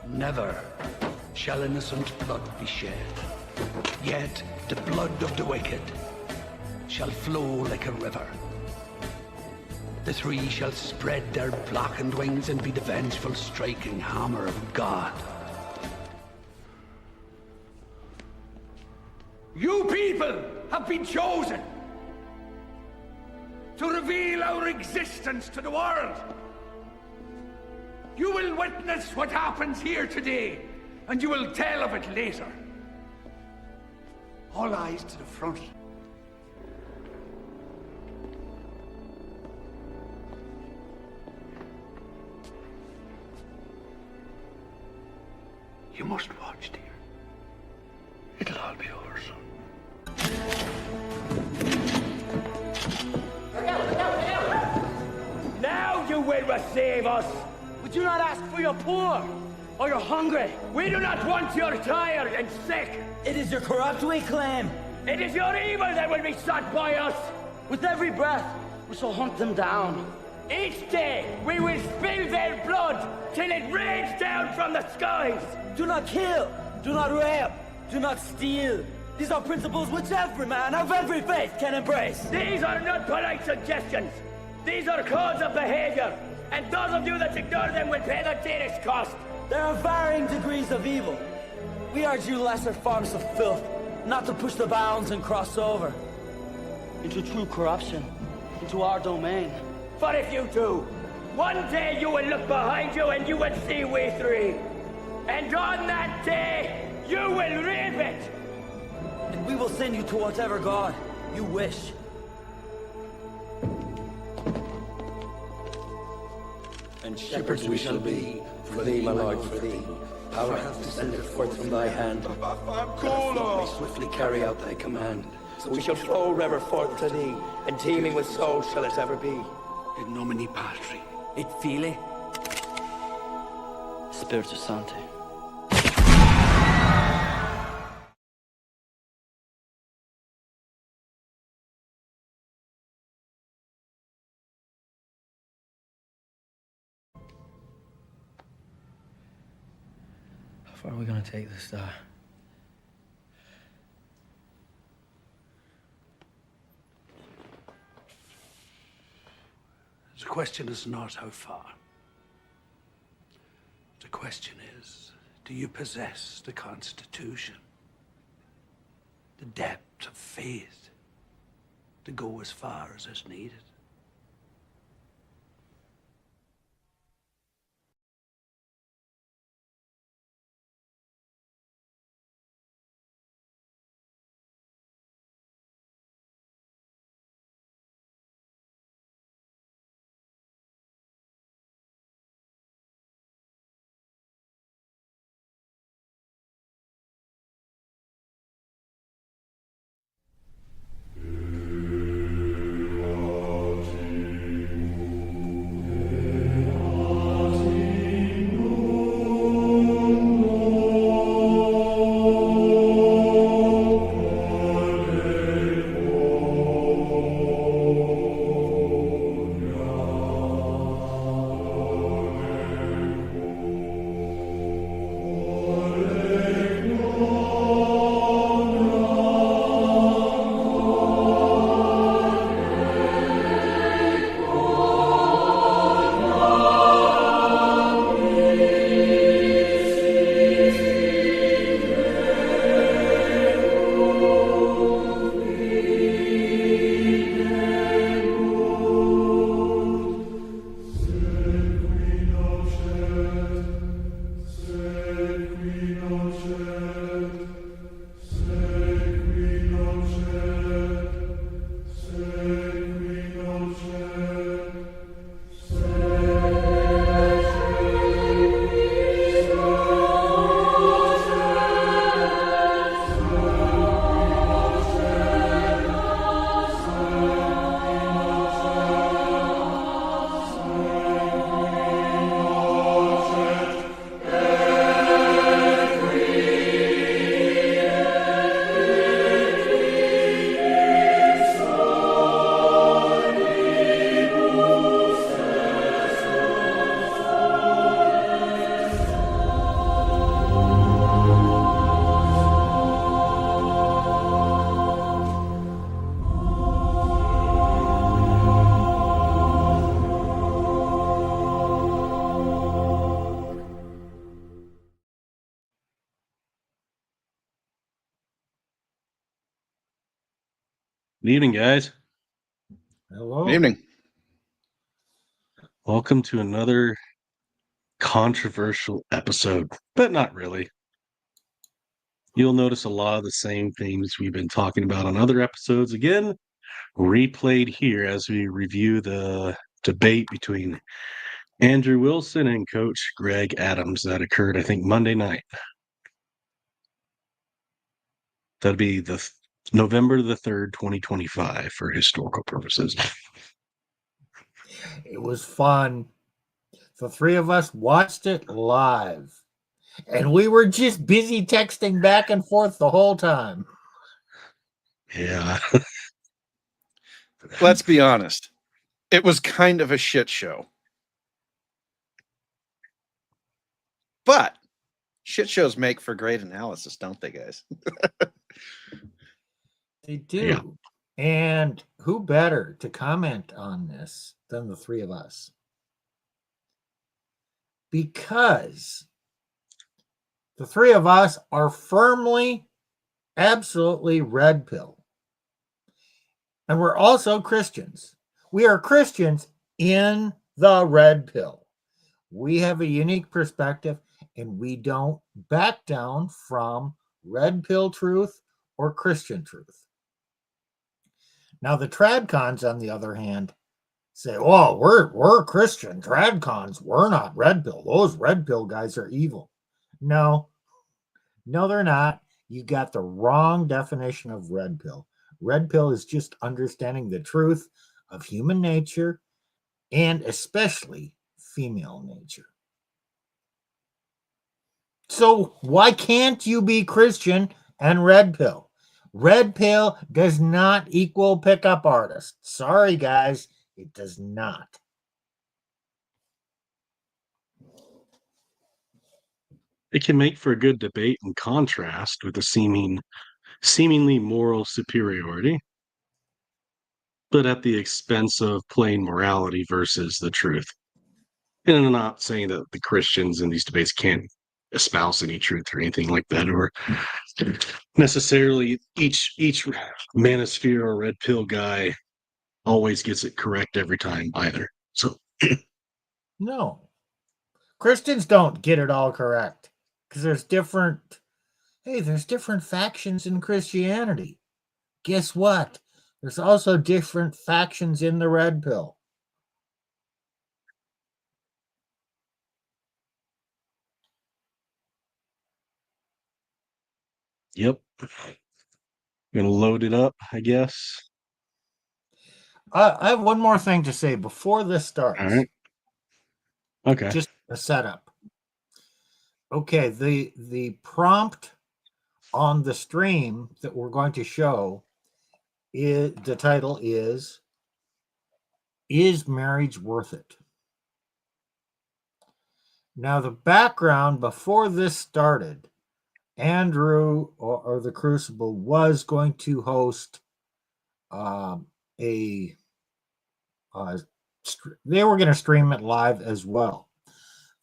Never shall innocent blood be shed, yet the blood of the wicked shall flow like a river. The three shall spread their blackened wings and be the vengeful striking hammer of God. You people have been chosen to reveal our existence to the world. You will witness what happens here today, and you will tell of it later. All eyes to the front. You must watch, dear. It'll all be over soon. Now you will receive us! We do not ask for your poor, or your hungry. We do not want your tired and sick. It is your corrupt we claim. It is your evil that will be sought by us. With every breath, we shall hunt them down. Each day, we will spill their blood till it rains down from the skies. Do not kill, do not rape, do not steal. These are principles which every man of every faith can embrace. These are not polite suggestions. These are codes of behavior. And those of you that ignore them will pay the dearest cost. There are varying degrees of evil. We urge you lesser forms of filth, not to push the bounds and cross over into true corruption, into our domain. For if you do, one day you will look behind you and you will see we three. And on that day, you will reap it. And we will send you to whatever God you wish. And shepherds we shall be, for thee, my Lord, for thee. Power hath descended forth from thy hand. May swiftly carry out thy command. So we shall flow ever forth to thee, and teeming with souls shall it ever be. In nomine Patri. Et Filii, Spiritus Sancti. How far are we gonna take this star? The question is not how far. The question is, do you possess the Constitution? The depth of faith to go as far as is needed? Good evening, guys. Hello. Good evening. Welcome to another controversial episode, but not really. You'll notice a lot of the same themes we've been talking about on other episodes again, replayed here as we review the debate between Andrew Wilson and Coach Greg Adams that occurred, I think, Monday night. That'd be the November the 3rd, 2025 for historical purposes. It was fun. The three of us watched it live. And we were just busy texting back and forth the whole time. Yeah. Let's be honest. It was kind of a shit show. But shit shows make for great analysis, don't they, guys? They do. Yeah. And who better to comment on this than the three of us? Because the three of us are firmly, absolutely red pill. And we're also Christians. We are Christians in the red pill. We have a unique perspective, and we don't back down from red pill truth or Christian truth. Now, the tradcons, on the other hand, say, "Oh, we're Christian tradcons. We're not red pill. Those red pill guys are evil." No, they're not. You got the wrong definition of red pill. Red pill is just understanding the truth of human nature and especially female nature. So why can't you be Christian and red pill? Red pill does not equal pickup artist. Sorry, guys, it does not. It can make for a good debate in contrast with the seemingly moral superiority, but at the expense of plain morality versus the truth. And I'm not saying that the Christians in these debates can't espouse any truth or anything like that, or necessarily each manosphere or red pill guy always gets it correct every time either. So No. Christians don't get it all correct because there's different factions in Christianity. Guess what? There's also different factions in the red pill. yep. Gonna load it up, I guess. I have one more thing to say before this starts. All right. Okay. Just a setup. Okay, the prompt on the stream that we're going to show is the title is marriage worth it? Now, the background before this started, Andrew or the Crucible was going to host they were going to stream it live as well.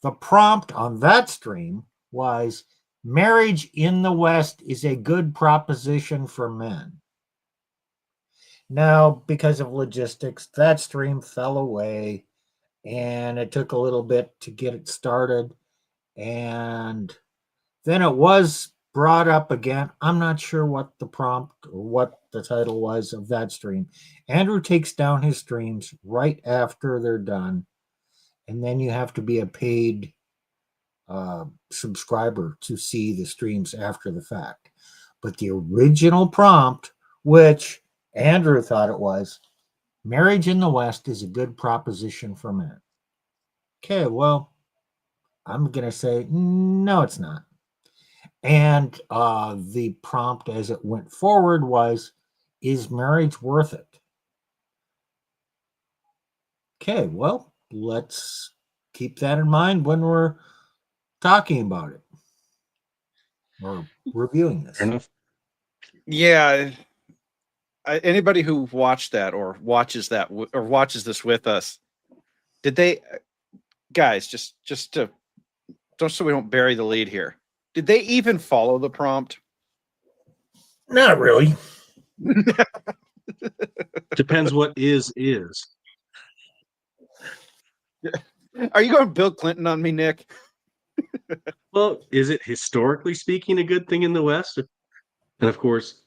The prompt on that stream was marriage in the West is a good proposition for men. Now, because of logistics, that stream fell away and it took a little bit to get it started. And then it was brought up again. I'm not sure what the prompt or what the title was of that stream. Andrew takes down his streams right after they're done. And then you have to be a paid subscriber to see the streams after the fact. But the original prompt, which Andrew thought it was, marriage in the West is a good proposition for men. Okay, well, I'm going to say, no, it's not. And the prompt as it went forward was, is marriage worth it? Okay, well, let's keep that in mind when we're talking about it or reviewing this. Fair enough. Yeah. Anybody who watched that or watches that or watches this with us, did they, guys, just to, so we don't bury the lead here, did they even follow the prompt? Not really. Depends what is. Are you going Bill Clinton on me, Nick? Well, is it historically speaking a good thing in the West? And of course,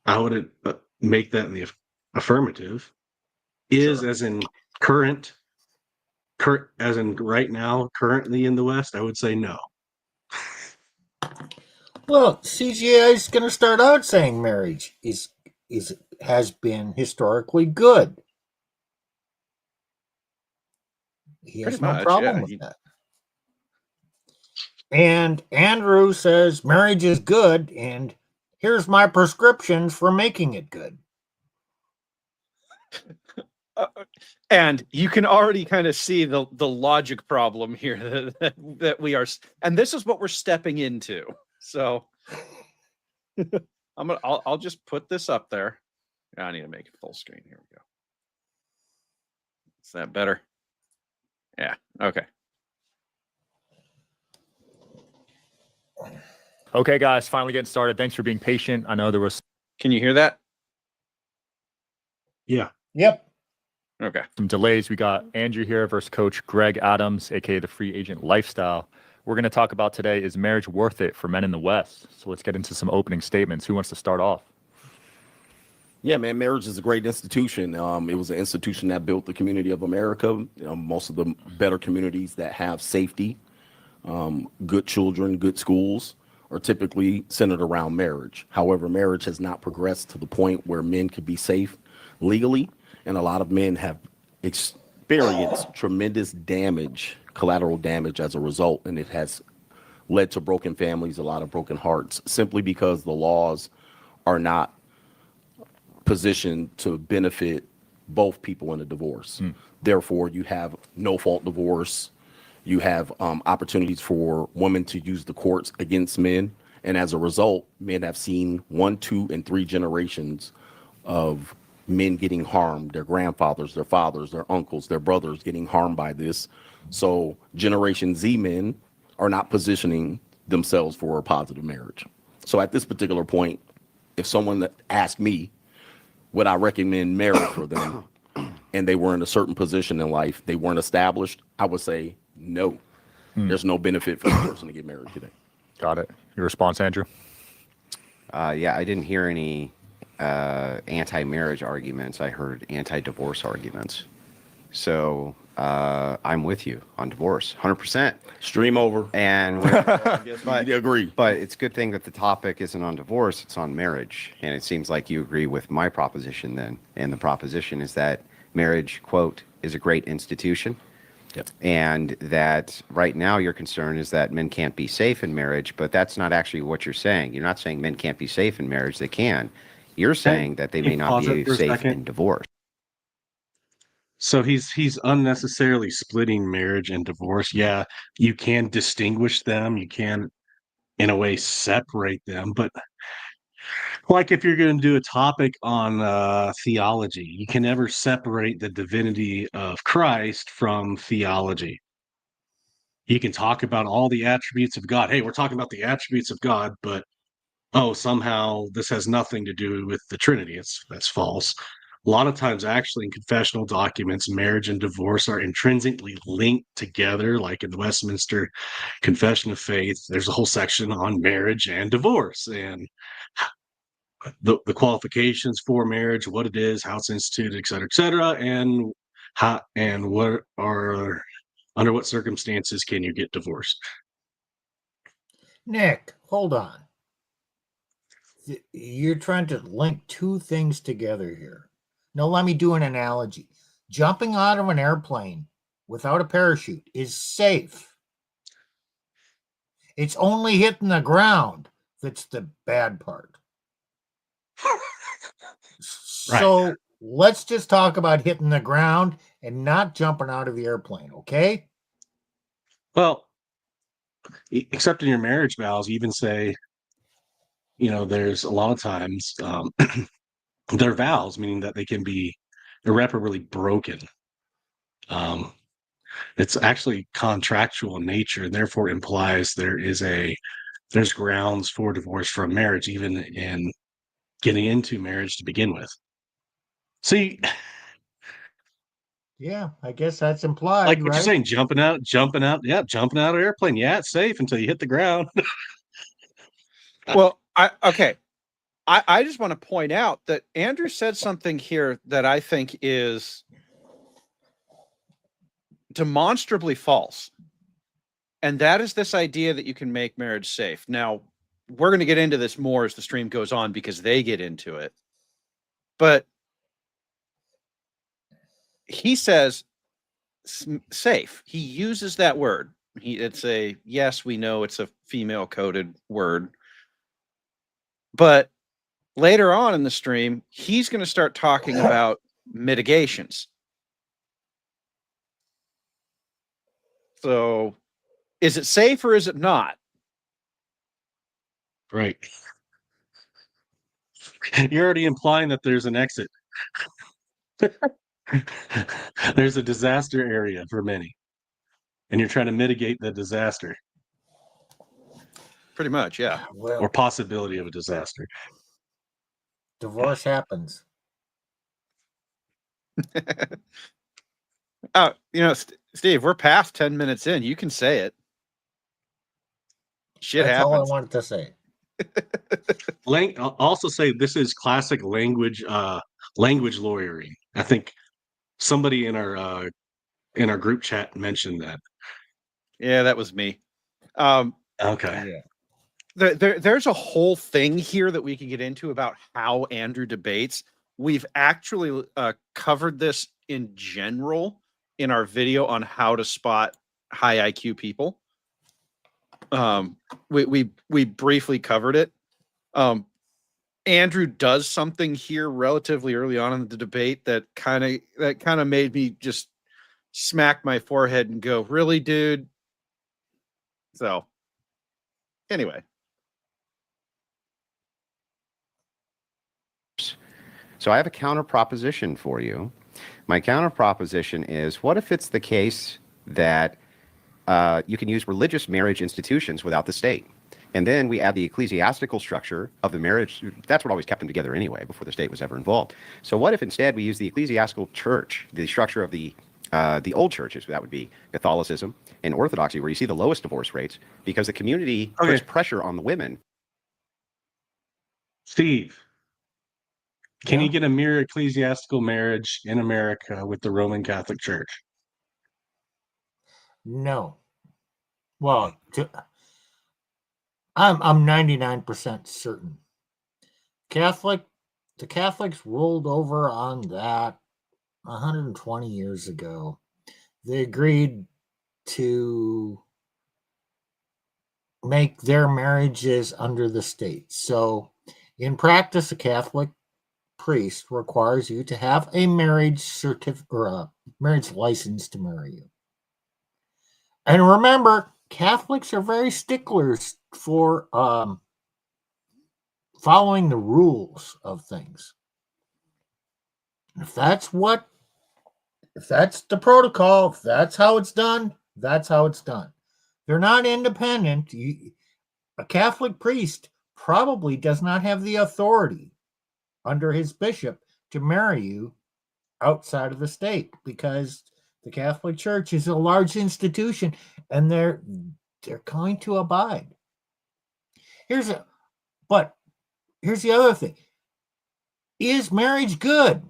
I would make that in the affirmative. Is Sure. as in current, as in right now, currently in the West, I would say no. Well, CGA is going to start out saying marriage has been historically good. He has Pretty no much, problem yeah. with that. And Andrew says marriage is good, and here's my prescriptions for making it good. And you can already kind of see the logic problem here that we are, and this is what we're stepping into. So I'll just put this up there. I need to make it full screen. Here we go. Is that better? Yeah. Okay. Okay, guys, finally getting started. Thanks for being patient. I know there was Can you hear that? Yeah. Yep. Okay. some delays. We got Andrew here versus Coach Greg Adams, aka the Free Agent Lifestyle. We're going to talk about today, is marriage worth it for men in the West? So let's get into some opening statements. Who wants to start off? Yeah, man, marriage is a great institution. It was an institution that built the community of America. Most of the better communities that have safety, good children, good schools are typically centered around marriage. However, marriage has not progressed to the point where men could be safe legally, and a lot of men have experienced tremendous damage, collateral damage as a result, and it has led to broken families, a lot of broken hearts, simply because the laws are not positioned to benefit both people in a divorce. Therefore, you have no fault divorce. You have opportunities for women to use the courts against men. And as a result, men have seen 1, 2, and 3 generations of men getting harmed, their grandfathers, their fathers, their uncles, their brothers getting harmed by this. So Generation Z men are not positioning themselves for a positive marriage. So at this particular point, if someone asked me, would I recommend marriage for them, and they were in a certain position in life, they weren't established, I would say no. There's no benefit for the person to get married today. Got it. Your response, Andrew? Yeah, I didn't hear any anti-marriage arguments. I heard anti-divorce arguments. So I'm with you on divorce, 100%. Stream over. And But you agree. But it's a good thing that the topic isn't on divorce, it's on marriage. And it seems like you agree with my proposition then. And the proposition is that marriage, quote, is a great institution. Yep. And that right now your concern is that men can't be safe in marriage, but that's not actually what you're saying. You're not saying men can't be safe in marriage. They can. You're saying that they may not be safe in divorce. So he's unnecessarily splitting marriage and divorce. Yeah, you can distinguish them. You can, in a way, separate them. But like if you're going to do a topic on theology, you can never separate the divinity of Christ from theology. You can talk about all the attributes of God. Hey, we're talking about the attributes of God, but somehow this has nothing to do with the Trinity. That's false. A lot of times, actually, in confessional documents, marriage and divorce are intrinsically linked together. Like in the Westminster Confession of Faith, there's a whole section on marriage and divorce and the qualifications for marriage, what it is, how it's instituted, et cetera, and how and what are under what circumstances can you get divorced. Nick, hold on. You're trying to link two things together here. Now, let me do an analogy. Jumping out of an airplane without a parachute is safe. It's only hitting the ground that's the bad part. So let's just talk about hitting the ground and not jumping out of the airplane, okay? Well, except in your marriage vows, you even say, there's a lot of times they're vows, meaning that they can be irreparably broken. It's actually contractual in nature, and therefore implies there's grounds for divorce from marriage, even in getting into marriage to begin with. See, Yeah, I guess that's implied, like what right? you're saying, jumping out, yeah, jumping out of airplane. Yeah, it's safe until you hit the ground. Well, I just want to point out that Andrew said something here that I think is demonstrably false. And that is this idea that you can make marriage safe. Now, we're going to get into this more as the stream goes on because they get into it. But he says safe. He uses that word. It's a, yes, we know it's a female coded word. But later on in the stream, he's going to start talking about mitigations. So is it safe or is it not? Right. You're already implying that there's an exit. There's a disaster area for many, and you're trying to mitigate the disaster Pretty much, yeah. Well, or possibility of a disaster. divorce happens. Oh, Steve, we're past 10 minutes in. You can say it. Shit That's all I happens. wanted to say. I'll also say this is classic language lawyering. I think somebody in our group chat mentioned that. Yeah, that was me. Okay. Yeah. There's a whole thing here that we can get into about how Andrew debates. We've actually covered this in general in our video on how to spot high IQ people. We briefly covered it. Andrew does something here relatively early on in the debate that kind of made me just smack my forehead and go, "Really, dude?" So, anyway. So I have a counter proposition for you. My counter proposition is, what if it's the case that you can use religious marriage institutions without the state? And then we add the ecclesiastical structure of the marriage. That's what always kept them together anyway, before the state was ever involved. So what if instead we use the ecclesiastical church, the structure of the old churches, that would be Catholicism and Orthodoxy, where you see the lowest divorce rates, because the community puts pressure on the women. Steve, can Yeah. you get a mere ecclesiastical marriage in America with the Roman Catholic Church? No. Well, I'm 99% certain. The Catholics rolled over on that 120 years ago. They agreed to make their marriages under the state. So, in practice, a Catholic priest requires you to have a marriage certificate or a marriage license to marry you. And remember, Catholics are very sticklers for following the rules of things. If that's the protocol, if that's how it's done, that's how it's done. They're not independent. A Catholic priest probably does not have the authority under his bishop to marry you outside of the state, because the Catholic Church is a large institution and they're going to abide. Here's the other thing. Is marriage good?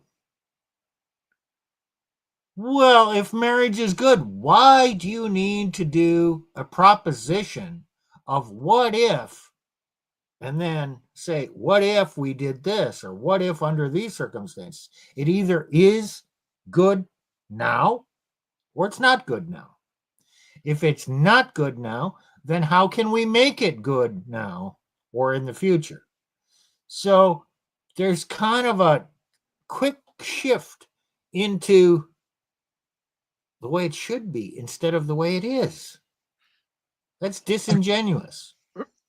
Well, if marriage is good, why do you need to do a proposition of what if, and then say, what if we did this, or what if under these circumstances? It either is good now or it's not good now. If it's not good now, then how can we make it good now or in the future? So there's kind of a quick shift into the way it should be instead of the way it is. That's disingenuous.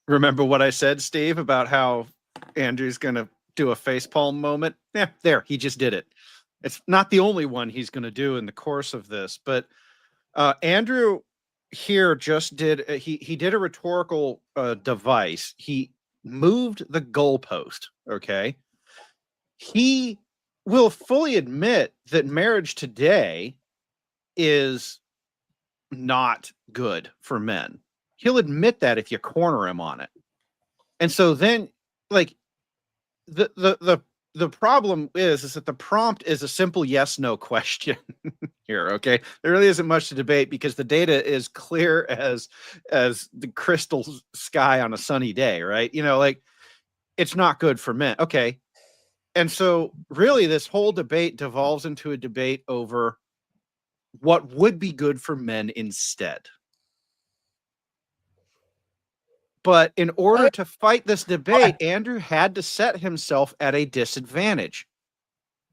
Remember what I said, Steve, about how Andrew's going to do a facepalm moment? Yeah, there, he just did it. It's not the only one he's going to do in the course of this, but Andrew here just did, he did a rhetorical device. He moved the goalpost, okay? He will fully admit that marriage today is not good for men. He'll admit that if you corner him on it. And so then, like, the problem is that the prompt is a simple yes no question here. Okay, there really isn't much to debate because the data is clear as the crystal sky on a sunny day, right? You know, like, it's not good for men. Okay, and so really this whole debate devolves into a debate over what would be good for men instead. But in order to fight this debate, Andrew had to set himself at a disadvantage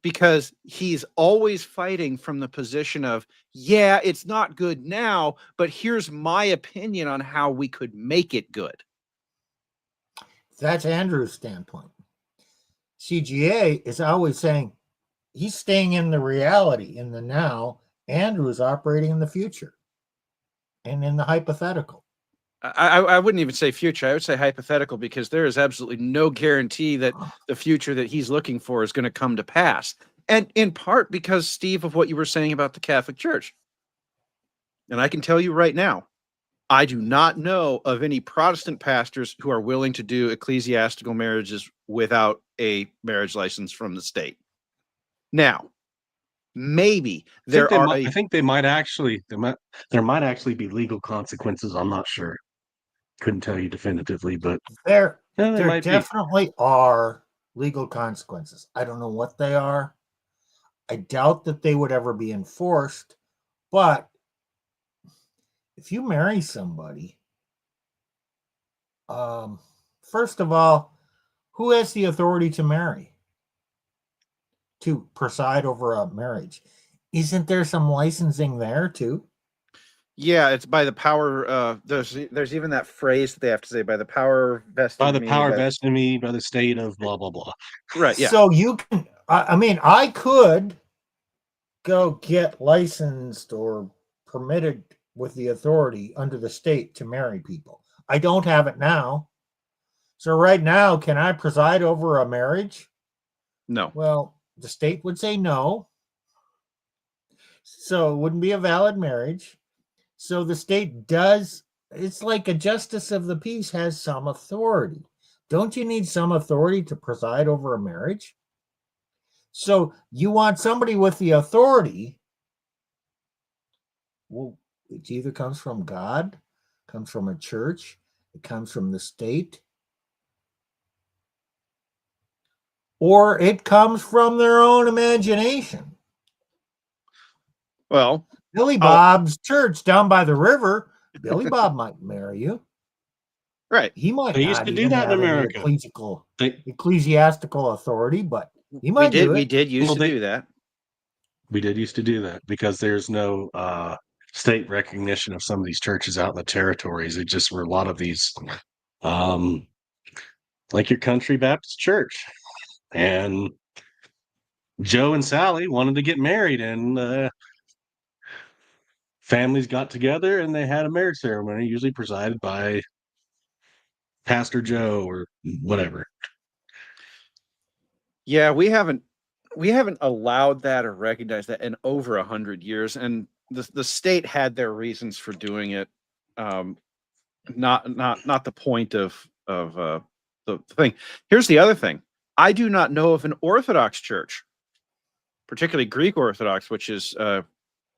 because he's always fighting from the position of, yeah, it's not good now, but here's my opinion on how we could make it good. That's Andrew's standpoint. CGA is always saying he's staying in the reality, in the now. Andrew is operating in the future and in the hypothetical. I wouldn't even say future. I would say hypothetical because there is absolutely no guarantee that the future that he's looking for is going to come to pass. And in part because, Steve, of what you were saying about the Catholic Church. And I can tell you right now, I do not know of any Protestant pastors who are willing to do ecclesiastical marriages without a marriage license from the state. Now, maybe there are. I think there might actually be legal consequences. I'm not sure. Couldn't tell you definitively, but there might definitely are legal consequences. I don't know what they are. I doubt that they would ever be enforced. But if you marry somebody, first of all, who has the authority to marry? To preside over a marriage? Isn't there some licensing there too? Yeah, it's by the power. There's even that phrase that they have to say, by the power vested by the in me, power vested in me by the state of blah blah blah. Right. Yeah. So you can. I mean, I could go get licensed or permitted with the authority under the state to marry people. I don't have it now. So right now, can I preside over a marriage? No. Well, the state would say no. So it wouldn't be a valid marriage. So the state does, it's like a justice of the peace has some authority. Don't you need some authority to preside over a marriage? So you want somebody with the authority. Well, it either comes from God, comes from a church, it comes from the state, or it comes from their own imagination. Well, Billy Bob's church down by the river, Billy Bob might marry you. Right. He might They used to do that in America. Ecclesiastical authority, but he might do it. We did used to do that. We did used to do that because there's no state recognition of some of these churches out in the territories. It just were a lot of these, like your country Baptist church. And Joe and Sally wanted to get married, and families got together and they had a marriage ceremony, usually presided by Pastor Joe or whatever. Yeah, we haven't allowed that or recognized that in over 100 years, and the state had their reasons for doing it. Not the point of the thing. Here's the other thing. I do not know of an Orthodox church, particularly Greek Orthodox, which is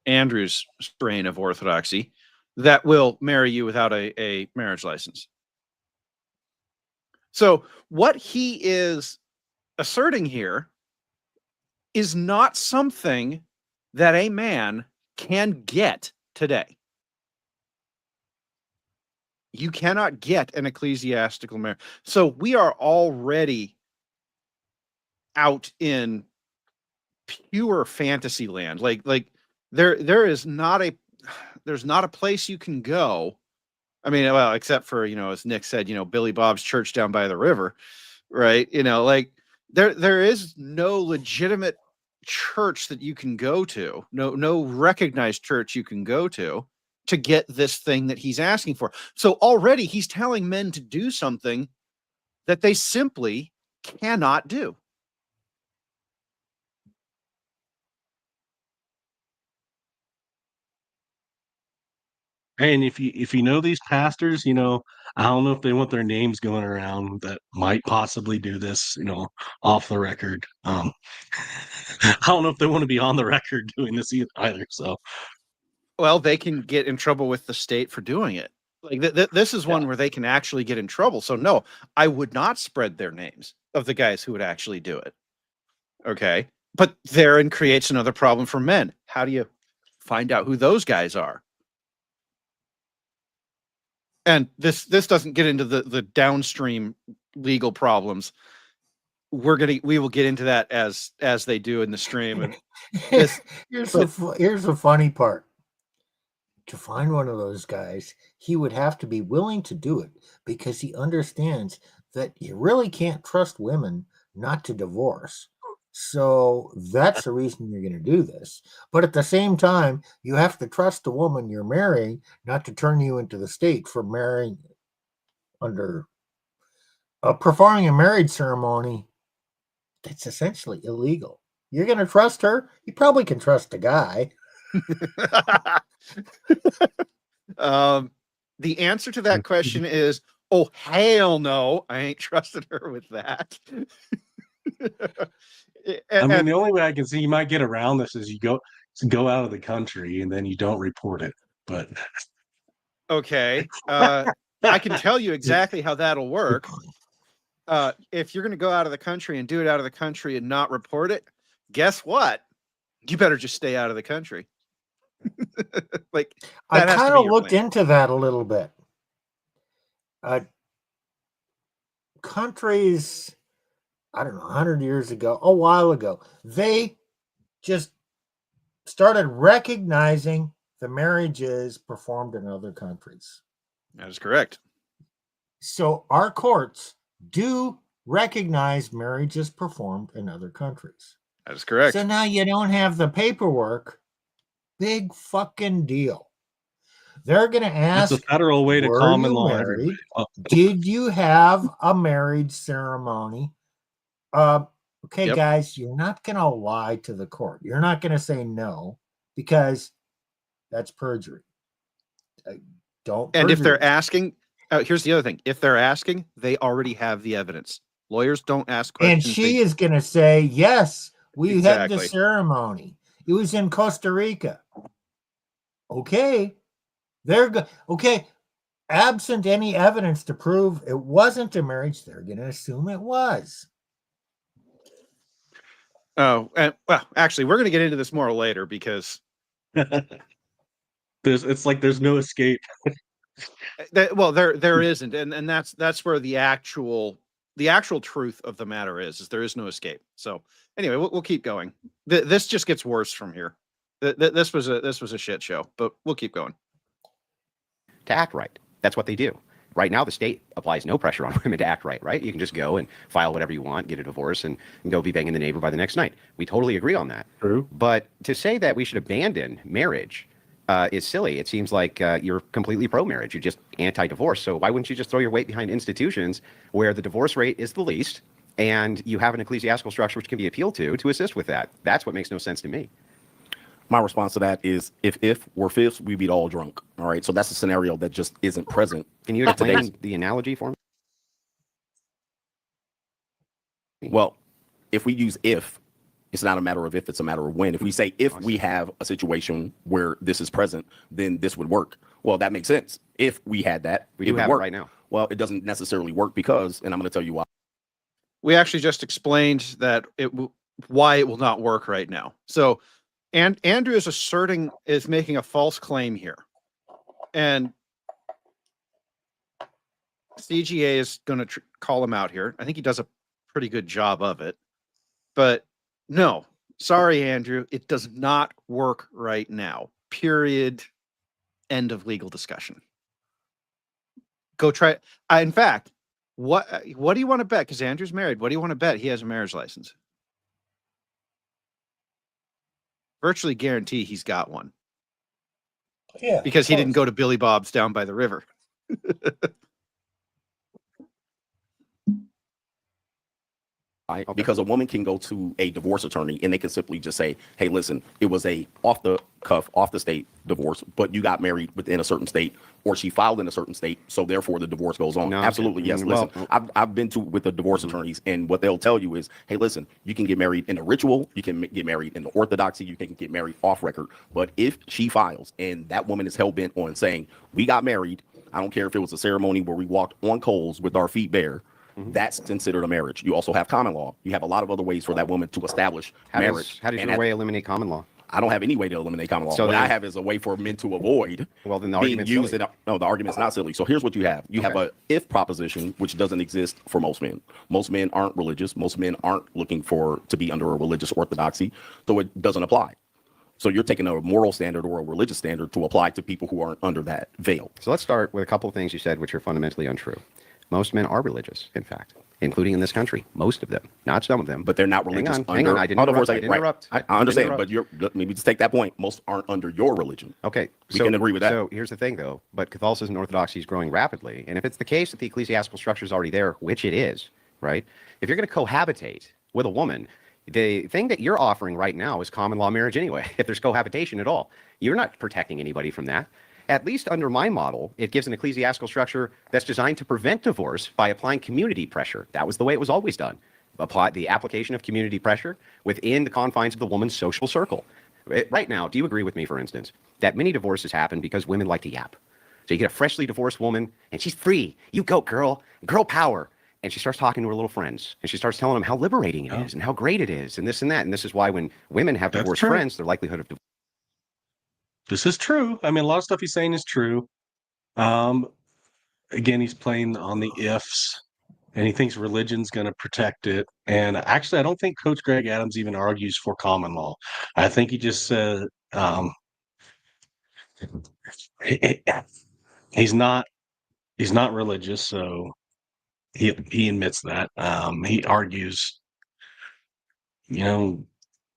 Andrew's strain of orthodoxy, that will marry you without a marriage license. So what he is asserting here is not something that a man can get today. You cannot get an ecclesiastical marriage. So we are already out in pure fantasy land. Like there's not a place you can go. I mean, well, except for, as Nick said, Billy Bob's church down by the river, right? Like there is no legitimate church that you can go to, no recognized church you can go to get this thing that he's asking for. So already he's telling men to do something that they simply cannot do. And if you know these pastors, I don't know if they want their names going around that might possibly do this, off the record. I don't know if they want to be on the record doing this either. So, Well, they can get in trouble with the state for doing it. Like this is one where they can actually get in trouble. So no, I would not spread their names of the guys who would actually do it. Okay. But therein creates another problem for men. How do you find out who those guys are? And this doesn't get into the downstream legal problems. We will get into that as they do in the stream. And here's the funny part. To find one of those guys, he would have to be willing to do it because he understands that you really can't trust women not to divorce. So that's the reason you're going to do this. But at the same time, you have to trust the woman you're marrying not to turn you into the state for marrying under performing a marriage ceremony that's essentially illegal. You're going to trust her? You probably can trust a guy. The answer to that question is, oh, hell no. I ain't trusted her with that. the only way I can see you might get around this is you go out of the country and then you don't report it. But okay, I can tell you exactly how that'll work. If you're going to go out of the country and do it out of the country and not report it, guess what? You better just stay out of the country. Like I kind of looked into that a little bit. Countries, I don't know, 100 years ago, a while ago, they just started recognizing the marriages performed in other countries. That is correct. So our courts do recognize marriages performed in other countries. That is correct. So now you don't have the paperwork. Big fucking deal. They're going to ask, that's a federal way to common law. Did you have a marriage ceremony? Okay, Yep. guys, you're not going to lie to the court. You're not going to say no because that's perjury. Don't. And if they're asking, here's the other thing. If they're asking, they already have the evidence. Lawyers don't ask questions. And she is going to say, yes, we had the ceremony. It was in Costa Rica. Okay. Okay. Absent any evidence to prove it wasn't a marriage, they're going to assume it was. Oh, and well, actually, we're going to get into this more later because it's like there's no escape. There isn't, and that's where the actual truth of the matter is there is no escape. So anyway, we'll keep going. This just gets worse from here. This was a shit show, but we'll keep going. To act right. That's what they do. Right now, the state applies no pressure on women to act right, right? You can just go and file whatever you want, get a divorce, and go be banging the neighbor by the next night. We totally agree on that. True. But to say that we should abandon marriage is silly. It seems like you're completely pro-marriage. You're just anti-divorce. So why wouldn't you just throw your weight behind institutions where the divorce rate is the least and you have an ecclesiastical structure which can be appealed to assist with that? That's what makes no sense to me. My response to that is if we're fifths, we'd be all drunk. All right. So that's a scenario that just isn't present. Can you explain the analogy for me? Well, if we use if, it's not a matter of if, it's a matter of when. If we say if we have a situation where this is present, then this would work. Well, that makes sense. If we had that, we do have it right now. Well, it doesn't necessarily work because, and I'm going to tell you why. We actually just explained that why it will not work right now. So, and Andrew is making a false claim here, and CGA is going to call him out here. I think he does a pretty good job of it, but no, sorry, Andrew, it does not work right now. Period. End of legal discussion. Go try it. In fact, what do you want to bet? Because Andrew's married. What do you want to bet? He has a marriage license. Virtually guarantee he's got one. Yeah. Because he didn't go to Billy Bob's down by the river. Right? Okay. Because a woman can go to a divorce attorney and they can simply just say, hey, listen, it was a off the cuff, off the state divorce, but you got married within a certain state, or she filed in a certain state, so therefore the divorce goes on. No, absolutely, yes. Well, listen, I've been to with the divorce attorneys, and what they'll tell you is, hey, listen, you can get married in the ritual, you can get married in the orthodoxy, you can get married off record, but if she files and that woman is hell bent on saying, we got married, I don't care if it was a ceremony where we walked on coals with our feet bare, that's considered a marriage. You also have common law. You have a lot of other ways for that woman to establish marriage. How does your way eliminate common law? I don't have any way to eliminate common law. So what I have is a way for men to avoid then the being used. No, the argument's not silly. So here's what you have. You have a if proposition, which doesn't exist for most men. Most men aren't religious. Most men aren't looking to be under a religious orthodoxy. So it doesn't apply. So you're taking a moral standard or a religious standard to apply to people who aren't under that veil. So let's start with a couple of things you said, which are fundamentally untrue. Most men are religious, in fact, including in this country. Most of them, not some of them. But they're not religious. Hang on. I didn't interrupt. I understand, but let me just take that point. Most aren't under your religion. Okay. We can agree with that. So here's the thing, though. But Catholicism and Orthodoxy is growing rapidly. And if it's the case that the ecclesiastical structure is already there, which it is, right? If you're going to cohabitate with a woman, the thing that you're offering right now is common law marriage anyway, if there's cohabitation at all. You're not protecting anybody from that. At least under my model, it gives an ecclesiastical structure that's designed to prevent divorce by applying community pressure. That was the way it was always done. Apply the application of community pressure within the confines of the woman's social circle. Right now, do you agree with me, for instance, that many divorces happen because women like to yap? So you get a freshly divorced woman, and she's free. You go, girl. Girl power. And she starts talking to her little friends, and she starts telling them how liberating it is and how great it is and this and that. And this is why when women have divorced friends, their likelihood of divorce. This is true. I mean, a lot of stuff he's saying is true. Again, he's playing on the ifs, and he thinks religion's going to protect it. And actually, I don't think Coach Greg Adams even argues for common law. I think he just said he's not religious, so he admits that. He argues,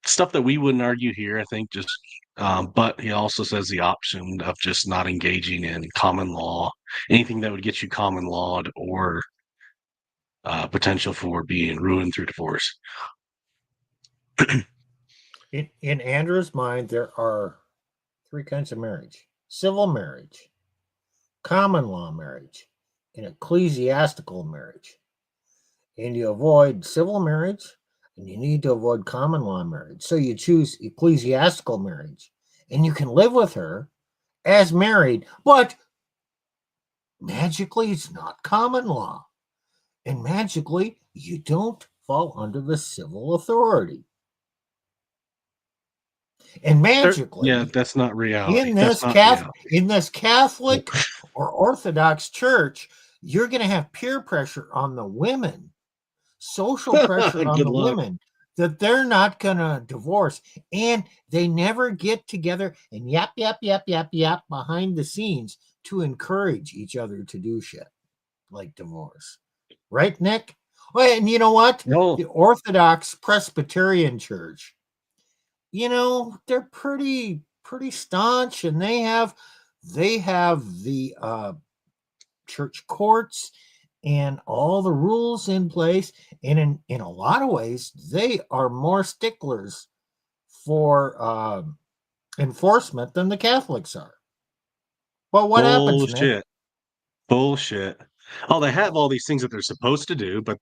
stuff that we wouldn't argue here. I think just. But he also says the option of just not engaging in common law, anything that would get you common lawed or potential for being ruined through divorce. In Andrew's mind, there are three kinds of marriage: civil marriage, common law marriage, and ecclesiastical marriage. And you avoid civil marriage, and you need to avoid common law marriage. So you choose ecclesiastical marriage, and you can live with her as married, but magically it's not common law. And magically you don't fall under the civil authority. And magically, that's not reality. In this Catholic or Orthodox church, you're going to have peer pressure on the women. Social pressure on the women that they're not going to divorce, and they never get together and yap behind the scenes to encourage each other to do shit like divorce. Right, Nick? Well, and you know what? No. The Orthodox Presbyterian Church, they're pretty staunch, and they have the church courts and all the rules in place. And in a lot of ways, they are more sticklers for enforcement than the Catholics are. Well, what happens, Nick? Bullshit. Oh, they have all these things that they're supposed to do, but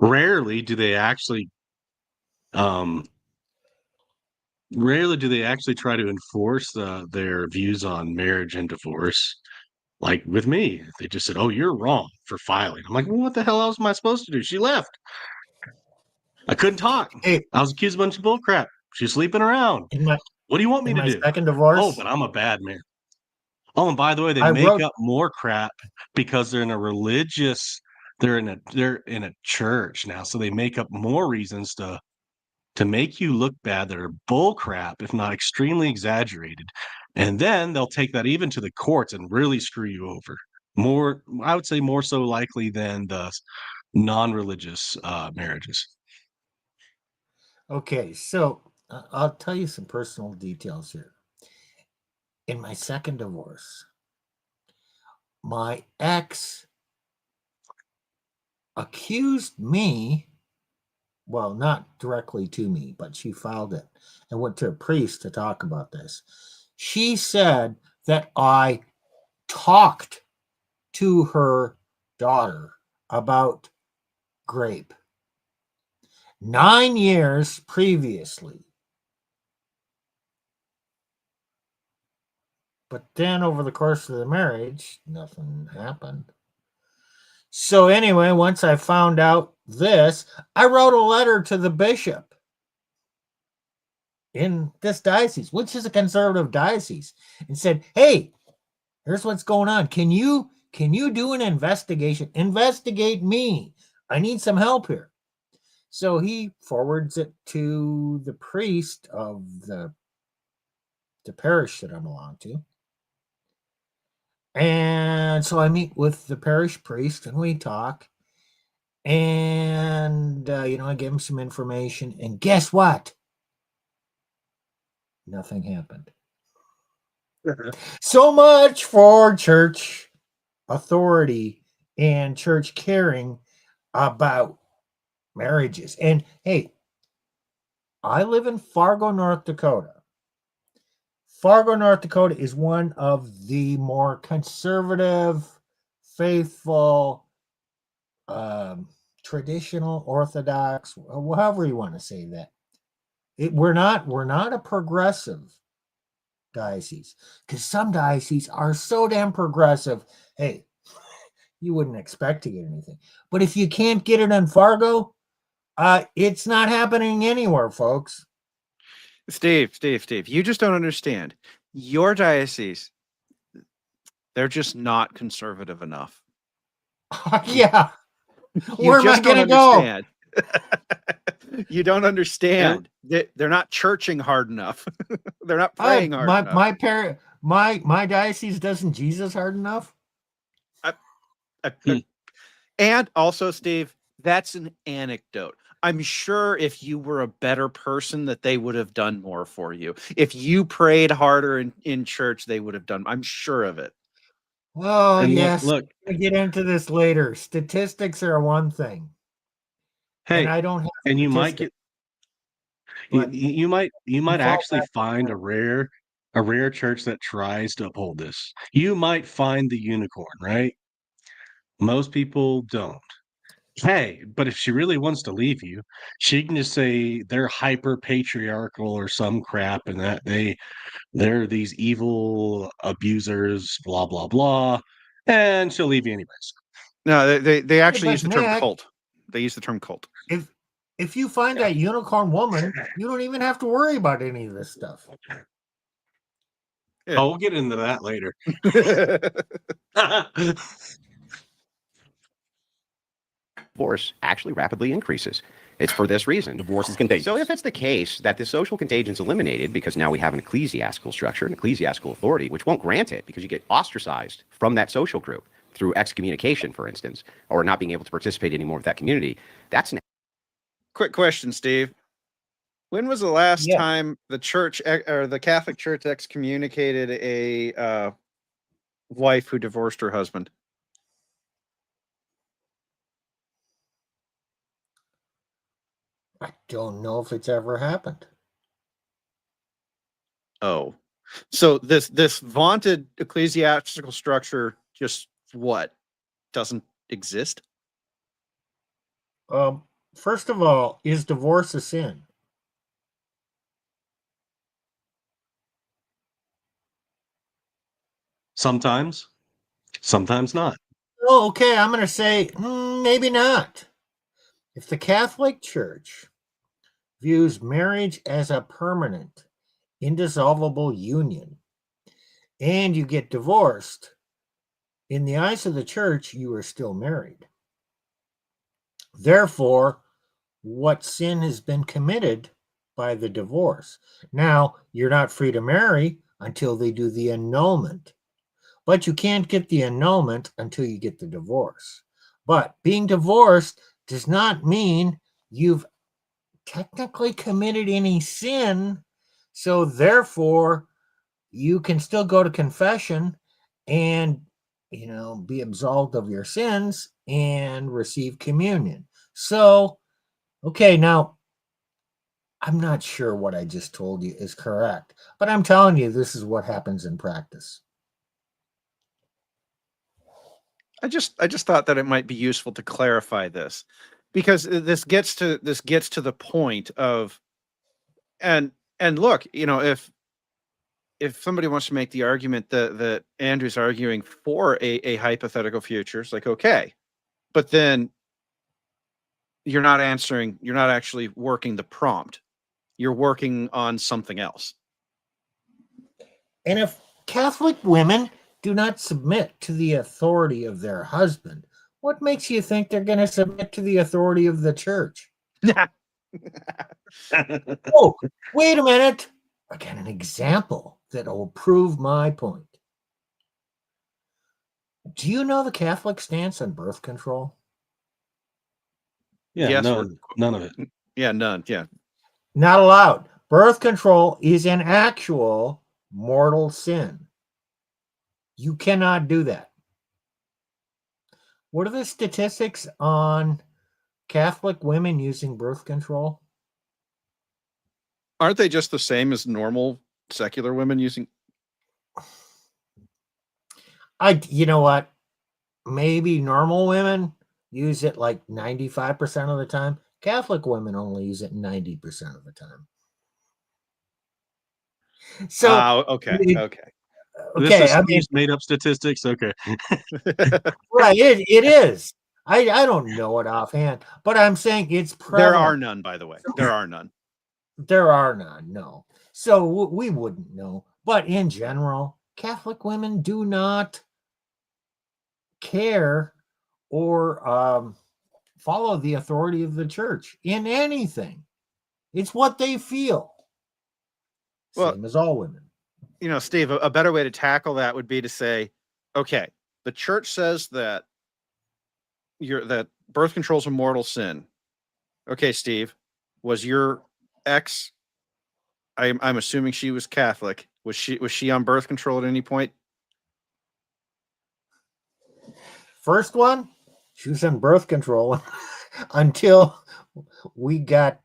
rarely do they actually try to enforce their views on marriage and divorce. Like with me, they just said, "Oh, you're wrong for filing." I'm like, well, "What the hell else am I supposed to do?" She left. I couldn't talk. Hey, I was accused of a bunch of bull crap. She's sleeping around. What do you want me to do? Second divorce. Oh, but I'm a bad man. Oh, and by the way, they make up more crap because they're in a religious. They're in a church now, so they make up more reasons to make you look bad that are bull crap, if not extremely exaggerated. And then they'll take that even to the courts and really screw you over. More, I would say more so likely than the non-religious marriages. Okay, so I'll tell you some personal details here. In my second divorce, my ex accused me well, not directly to me, but she filed it and went to a priest to talk about this. She said that I talked to her daughter about grape 9 years previously. But then over the course of the marriage, nothing happened. So anyway, once I found out this, I wrote a letter to the bishop in this diocese, which is a conservative diocese, and said, hey, here's what's going on. Can you do an investigation? Investigate me. I need some help here. So he forwards it to the priest of the parish that I belong to. And so I meet with the parish priest and we talk. And, I gave him some information. And guess what? Nothing happened. So much for church authority and church caring about marriages. And hey, I live in Fargo, North Dakota. Fargo, North Dakota is one of the more conservative, faithful, traditional, orthodox, however you want to say that. We're not a progressive diocese, because some dioceses are so damn progressive. Hey, you wouldn't expect to get anything. But if you can't get it in Fargo, it's not happening anywhere, folks. Steve, you just don't understand. Your diocese, they're just not conservative enough. Yeah. You Where am I just don't going to go? understand. You don't understand. They're not churching hard enough. They're not praying hard enough. My diocese doesn't Jesus hard enough. And also, Steve, that's an anecdote. I'm sure if you were a better person that they would have done more for you. If you prayed harder in church, they would have done. I'm sure of it. Oh, And yes. look, We'll get into this later. Statistics are one thing. hey, And I don't have and you might statistics, get but you might fall actually back find a rare church that tries to uphold this. You might find the unicorn, right? Most people don't. Hey, but if she really wants to leave you, she can just say they're hyper patriarchal or some crap, and that they're these evil abusers, blah blah blah, and she'll leave you anyways. No, they actually but use the term Nick, cult. They use the term cult. if you find that unicorn woman, you don't even have to worry about any of this stuff. Yeah. Oh, we'll get into that later. Divorce actually rapidly increases. It's for this reason. Divorce is contagious. So if it's the case that the social contagion is eliminated because now we have an ecclesiastical structure, an ecclesiastical authority, which won't grant it because you get ostracized from that social group through excommunication, for instance, or not being able to participate anymore with that community, that's an Quick question, Steve. When was the last Yeah. time the church or the Catholic Church excommunicated a wife who divorced her husband? I don't know if it's ever happened. Oh, so this vaunted ecclesiastical structure just what doesn't exist? First of all, is divorce a sin? Sometimes not. Oh, okay. I'm going to say maybe not. If the Catholic Church views marriage as a permanent, indissoluble union, and you get divorced, in the eyes of the church, you are still married. Therefore, what sin has been committed by the divorce? Now, you're not free to marry until they do the annulment, but you can't get the annulment until you get the divorce. But being divorced does not mean you've technically committed any sin, so therefore you can still go to confession and be absolved of your sins and receive communion. So Okay, now I'm not sure what I just told you is correct, but I'm telling you this is what happens in practice. I just thought that it might be useful to clarify this, because this gets to the point of, and look, if somebody wants to make the argument that Andrew's arguing for a hypothetical future, it's like, okay, but then you're not actually working the prompt. You're working on something else. And if Catholic women do not submit to the authority of their husband, what makes you think they're going to submit to the authority of the church? Oh, wait a minute. I got an example that will prove my point. Do you know the Catholic stance on birth control? Yeah, Yes, none of it. Yeah, none. Yeah. Not allowed. Birth control is an actual mortal sin. You cannot do that. What are the statistics on Catholic women using birth control? Aren't they just the same as normal secular women using? You know what? Maybe normal women use it like 95% of the time. Catholic women only use it 90% of the time. So, okay. This is I Steve's made up statistics. Okay. right, it is. I don't know it offhand, but I'm saying it's prevalent. There are none, by the way. There are none. There are none, no. So we wouldn't know. But in general, Catholic women do not care or follow the authority of the church in anything. It's what they feel. Well, Same as all women. Steve, a better way to tackle that would be to say, okay, the church says that that birth control is a mortal sin. Okay, Steve, was your ex? I'm assuming she was Catholic. Was she on birth control at any point? First one, she was on birth control until we got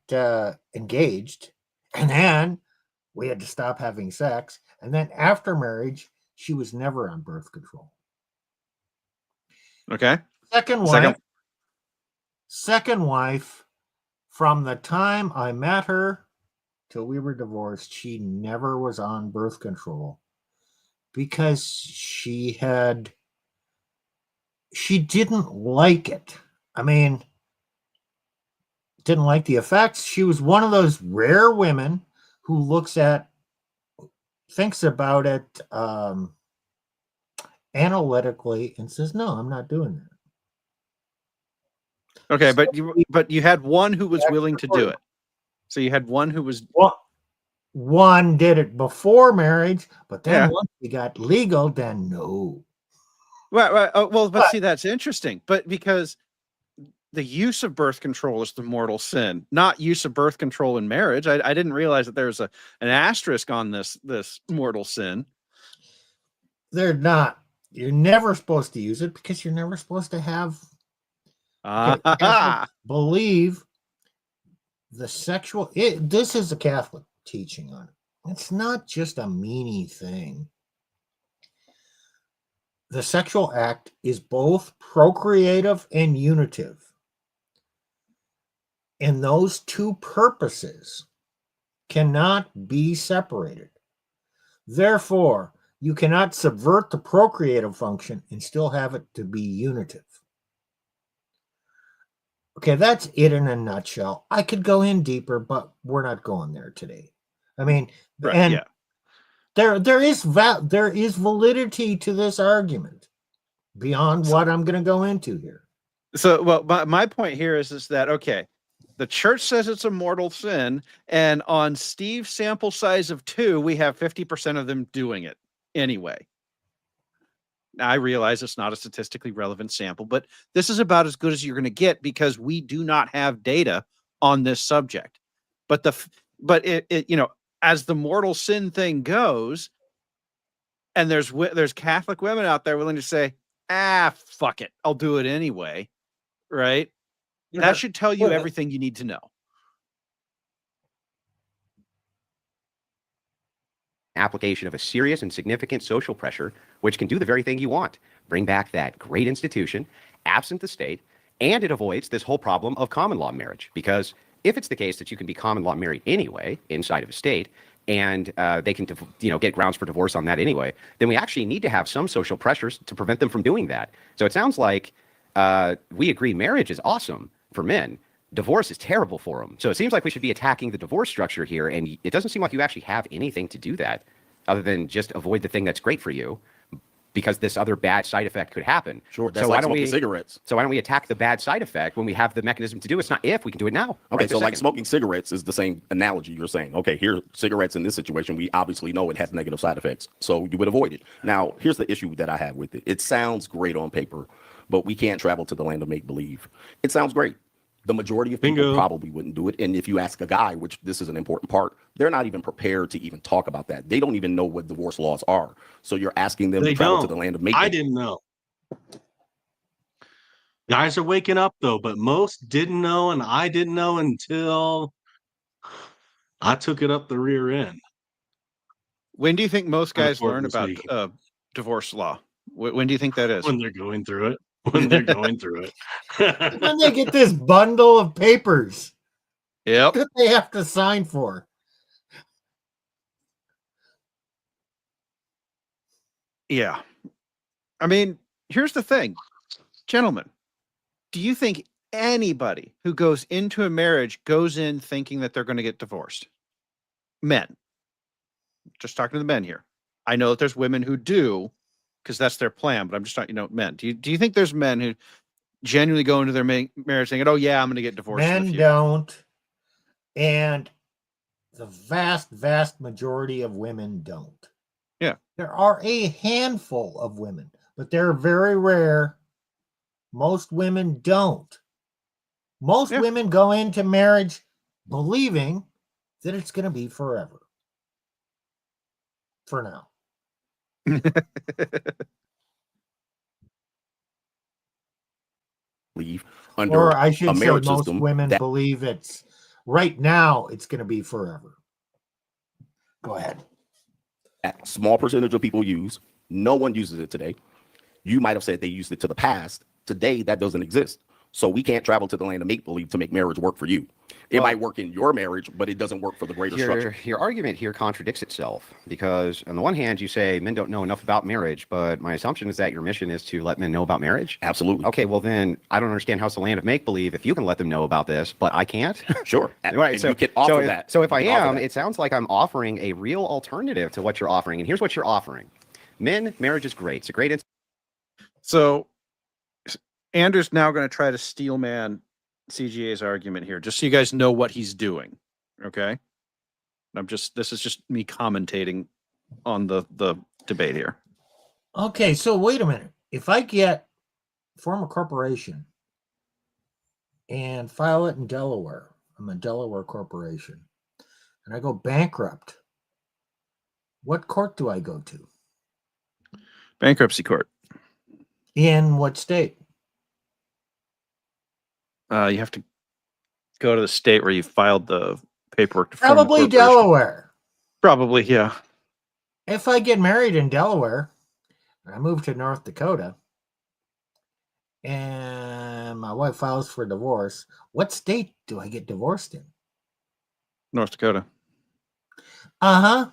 engaged, and then we had to stop having sex. And then after marriage, she was never on birth control. Okay. Second wife, from the time I met her till we were divorced, she never was on birth control because she didn't like it. I mean, didn't like the effects. She was one of those rare women who thinks about it analytically and says, no, I'm not doing that. Okay, but you had one who was willing to do it. So you had one who was. Well, one did it before marriage, but then once we got legal, then no. Right. But see, that's interesting. But because the use of birth control is the mortal sin, not use of birth control in marriage. I didn't realize that there's an asterisk on this mortal sin. They're not. You're never supposed to use it because you're never supposed to have. Believe the sexual. This is a Catholic teaching on it. It's not just a meanie thing. The sexual act is both procreative and unitive. And those two purposes cannot be separated. Therefore, you cannot subvert the procreative function and still have it to be unitive. Okay, that's it in a nutshell. I could go in deeper, but we're not going there today. I mean, there is validity to this argument beyond what I'm going to go into here. So, well, my point here is that, okay, the church says it's a mortal sin, and on Steve's sample size of 2, we have 50% of them doing it anyway. Now, I realize it's not a statistically relevant sample, but this is about as good as you're going to get because we do not have data on this subject. But as the mortal sin thing goes, and there's Catholic women out there willing to say, fuck it, I'll do it anyway, right? That should tell you everything you need to know. Application of a serious and significant social pressure, which can do the very thing you want, bring back that great institution, absent the state, and it avoids this whole problem of common law marriage. Because if it's the case that you can be common law married anyway inside of a state, and they can, get grounds for divorce on that anyway, then we actually need to have some social pressures to prevent them from doing that. So it sounds like we agree marriage is awesome for men. Divorce is terrible for them. So it seems like we should be attacking the divorce structure here, and it doesn't seem like you actually have anything to do that other than just avoid the thing that's great for you, because this other bad side effect could happen. Sure, that's so like smoking cigarettes. So why don't we attack the bad side effect when we have the mechanism to do it? It's not if, we can do it now. Okay, right so like smoking cigarettes is the same analogy you're saying. Okay, here, cigarettes in this situation, we obviously know it has negative side effects, so you would avoid it. Now, here's the issue that I have with it. It sounds great on paper, but we can't travel to the land of make-believe. It sounds great. The majority of people probably wouldn't do it. And if you ask a guy, which this is an important part, they're not even prepared to even talk about that. They don't even know what divorce laws are. So you're asking them to travel to the land of make-believe. I didn't know. Guys are waking up though, but most didn't know, and I didn't know until I took it up the rear end. When do you think most guys learn about divorce law? When do you think that is? When they're going through it. When they're going through it. When they get this bundle of papers. Yep. That they have to sign for. Yeah. I mean, here's the thing. Gentlemen, do you think anybody who goes into a marriage goes in thinking that they're going to get divorced? Men. Just talking to the men here. I know that there's women who do, because that's their plan, but I'm just talking, men. Do you think there's men who genuinely go into their marriage thinking, oh yeah, I'm going to get divorced? Men don't. And the vast, vast majority of women don't. Yeah. There are a handful of women, but they're very rare. Most women don't. Most women go into marriage believing that it's going to be forever. For now. Leave under or I should a say marriage most system women that believe it's right now it's going to be forever. Go ahead. a small percentage of people use. No one uses it today. You might have said they used it to the past. Today, that doesn't exist. So we can't travel to the land of make-believe to make marriage work for you. It might work in your marriage, but it doesn't work for the greater structure. Your argument here contradicts itself, because on the one hand, you say men don't know enough about marriage, but my assumption is that your mission is to let men know about marriage? Absolutely. Okay, well then, I don't understand how it's the land of make-believe if you can let them know about this, but I can't? Sure. Right, so you can offer that. So if I am, it sounds like I'm offering a real alternative to what you're offering, and here's what you're offering. Men, marriage is great. It's a great... So Andrew's now going to try to steel man CGA's argument here, just so you guys know what he's doing. Okay. This is just me commentating on the debate here. Okay, so wait a minute. If I form a corporation and file it in Delaware, I'm a Delaware corporation, and I go bankrupt, what court do I go to? Bankruptcy court. In what state? You have to go to the state where you filed the paperwork to Probably Delaware. Probably, yeah. If I get married in Delaware, and I move to North Dakota, and my wife files for divorce, what state do I get divorced in? North Dakota. Uh-huh.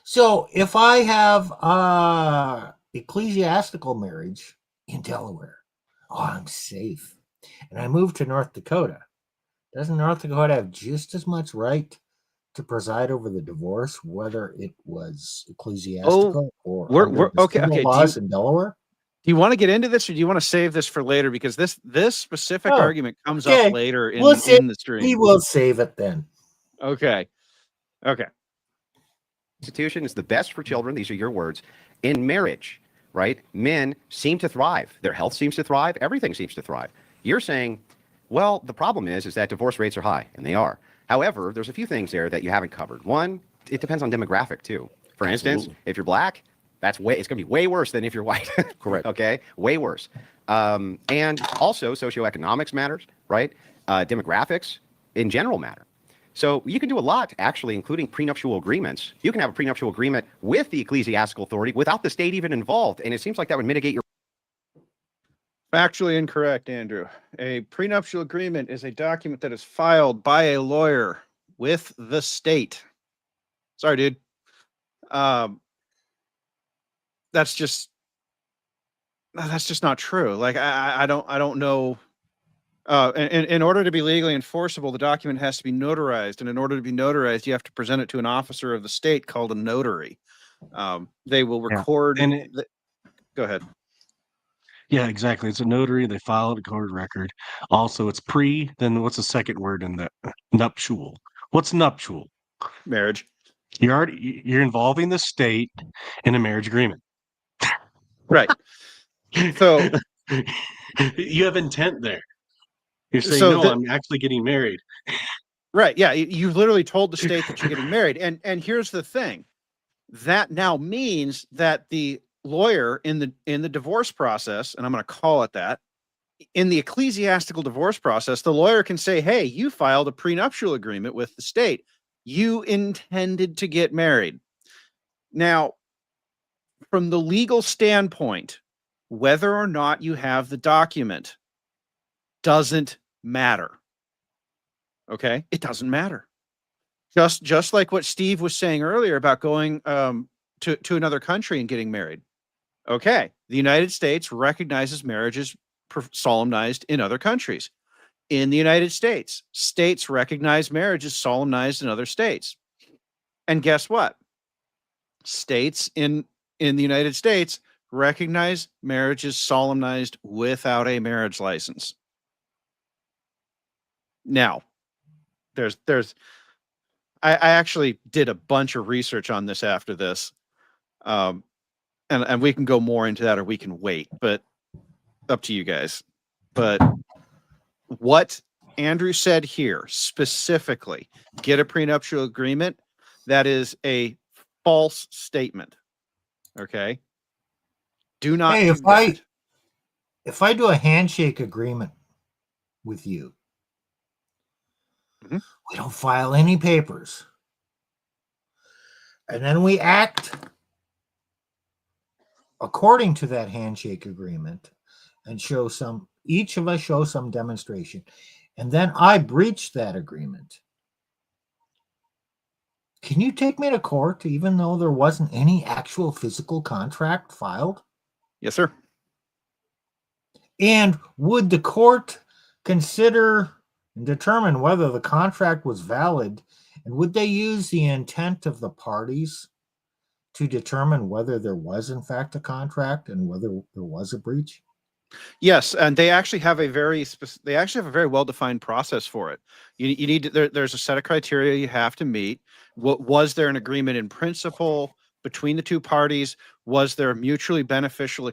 So if I have ecclesiastical marriage in Delaware, I'm safe. And I move to North Dakota. Doesn't North Dakota have just as much right to preside over the divorce, whether it was ecclesiastical or we're okay. laws in Delaware? Do you want to get into this, or do you want to save this for later? Because this specific argument comes up later in the stream. We will save it then. Okay. Institution is the best for children. These are your words. In marriage, right? Men seem to thrive. Their health seems to thrive. Everything seems to thrive. You're saying, well, the problem is that divorce rates are high, and they are. However, there's a few things there that you haven't covered. One, it depends on demographic too. For instance, if you're black, It's going to be way worse than if you're white. Correct. Okay, way worse. And also, socioeconomics matters, right? Demographics in general matter. So you can do a lot, actually, including prenuptial agreements. You can have a prenuptial agreement with the ecclesiastical authority without the state even involved, and it seems like that would mitigate your. Factually incorrect, Andrew. A prenuptial agreement is a document that is filed by a lawyer with the state. Sorry, dude. That's just not true. Like I don't know. In order to be legally enforceable, the document has to be notarized, and in order to be notarized, you have to present it to an officer of the state called a notary. They will record. Go ahead. Yeah, exactly. It's a notary. They file a court record. Also, it's then what's the second word in that? Nuptial. What's nuptial? Marriage. You're involving the state in a marriage agreement. Right. So you have intent there. You're saying, So no, I'm actually getting married. Right. Yeah. You've literally told the state that you're getting married. And here's the thing. That now means that the lawyer in the divorce process, and I'm going to call it that, in the ecclesiastical divorce process, the lawyer can say, hey, you filed a prenuptial agreement with the state. You intended to get married. Now, from the legal standpoint, whether or not you have the document doesn't matter. Okay? It doesn't matter. Just like what Steve was saying earlier about going to another country and getting married. Okay, the United States recognizes marriages solemnized in other countries. In the United States, states recognize marriages solemnized in other states. And guess what? States in the United States recognize marriages solemnized without a marriage license. Now, I actually did a bunch of research on this after this. And we can go more into that or we can wait, but up to you guys. But what Andrew said here, specifically, get a prenuptial agreement, that is a false statement. Okay? Do not Hey, do that. if I do a handshake agreement with you, we don't file any papers, and then we act according to that handshake agreement and each of us show some demonstration, and then I breach that agreement. Can you take me to court even though there wasn't any actual physical contract filed? Yes, sir. And would the court consider and determine whether the contract was valid? And would they use the intent of the parties to determine whether there was, in fact, a contract and whether there was a breach? Yes, and they actually have a very well-defined process for it. You need to, there's a set of criteria you have to meet. Was there an agreement in principle between the two parties? Was there a mutually beneficial?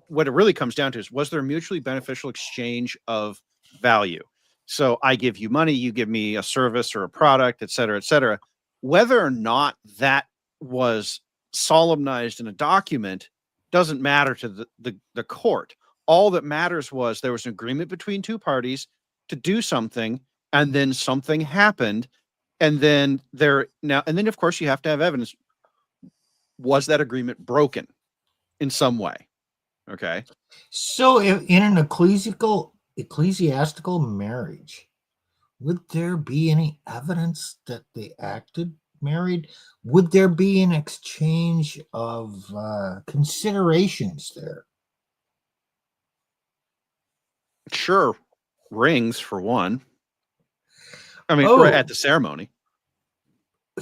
What it really comes down to is, was there a mutually beneficial exchange of value? So I give you money, you give me a service or a product, et cetera, et cetera. Whether or not that was solemnized in a document doesn't matter to the court. All that matters was there was an agreement between two parties to do something, and then something happened, and then of course you have to have evidence. Was that agreement broken in some way? Okay. So in an ecclesiastical marriage, would there be any evidence that they acted married? Would there be an exchange of considerations there? Sure. Rings, for one. I mean, at the ceremony.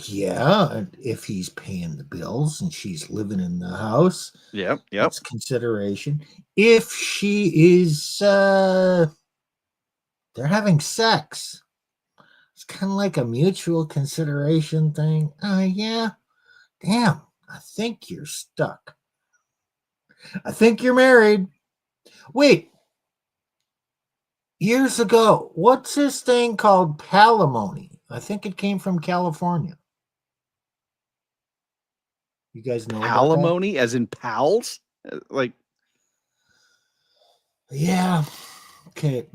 Yeah, if he's paying the bills and she's living in the house. Yep. That's consideration. If she is, they're having sex. It's kind of like a mutual consideration thing. Yeah. Damn, I think you're stuck. I think you're married. Wait. Years ago, what's this thing called palimony? I think it came from California. You guys know about that? Alimony, as in pals? Like, Yeah. Okay.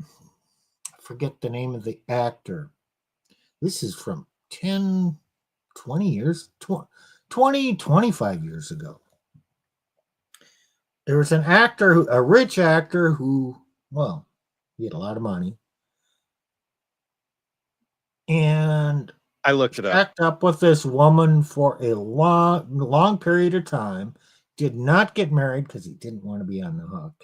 I forget the name of the actor. This is from 10, 20 years, 20, 25 years ago. There was an actor, a rich actor who, well, he had a lot of money. And I looked it up. Shacked up with this woman for a long period of time. Did not get married because he didn't want to be on the hook.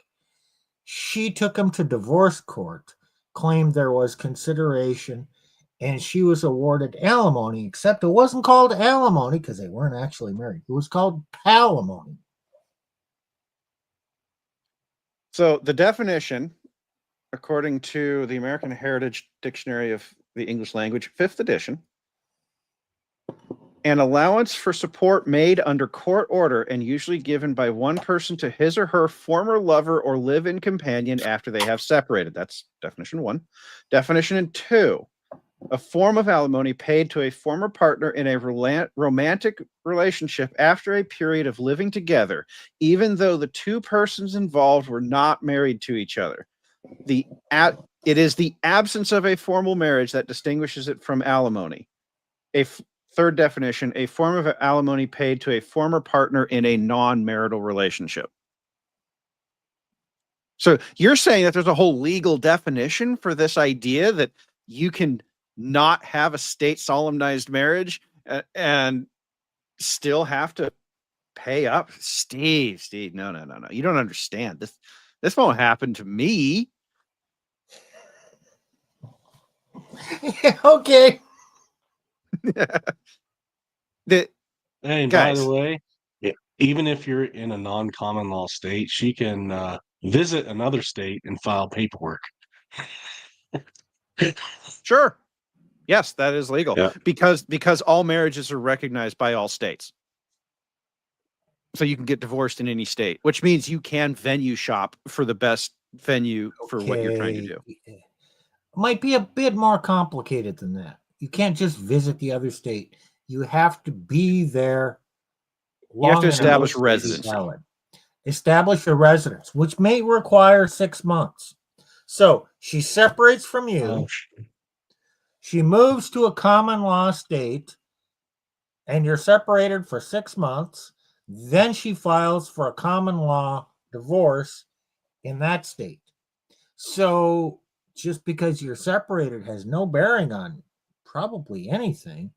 She took him to divorce court, claimed there was consideration, and she was awarded alimony, except it wasn't called alimony because they weren't actually married. It was called palimony. So the definition, according to the American Heritage Dictionary of the English Language, 5th edition, an allowance for support made under court order and usually given by one person to his or her former lover or live-in companion after they have separated. That's definition 1. Definition 2, a form of alimony paid to a former partner in a romantic relationship after a period of living together, even though the two persons involved were not married to each other. It is the absence of a formal marriage that distinguishes it from alimony. Third definition, a form of alimony paid to a former partner in a non-marital relationship. So you're saying that there's a whole legal definition for this idea that you can not have a state solemnized marriage and still have to pay up? Steve, no. You don't understand. This won't happen to me. Okay. And by the way, even if you're in a non-common law state, she can visit another state and file paperwork. Sure. Yes, that is legal. Yeah. Because all marriages are recognized by all states. So you can get divorced in any state, which means you can venue shop for the best venue for what you're trying to do. Might be a bit more complicated than that. You can't just visit the other state. You have to be there. You have to establish residency. Establish a residence, which may require 6 months. So she separates from you. She moves to a common law state, and you're separated for 6 months. Then she files for a common law divorce in that state. So just because you're separated has no bearing on probably anything.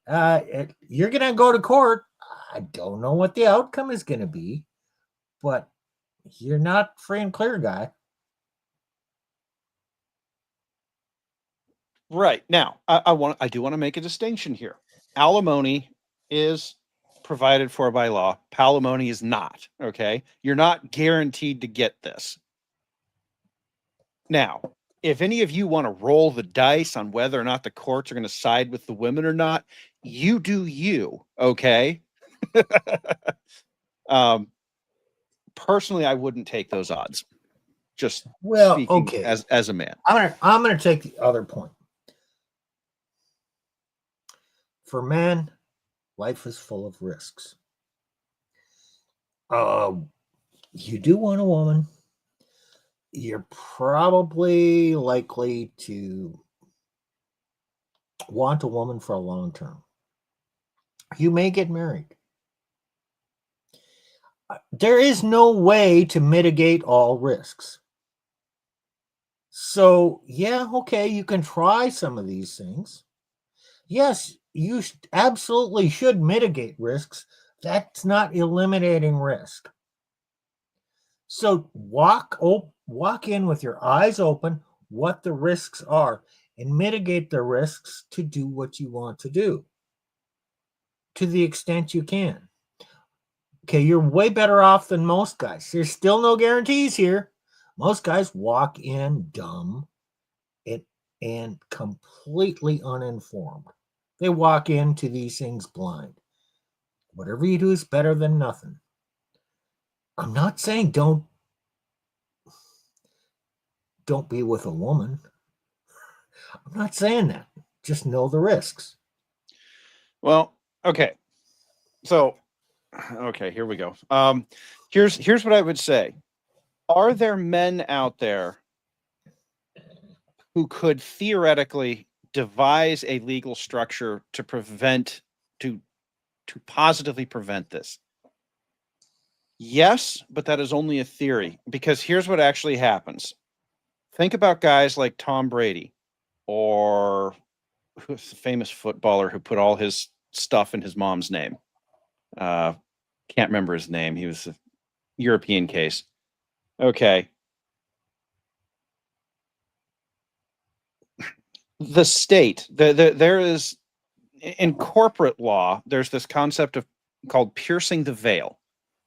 You're going to go to court. I don't know what the outcome is going to be, but you're not free and clear, guy. Right. Now, I do want to make a distinction here. Alimony is provided for by law. Palimony is not. Okay. You're not guaranteed to get this. Now, if any of you want to roll the dice on whether or not the courts are going to side with the women or not, you do you. Okay. Personally, I wouldn't take those odds. Just speaking okay. as a man. I'm gonna take the other point. For men, life is full of risks. You do want a woman. You're probably likely to want a woman for a long term. You may get married. There is no way to mitigate all risks. So, yeah, okay, you can try some of these things. Yes, you absolutely should mitigate risks. That's not eliminating risk. So walk in with your eyes open, what the risks are, and mitigate the risks to do what you want to do to the extent you can. Okay, you're way better off than most guys. There's still no guarantees here. Most guys walk in dumb and completely uninformed. They walk into these things blind. Whatever you do is better than nothing. I'm not saying don't be with a woman. I'm not saying that. Just know the risks. Well, okay. So, okay, here we go. Here's what I would say. Are there men out there who could theoretically devise a legal structure to positively prevent this? Yes, but that is only a theory, because here's what actually happens. Think about guys like Tom Brady, or who's the famous footballer who put all his stuff in his mom's name. Can't remember his name. He was a European case. Okay. The state, there is, in corporate law, there's this concept of called piercing the veil,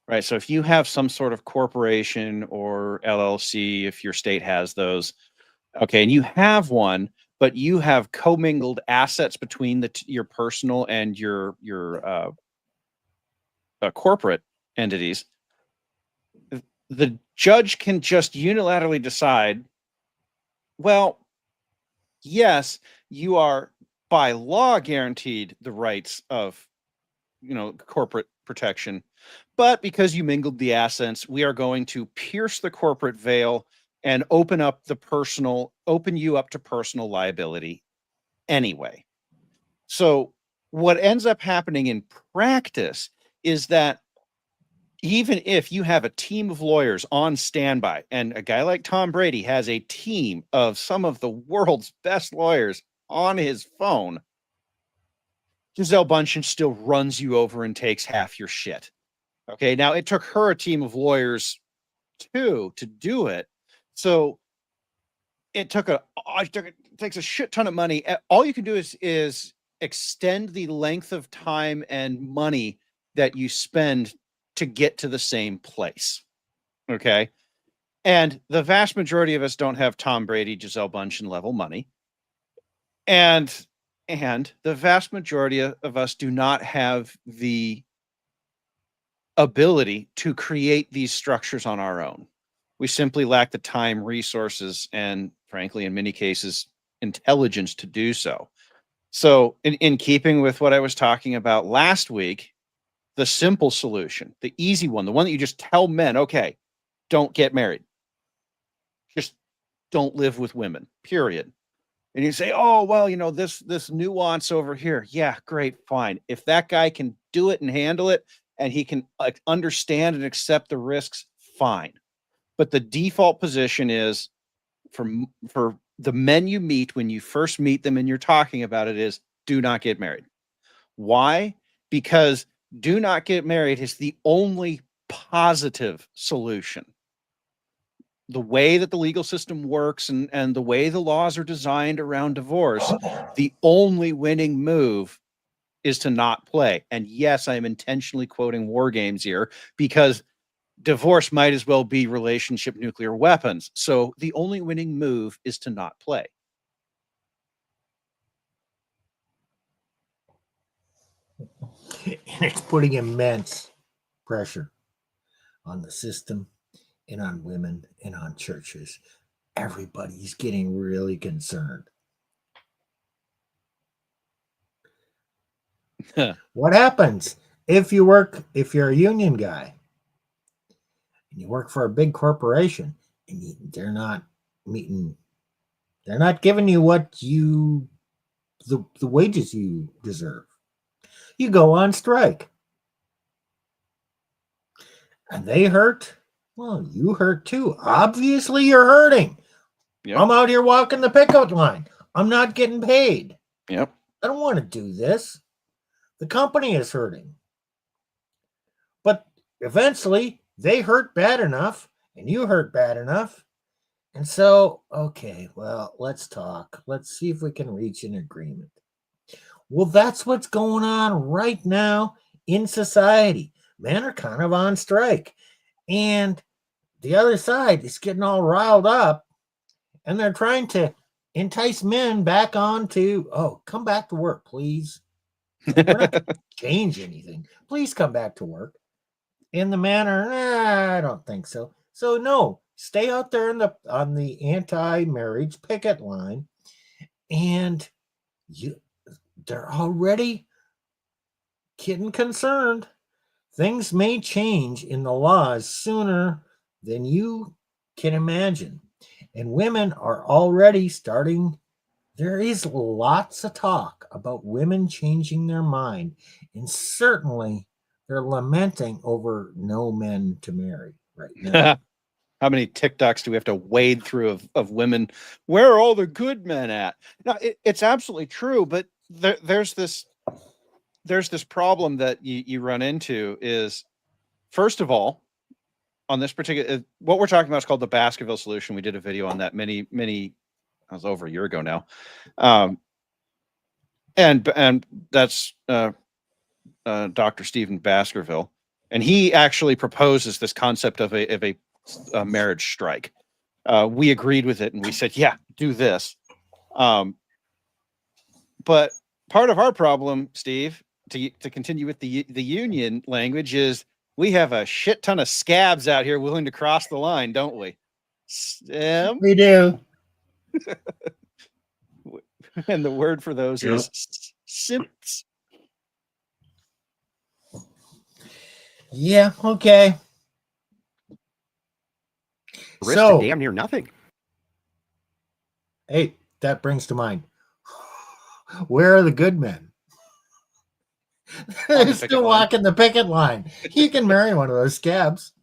right? So if you have some sort of corporation or LLC, if your state has those, okay, and you have one, but you have commingled assets between your personal and your corporate entities, the judge can just unilaterally decide, well, yes, you are by law guaranteed the rights of, corporate protection, but because you mingled the assets, we are going to pierce the corporate veil and open you up to personal liability anyway. So what ends up happening in practice is that even if you have a team of lawyers on standby, and a guy like Tom Brady has a team of some of the world's best lawyers on his phone, Gisele Bündchen still runs you over and takes half your shit. Okay, now it took her a team of lawyers too to do it. So it takes a shit ton of money. All you can do is extend the length of time and money that you spend to get to the same place. Okay. And the vast majority of us don't have Tom Brady, Gisele Bündchen level money. And the vast majority of us do not have the ability to create these structures on our own. We simply lack the time, resources, and frankly, in many cases, intelligence to do so. So in keeping with what I was talking about last week, the simple solution, the easy one, the one that you just tell men, okay, don't get married. Just don't live with women, period. And you say, oh, well, this nuance over here. Yeah, great, fine. If that guy can do it and handle it, and he can understand and accept the risks, fine. But the default position is for the men you meet when you first meet them and you're talking about it is do not get married. Why? Because do not get married is the only positive solution. The way that the legal system works and the way the laws are designed around divorce, the only winning move is to not play. And yes, I'm intentionally quoting war games here because divorce might as well be relationship nuclear weapons. So the only winning move is to not play. And it's putting immense pressure on the system and on women and on churches. Everybody's getting really concerned. What happens if you're a union guy and you work for a big corporation and they're not giving you the wages you deserve? You go on strike. And they hurt. Well, you hurt too. Obviously, you're hurting. Yep. I'm out here walking the pickup line. I'm not getting paid. Yep. I don't want to do this. The company is hurting. But eventually, they hurt bad enough, and you hurt bad enough. And so, okay, well, let's talk. Let's see if we can reach an agreement. Well, that's what's going on right now in society. Men are kind of on strike. And the other side is getting all riled up. And they're trying to entice men back on to, come back to work, please. We're not going to change anything. Please come back to work. And the men are, I don't think so. So, no, stay out there on the anti-marriage picket line. And they're already getting concerned. Things may change in the laws sooner than you can imagine. And women are already starting. There is lots of talk about women changing their mind. And certainly they're lamenting over no men to marry right now. How many TikToks do we have to wade through of women? Where are all the good men at? No, it's absolutely true, but there's this problem that you run into is, first of all, on this particular, what we're talking about is called the Baskerville solution. We did a video on that many, that was over a year ago now. And that's Dr. Stephen Baskerville. And he actually proposes this concept of a marriage strike. We agreed with it and we said, yeah, do this. But part of our problem, Steve, to continue with the union language, is we have a shit ton of scabs out here willing to cross the line, don't we? We do. And the word for those is simps. Yeah, okay. Risk to damn near nothing. Hey, that brings to mind. Where are the good men? They're still walking the picket line. He can marry one of those scabs.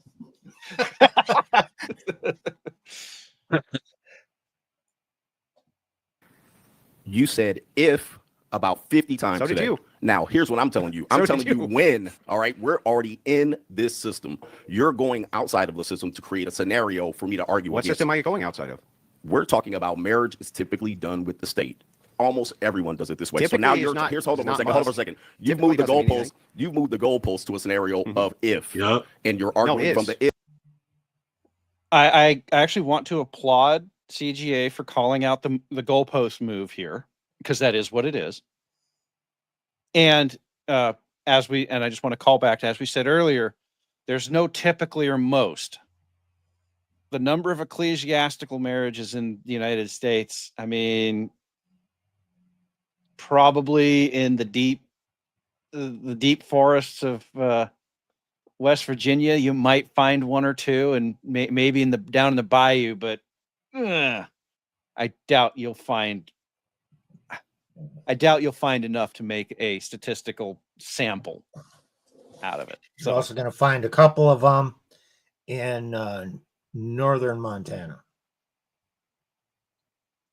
You said if about 50 times. So did today. you. Now, here's what I'm telling you. I'm telling you when, all right? We're already in this system. You're going outside of the system to create a scenario for me to argue What against. system are you going outside of? We're talking about marriage is typically done with the state. Almost everyone does it this way. Typically so now is you're not- here's hold on is for a second. not Hold on for a must. second. You've Typically moved the doesn't mean goalposts. anything. You've moved the goalposts to a scenario of if. Yep. And you're arguing from the if. I actually want to applaud CGA for calling out the goalpost move here, because that is what it is. And I just want to call back to, as we said earlier, there's no typically or most. The number of ecclesiastical marriages in the United States, I mean, probably in the deep forests of West Virginia, you might find one or two, and maybe down in the bayou, but I doubt you'll find enough to make a statistical sample out of it. You're also going to find a couple of them in northern Montana.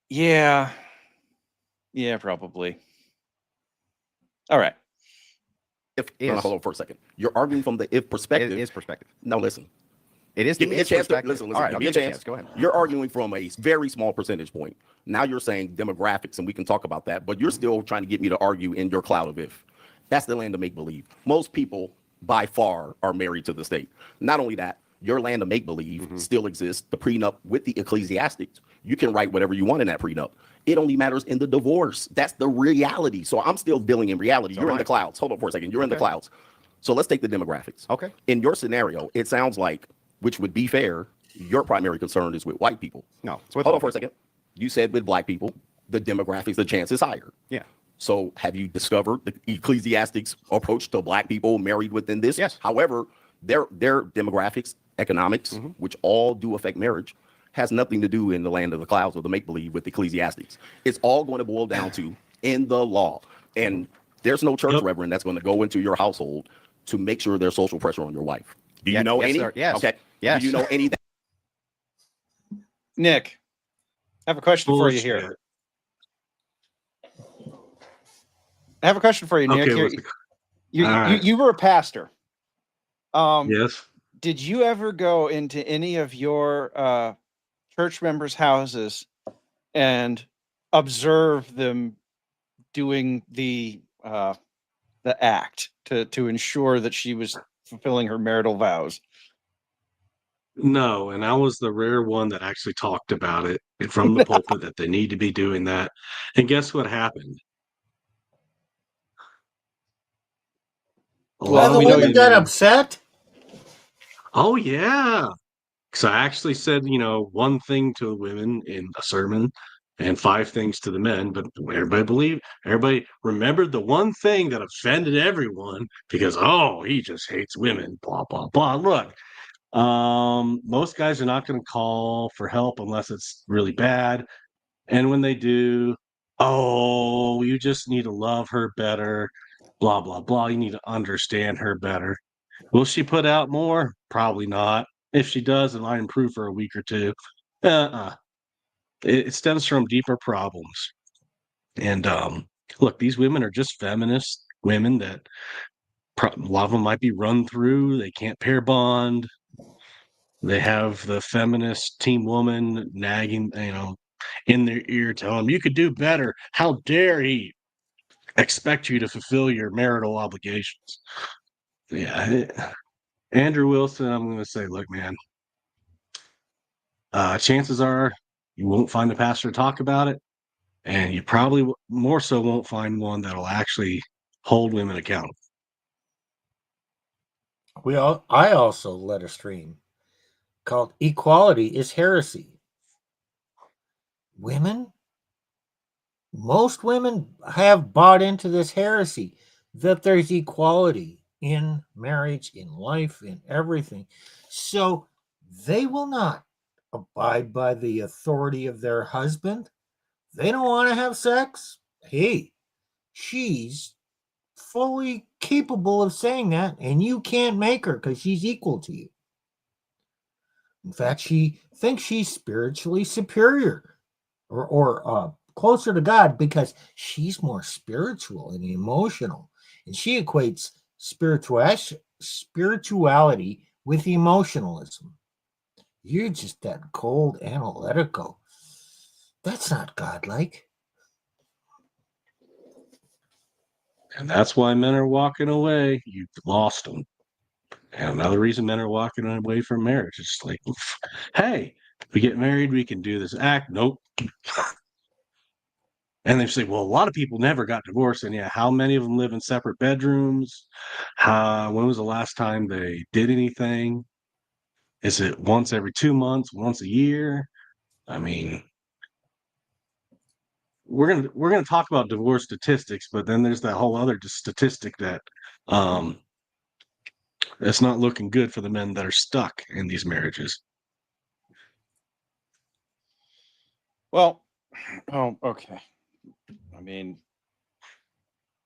Yeah, probably. All right. Hold on for a second. You're arguing from the if perspective. It is perspective. No, listen. It is. Give me a chance to listen. All right, Give I'll me a give you a chance. chance. Go ahead. You're arguing from a very small percentage point. Now you're saying demographics, and we can talk about that, but you're still trying to get me to argue in your cloud of if. That's the land of make-believe. Most people, by far, are married to the state. Not only that, your land of make-believe still exists. The prenup with the ecclesiastics, you can write whatever you want in that prenup. It only matters in the divorce. That's the reality. So I'm still dealing in reality. You're in the clouds. Hold on for a second. You're in the clouds. So let's take the demographics. Okay. In your scenario, it sounds like, which would be fair, your primary concern is with white people. No. It's with Hold on for a second. You said with black people, the demographics, the chance is higher. Yeah. So have you discovered the ecclesiastics approach to black people married within this? Yes. However, their demographics, economics, which all do affect marriage, has nothing to do in the land of the clouds or the make-believe with ecclesiastics. It's all going to boil down to in the law. And there's no church reverend that's going to go into your household to make sure there's social pressure on your wife. Do you know any? Sir. Yes. Okay. Yes. Do you know any? Nick, I have a question for you here. I have a question for you, Nick. Okay, you were a pastor. Yes. Did you ever go into any of your church members' houses and observe them doing the act to ensure that she was fulfilling her marital vows? No, and I was the rare one that actually talked about it from the pulpit that they need to be doing that. And guess what happened? Well, the women got upset. Oh yeah. So I actually said, one thing to the women in a sermon, and 5 things to the men, but everybody remembered the one thing that offended everyone because, oh, he just hates women, blah, blah, blah. Look, most guys are not going to call for help unless it's really bad. And when they do, oh, you just need to love her better, blah, blah, blah. You need to understand her better. Will she put out more? Probably not. If she does, it might improve for a week or two. Uh-uh. It stems from deeper problems. And look, these women are just feminist women that a lot of them might be run through. They can't pair bond. They have the feminist team woman nagging, in their ear, telling them, you could do better. How dare he expect you to fulfill your marital obligations? Yeah. Andrew Wilson, I'm going to say, look, man, chances are you won't find a pastor to talk about it. And you probably more so won't find one that'll actually hold women accountable. I also led a stream called Equality is Heresy. Most women have bought into this heresy that there's equality in marriage, in life, in everything. So they will not abide by the authority of their husband. They don't want to have sex. Hey, she's fully capable of saying that, and you can't make her because she's equal to you. In fact, she thinks she's spiritually superior or closer to God because she's more spiritual and emotional. And she equates spirituality with emotionalism. You're just that cold analytical. That's not godlike. And that's why men are walking away. You've lost them. And another reason men are walking away from marriage is like, hey, we get married, we can do this act. Nope. And they say, well, a lot of people never got divorced. And yeah, how many of them live in separate bedrooms? When was the last time they did anything? Is it once every 2 months, once a year? I mean, we're gonna talk about divorce statistics, but then there's that whole other statistic that it's not looking good for the men that are stuck in these marriages. Well, oh, okay. I mean,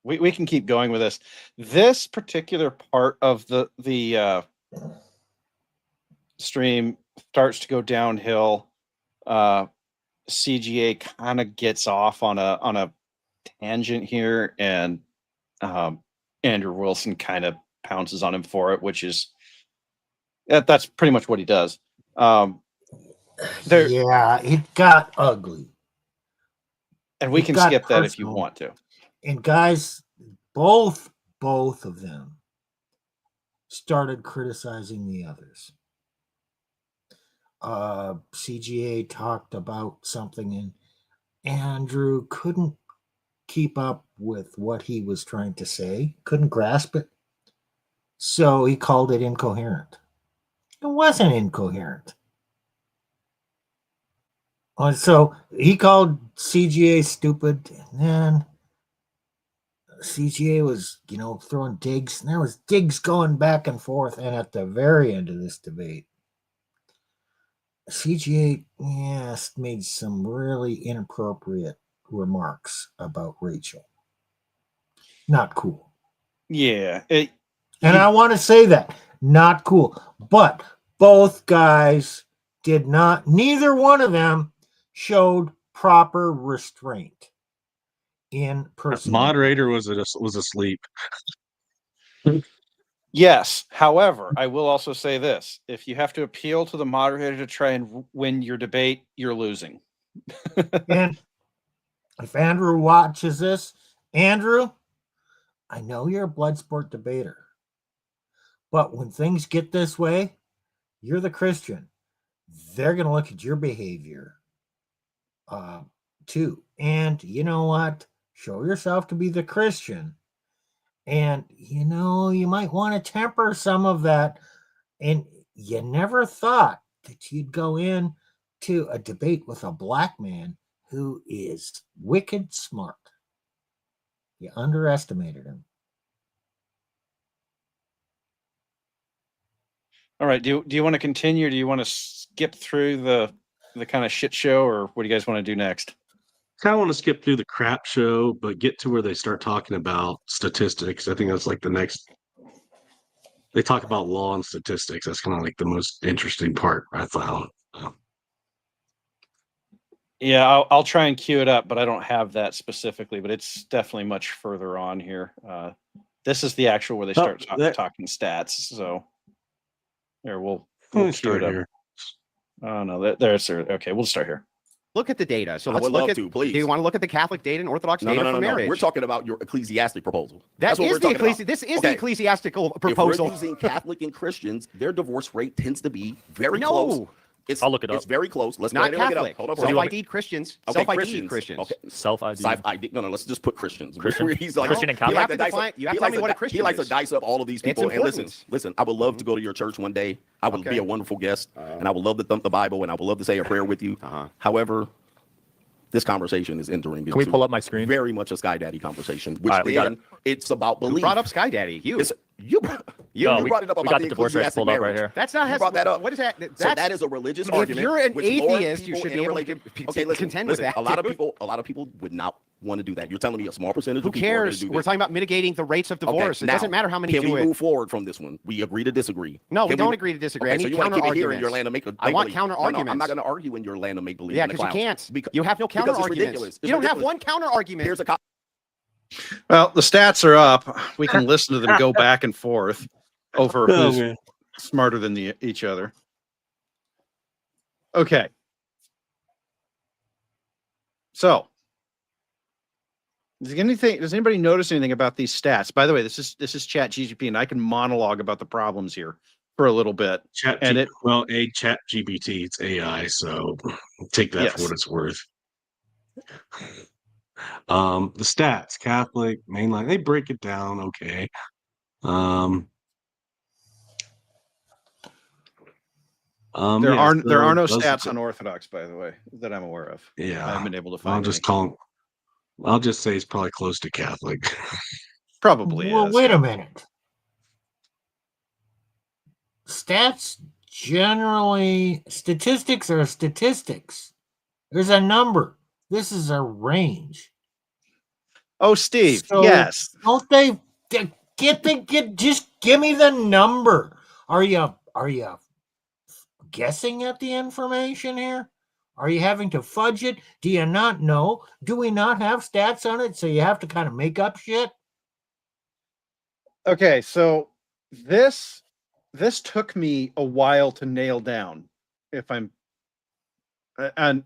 we can keep going with this. This particular part of the stream starts to go downhill. CGA kind of gets off on a tangent here, and Andrew Wilson kind of pounces on him for it, which is that's pretty much what he does. Yeah, it got ugly. And we can skip that if you want to. And guys, both of them started criticizing the others. CGA talked about something and Andrew couldn't keep up with what he was trying to say, couldn't grasp it. So he called it incoherent. It wasn't incoherent. So he called CGA stupid, and then CGA was, throwing digs, and there was digs going back and forth. And at the very end of this debate, CGA, made some really inappropriate remarks about Rachel. Not cool. Yeah. And I want to say that, not cool. But both guys neither one of them showed proper restraint in person. Moderator was asleep. Yes. However, I will also say this. If you have to appeal to the moderator to try and win your debate, you're losing. And if Andrew watches this, Andrew, I know you're a blood sport debater, but when things get this way, you're the Christian. They're going to look at your behavior too. And you know what? Show yourself to be the Christian. And, you might want to temper some of that. And you never thought that you'd go in to a debate with a black man who is wicked smart. You underestimated him. All right. Do you want to continue? Or do you want to skip through the kind of shit show, or what do you guys want to do next? Kind of want to skip through the crap show, but get to where they start talking about statistics. I think that's like the next. They talk about law and statistics. That's kind of like the most interesting part I found. Yeah, I'll try and cue it up, but I don't have that specifically. But it's definitely much further on here. This is the actual where they start talking stats. So there, we'll cue start it up. here. Oh no, there's okay. We'll start here. Look at the data. So I let's would look love at. to, please. Do you want to look at the Catholic data and Orthodox data for marriage? We're talking about your ecclesiastic proposal. This is the ecclesiastical proposal. If we're using Catholic and Christians, their divorce rate tends to be very No. close. I'll look it up. It's very close. Let's Not go ahead and look Catholic. it up. Hold on. Self-ID'd Christians. Okay, Self-ID'd Christians. Okay. Self-ID. Self-ID. No, let's just put Christians. Christian. He's like, Christian and he Catholic. likes You have to to dice define- up- you have he to tell likes me what a to- Christian He likes to is. dice up all of these It's people. And important. listen, I would love to go to your church one day. I would be Okay. a wonderful guest, and I would love to thump the Bible, and I would love to say a prayer with you. However, this conversation is entering into Can we pull up my screen? very much a Sky Daddy conversation, which All right, we got then it's about Who belief. brought up Sky Daddy? You. You brought it up we about got the the divorce rates ecclesiastic pulled up right marriage. here. That's not. You brought that up. What is that? So that is a religious if argument. you're an which more atheist, you people should in be a able to relation- contend with that. A lot of people would not want to do that. You're telling me a small percentage Who of people are going to cares? do We're this. talking about mitigating the rates of divorce. It now, doesn't matter how many can do we it. move forward from this one? We agree to disagree. No, we Can don't agree to disagree. I Okay, so need you want to counter keep it here in your arguments. land of make I want believe. counter No, I'm arguments. not going to argue in your land of make believe. Yeah, because you can't. You have no counter because it's arguments. ridiculous. You don't have one counter argument. Here's a Well, the stats are up. We can listen to them go back and forth over Oh, who's man. smarter than each other. Okay. So, does anybody notice anything about these stats? By the way, this is Chat GGP, and I can monologue about the problems here for a little bit. Chat GPT, it's AI, so take that for what it's worth. The stats, Catholic, mainline, they break it down okay. There are no those stats are- on Orthodox, by the way, that I'm aware of. Yeah, I haven't been able to find. I'll just say it's probably close to Catholic. Probably. Well, is. wait a minute. Statistics are statistics. There's a number. This is a range. Oh, Steve, So, yes. Don't they just give me the number? Are you guessing at the information here? Are you having to fudge it? Do you not know? Do we not have stats on it? So you have to kind of make up shit? Okay, so this took me a while to nail down. And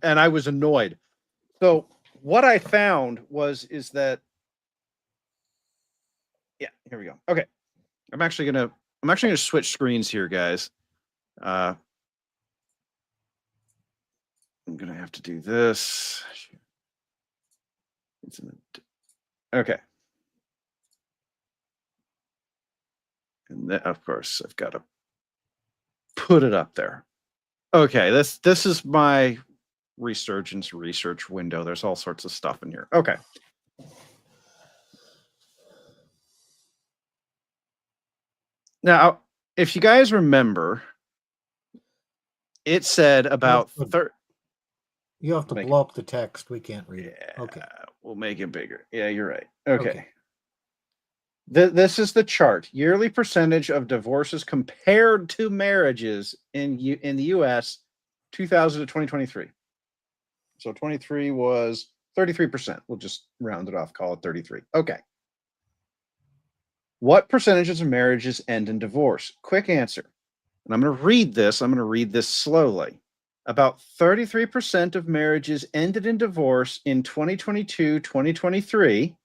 I was annoyed. So what I found is that yeah, here we go. Okay. I'm actually gonna switch screens here, guys. I'm gonna have to do this. Okay. And then, of course, I've got to put it up there. Okay, this is my Resurgence research window. There's all sorts of stuff in here. Okay. Now, if you guys remember, it said about You have to blow up the text. We can't read it. Okay. We'll make it bigger. Yeah, you're right. Okay. This is the chart. Yearly percentage of divorces compared to marriages in the U.S. 2000 to 2023. So 23 was 33%. We'll just round it off, call it 33. Okay. What percentages of marriages end in divorce? Quick answer. And I'm going to read this. I'm going to read this slowly. About 33% of marriages ended in divorce in 2022, 2023.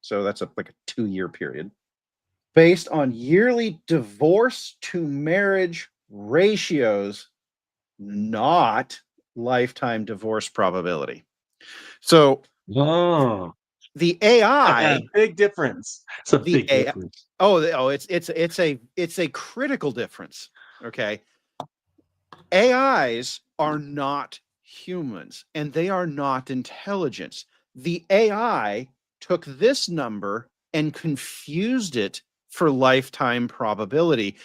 So that's like a 2-year period. Based on yearly divorce to marriage ratios, not lifetime divorce probability. So the AI, big difference. It's a big difference. It's a critical difference. Okay. AIs are not humans, and they are not intelligence. The AI took this number and confused it for lifetime probability.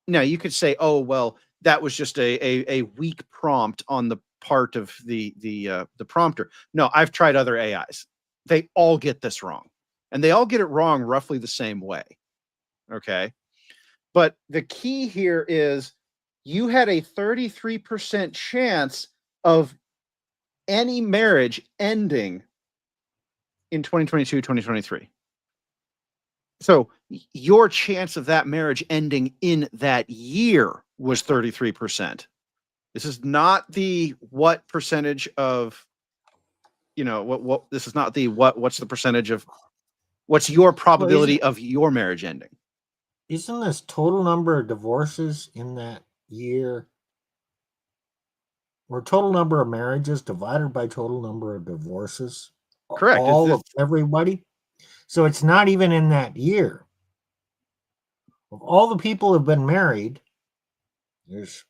Now, you could say, oh, well, that was just a weak prompt on the part of the prompter. No, I've tried other AIs. They all get this wrong, and they all get it wrong roughly the same way. Okay. But the key here is you had a 33% chance of any marriage ending in 2022, 2023. So your chance of that marriage ending in that year was 33%. This is not the what percentage of, what this is not the what's the percentage of, what's your probability of your marriage ending? Isn't this total number of divorces in that year, or total number of marriages divided by total number of divorces? Correct. All of everybody. So it's not even in that year. Of all the people who have been married, there's,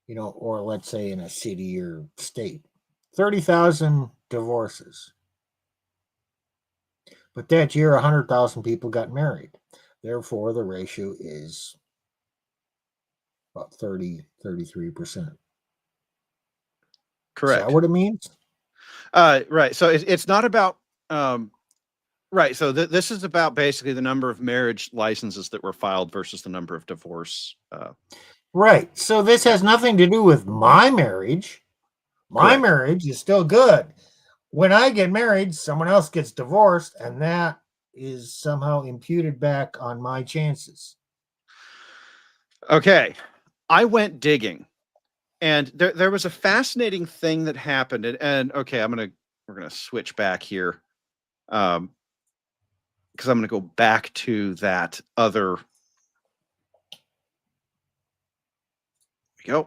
or let's say in a city or state, 30,000 divorces. But that year, 100,000 people got married. Therefore, the ratio is about 33%. Correct. Is that what it means? Right. So it's not about, right. So this is about basically the number of marriage licenses that were filed versus the number of divorce. Right. So this has nothing to do with my marriage. My Correct. marriage is still good. When I get married, someone else gets divorced, and that is somehow imputed back on my chances. Okay. I went digging, and there was a fascinating thing that happened. And okay, we're gonna switch back here, because I'm gonna go back to that other. There we go.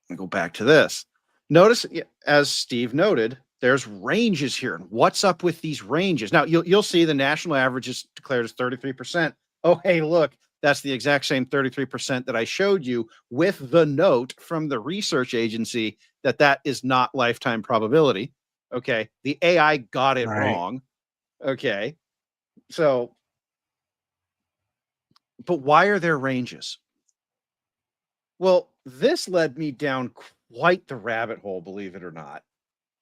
I'm gonna go back to this. Notice, as Steve noted, there's ranges here. And what's up with these ranges? Now, you'll see the national average is declared as 33%. Oh, hey, look, that's the exact same 33% that I showed you, with the note from the research agency that is not lifetime probability. Okay. The AI got it wrong. Okay. So, but why are there ranges? Well, this led me down quite the rabbit hole, believe it or not.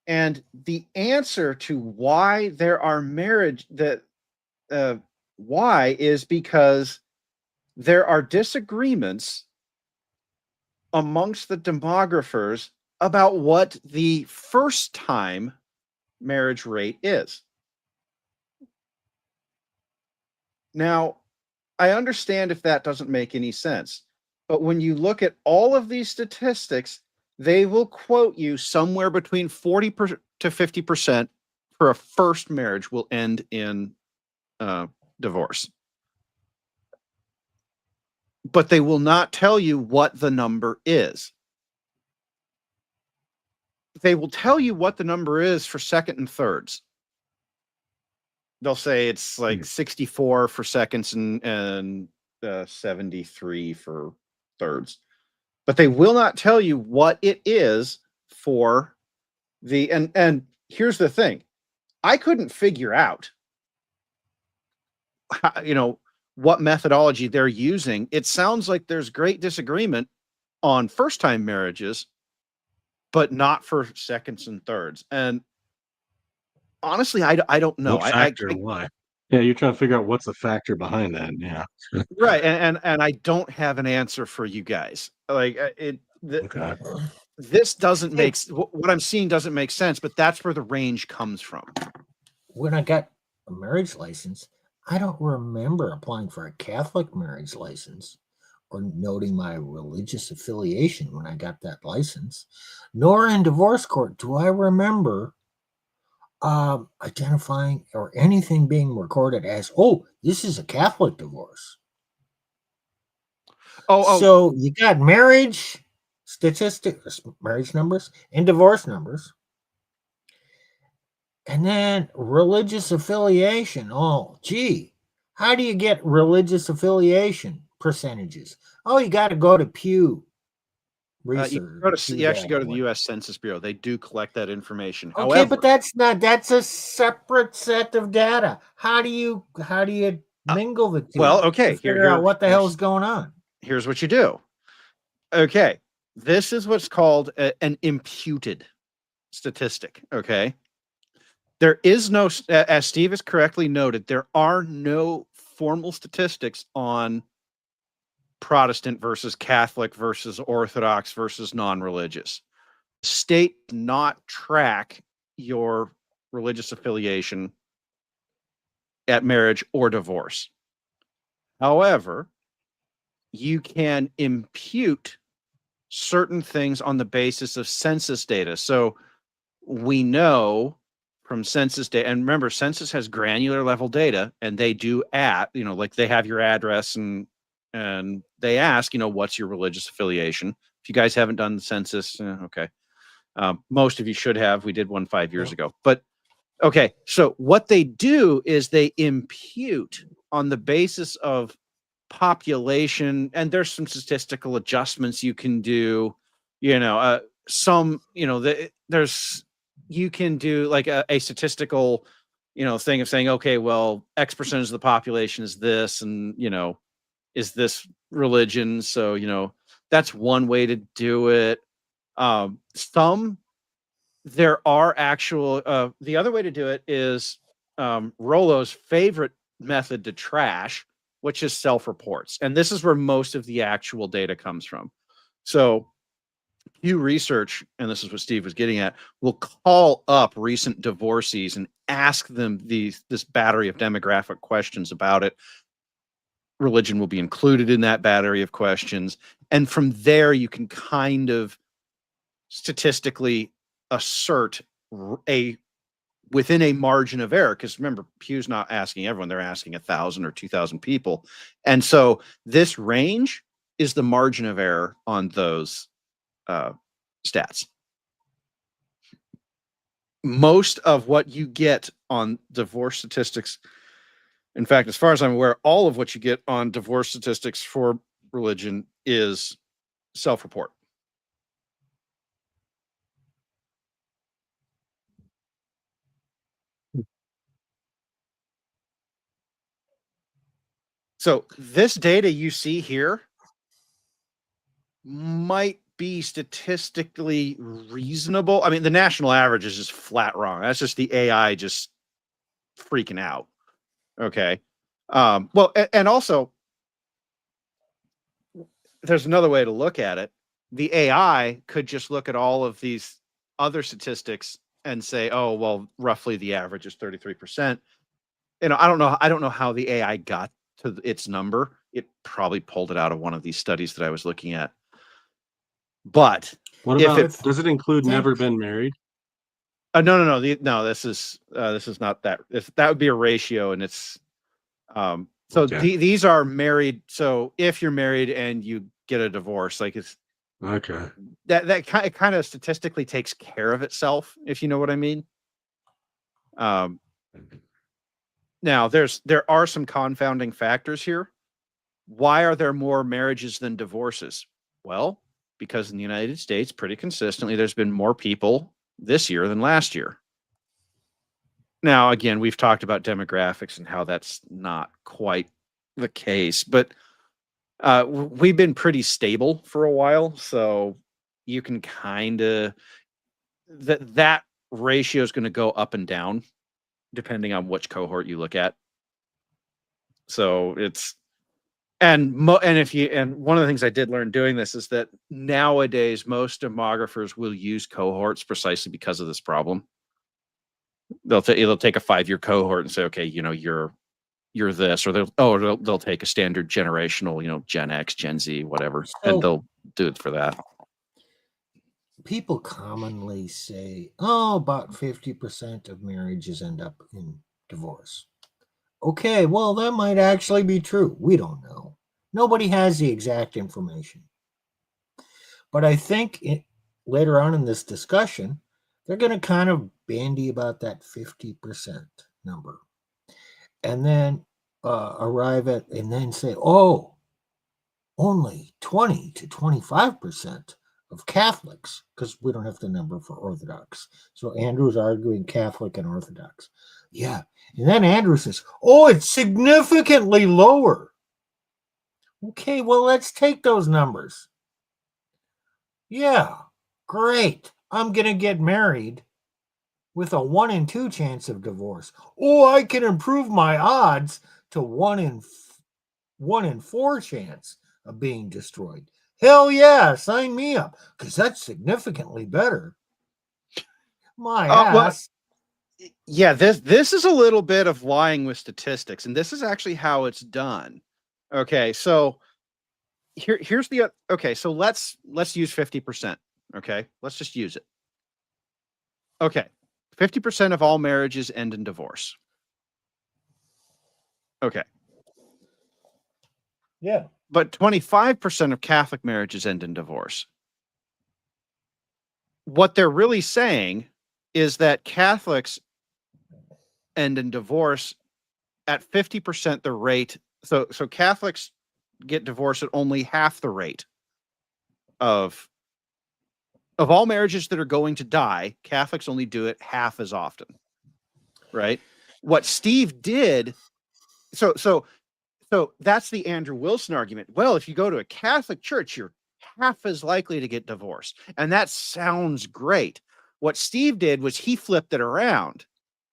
And the answer to why there are why is because there are disagreements amongst the demographers about what the first time marriage rate is. Now, I understand if that doesn't make any sense, but when you look at all of these statistics, they will quote you somewhere between 40 to 50% for a first marriage will end in divorce. But they will not tell you what the number is. They will tell you what the number is for second and thirds. They'll say it's like 64 for seconds and 73 for thirds. But they will not tell you what it is for the, and here's the thing. I couldn't figure out, what methodology they're using. It sounds like there's great disagreement on first time marriages, but not for seconds and thirds. And honestly, I don't know. What factor? Why? Yeah, you're trying to figure out what's the factor behind that. Yeah. Right. And I don't have an answer for you guys. Like this doesn't make, what I'm seeing doesn't make sense, but that's where the range comes from. When I got a marriage license, I don't remember applying for a Catholic marriage license or noting my religious affiliation when I got that license, nor in divorce court do I remember identifying or anything being recorded as, oh, this is a Catholic divorce. So you got marriage statistics, marriage numbers, and divorce numbers. And then religious affiliation. Oh, gee, how do you get religious affiliation percentages? Oh, you got to go to Pew. research. You actually go to the U.S. Census Bureau. They do collect that information. Okay, However, but that's a separate set of data. How do you mingle the two? well, okay, to figure out what the hell is going on. Here's what you do. Okay, this is what's called an imputed statistic. Okay, there is no, as Steve has correctly noted, there are no formal statistics on Protestant versus Catholic versus Orthodox versus non-religious. State does not track your religious affiliation at marriage or divorce. However, you can impute certain things on the basis of census data. So we know from census data, and remember, census has granular level data, and they do like they have your address and they ask, what's your religious affiliation? If you guys haven't done the census, okay. Most of you should have. We did one 5 years ago. But okay, so what they do is they impute on the basis of population, and there's some statistical adjustments you can do. You can do like a statistical, thing of saying, okay, well, X percentage of the population is this, and is this religion. So that's one way to do it. There are actual, the other way to do it is Rollo's favorite method to trash, which is self-reports. And this is where most of the actual data comes from. So Pew Research, and this is what Steve was getting at, will call up recent divorcees and ask them this battery of demographic questions about it. Religion will be included in that battery of questions. And from there, you can kind of statistically assert within a margin of error, because remember, Pew's not asking everyone, they're asking 1,000 or 2,000 people. And so this range is the margin of error on those stats. Most of what you get on divorce statistics, in fact, as far as I'm aware, all of what you get on divorce statistics for religion is self-report. So this data you see here might be statistically reasonable. I mean, the national average is just flat wrong. That's just the AI just freaking out. Okay. Well, and also, there's another way to look at it. The AI could just look at all of these other statistics and say, oh, well, roughly the average is 33%. I don't know how the AI got to its number. It probably pulled it out of one of these studies that I was looking at. But what about does it include never been married? No. This is not that. That would be a ratio, and it's okay. These are married. So if you're married and you get a divorce, like it's okay. That kind of statistically takes care of itself, if you know what I mean. Now there are some confounding factors here. Why are there more marriages than divorces? Well, because in the United States, pretty consistently, there's been more people this year than last year. Now, again, we've talked about demographics and how that's not quite the case, but we've been pretty stable for a while. So you can kind of, that ratio is going to go up and down depending on which cohort you look at. So it's, and one of the things I did learn doing this is that nowadays most demographers will use cohorts precisely because of this problem. They'll take a 5-year cohort and say, okay, you're this, or they'll take a standard generational, Gen X, Gen Z, whatever, and they'll do it for that. People commonly say, about 50% of marriages end up in divorce. Okay, well, that might actually be true. We don't know. Nobody has the exact information. But I think later on in this discussion, they're going to kind of bandy about that 50% number. And then arrive at, and then say, only 20 to 25% of Catholics, because we don't have the number for Orthodox. So Andrew's arguing Catholic and Orthodox. Yeah. And then Andrew says, oh, it's significantly lower. Okay, well, let's take those numbers. Yeah, great. I'm going to get married with a 1 in 2 chance of divorce. Oh, I can improve my odds to 1 in 4 chance of being destroyed. Hell yeah, sign me up, because that's significantly better. My ass. Yeah, this is a little bit of lying with statistics, and this is actually how it's done. Okay, so here's the okay. So let's use 50%. Okay, let's just use it. Okay, 50% of all marriages end in divorce. Okay. Yeah. But 25% of Catholic marriages end in divorce. What they're really saying is that Catholics end in divorce at 50% the rate. So Catholics get divorced at only half the rate of all marriages that are going to die. Catholics only do it half as often. Right? What Steve did, so that's the Andrew Wilson argument. Well, if you go to a Catholic church, you're half as likely to get divorced. And that sounds great. What Steve did was he flipped it around.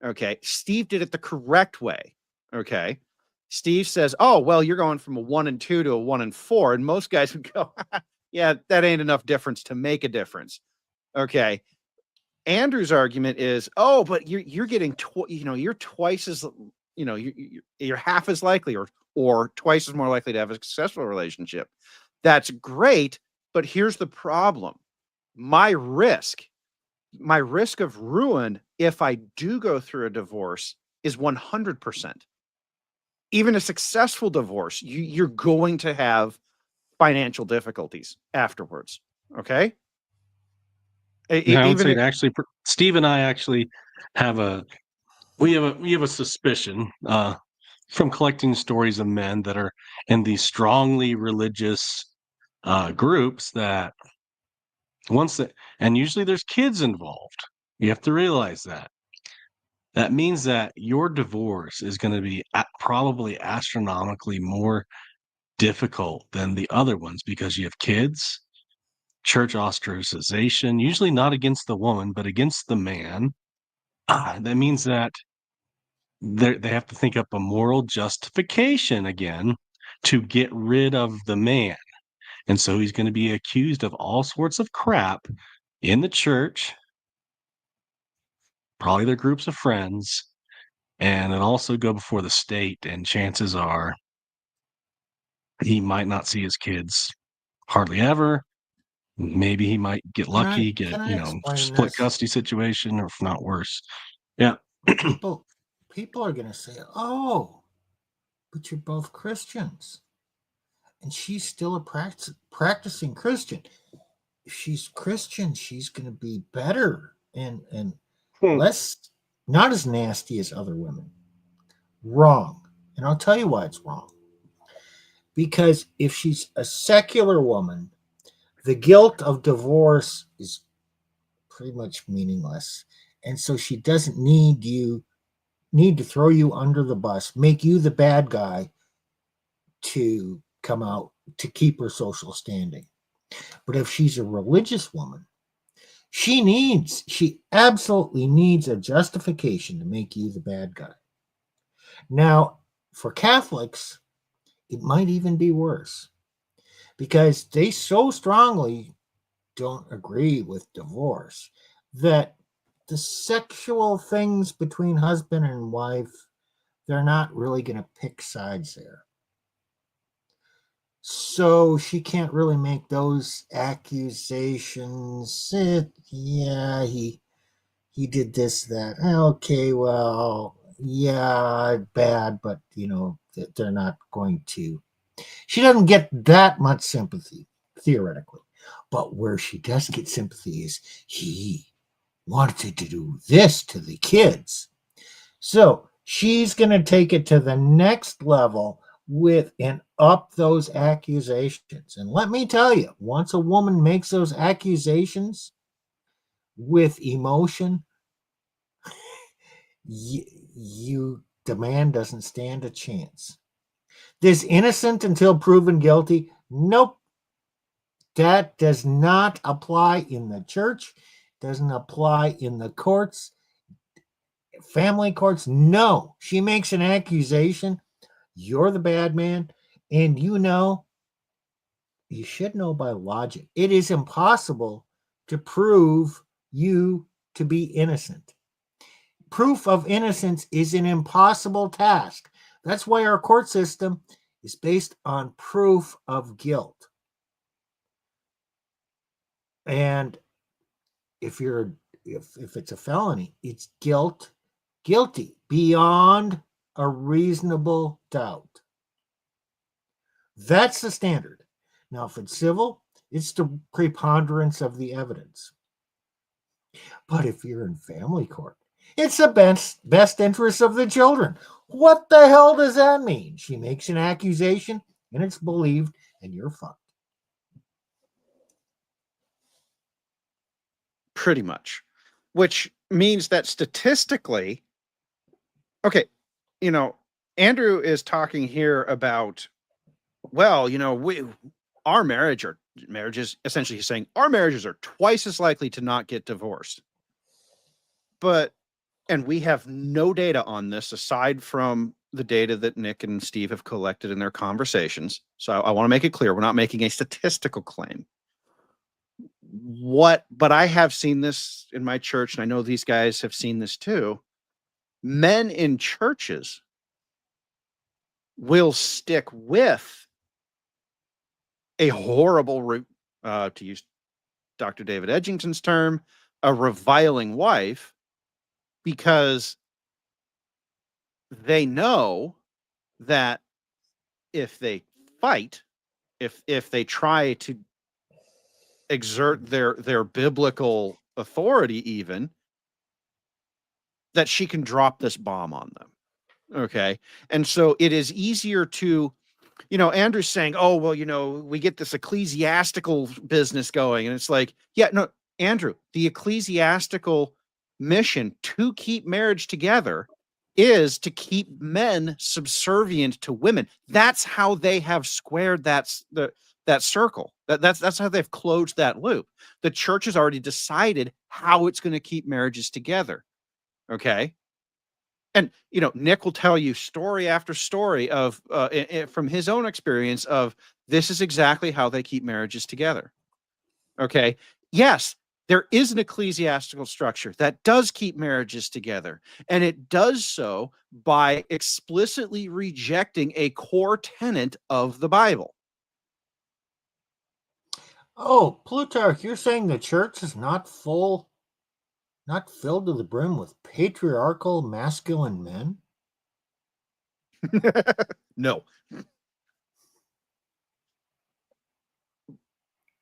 Okay. Steve did it the correct way. Okay. Steve says, oh, well, you're going from a 1 in 2 to a 1 in 4. And most guys would go, yeah, that ain't enough difference to make a difference. Okay. Andrew's argument is, oh, but you're getting, you're twice as, you're half as likely or twice as more likely to have a successful relationship. That's great, but here's the problem. My risk of ruin if I do go through a divorce is 100%. Even a successful divorce, you're going to have financial difficulties afterwards. Okay? I would say actually, Steve and I actually have a suspicion from collecting stories of men that are in these strongly religious groups that and usually there's kids involved. You have to realize that. That means that your divorce is going to be probably astronomically more difficult than the other ones because you have kids, church ostracization, usually not against the woman, but against the man. That means that they have to think up a moral justification again to get rid of the man. And so he's going to be accused of all sorts of crap in the church, probably their groups of friends, and it also go before the state. And chances are he might not see his kids hardly ever. Maybe he might get lucky, get split custody situation, or if not worse. Yeah. People are going to say, oh, but you're both Christians. And she's still a practicing Christian. If she's Christian, she's going to be better and less, not as nasty as other women. Wrong. And I'll tell you why it's wrong. Because if she's a secular woman, the guilt of divorce is pretty much meaningless. And so she doesn't need to throw you under the bus, make you the bad guy to come out to keep her social standing. But if she's a religious woman, she absolutely needs a justification to make you the bad guy. Now, for Catholics, it might even be worse because they so strongly don't agree with divorce that the sexual things between husband and wife, they're not really going to pick sides there. So she can't really make those accusations. Yeah, he did this, that. Okay, well, yeah, bad, but they're not going to. She doesn't get that much sympathy, theoretically. But where she does get sympathy is he wanted to do this to the kids. So she's going to take it to the next level with and up those accusations. And let me tell you, once a woman makes those accusations with emotion, the man doesn't stand a chance. This innocent until proven guilty, nope. That does not apply in the church, doesn't apply in the courts, family courts. No, she makes an accusation. You're the bad man, and you should know by logic, it is impossible to prove you to be innocent. Proof of innocence is an impossible task. That's why our court system is based on proof of guilt. And if it's a felony, it's guilty beyond a reasonable doubt. That's the standard. Now, if it's civil, it's the preponderance of the evidence. But if you're in family court, it's the best interest of the children. What the hell does that mean? She makes an accusation and it's believed, and you're fucked. Pretty much. Which means that statistically, okay, Andrew is talking here about, well, our marriages, essentially he's saying our marriages are twice as likely to not get divorced. And we have no data on this aside from the data that Nick and Steve have collected in their conversations. So I want to make it clear, we're not making a statistical claim. But I have seen this in my church, and I know these guys have seen this too. Men in churches will stick with a horrible, to use Dr. David Edgington's term, a reviling wife, because they know that if they fight, if they try to exert their biblical authority, even, that she can drop this bomb on them. Okay. And so it is easier to, Andrew's saying, oh, well, we get this ecclesiastical business going. And it's like, yeah, no, Andrew, the ecclesiastical mission to keep marriage together is to keep men subservient to women. That's how they have squared that circle. That's how they've closed that loop. The church has already decided how it's going to keep marriages together. Okay. And, Nick will tell you story after story of, from his own experience of, this is exactly how they keep marriages together. Okay. Yes, there is an ecclesiastical structure that does keep marriages together. And it does so by explicitly rejecting a core tenet of the Bible. Oh, Plutarch, you're saying the church is not filled to the brim with patriarchal masculine men? No.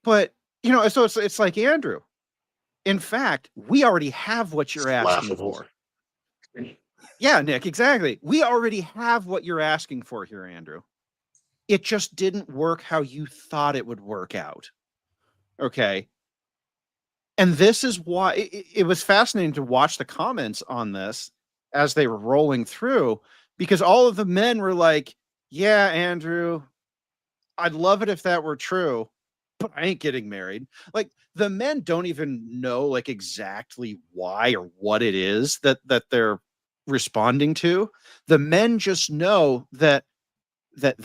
But, so it's like, Andrew, in fact, we already have what you're asking for. Yeah, Nick, exactly. We already have what you're asking for here, Andrew. It just didn't work how you thought it would work out. Okay. And this is why it was fascinating to watch the comments on this as they were rolling through, because all of the men were like, yeah, Andrew, I'd love it if that were true, but I ain't getting married. Like, the men don't even know like exactly why or what it is that they're responding to. The men just know that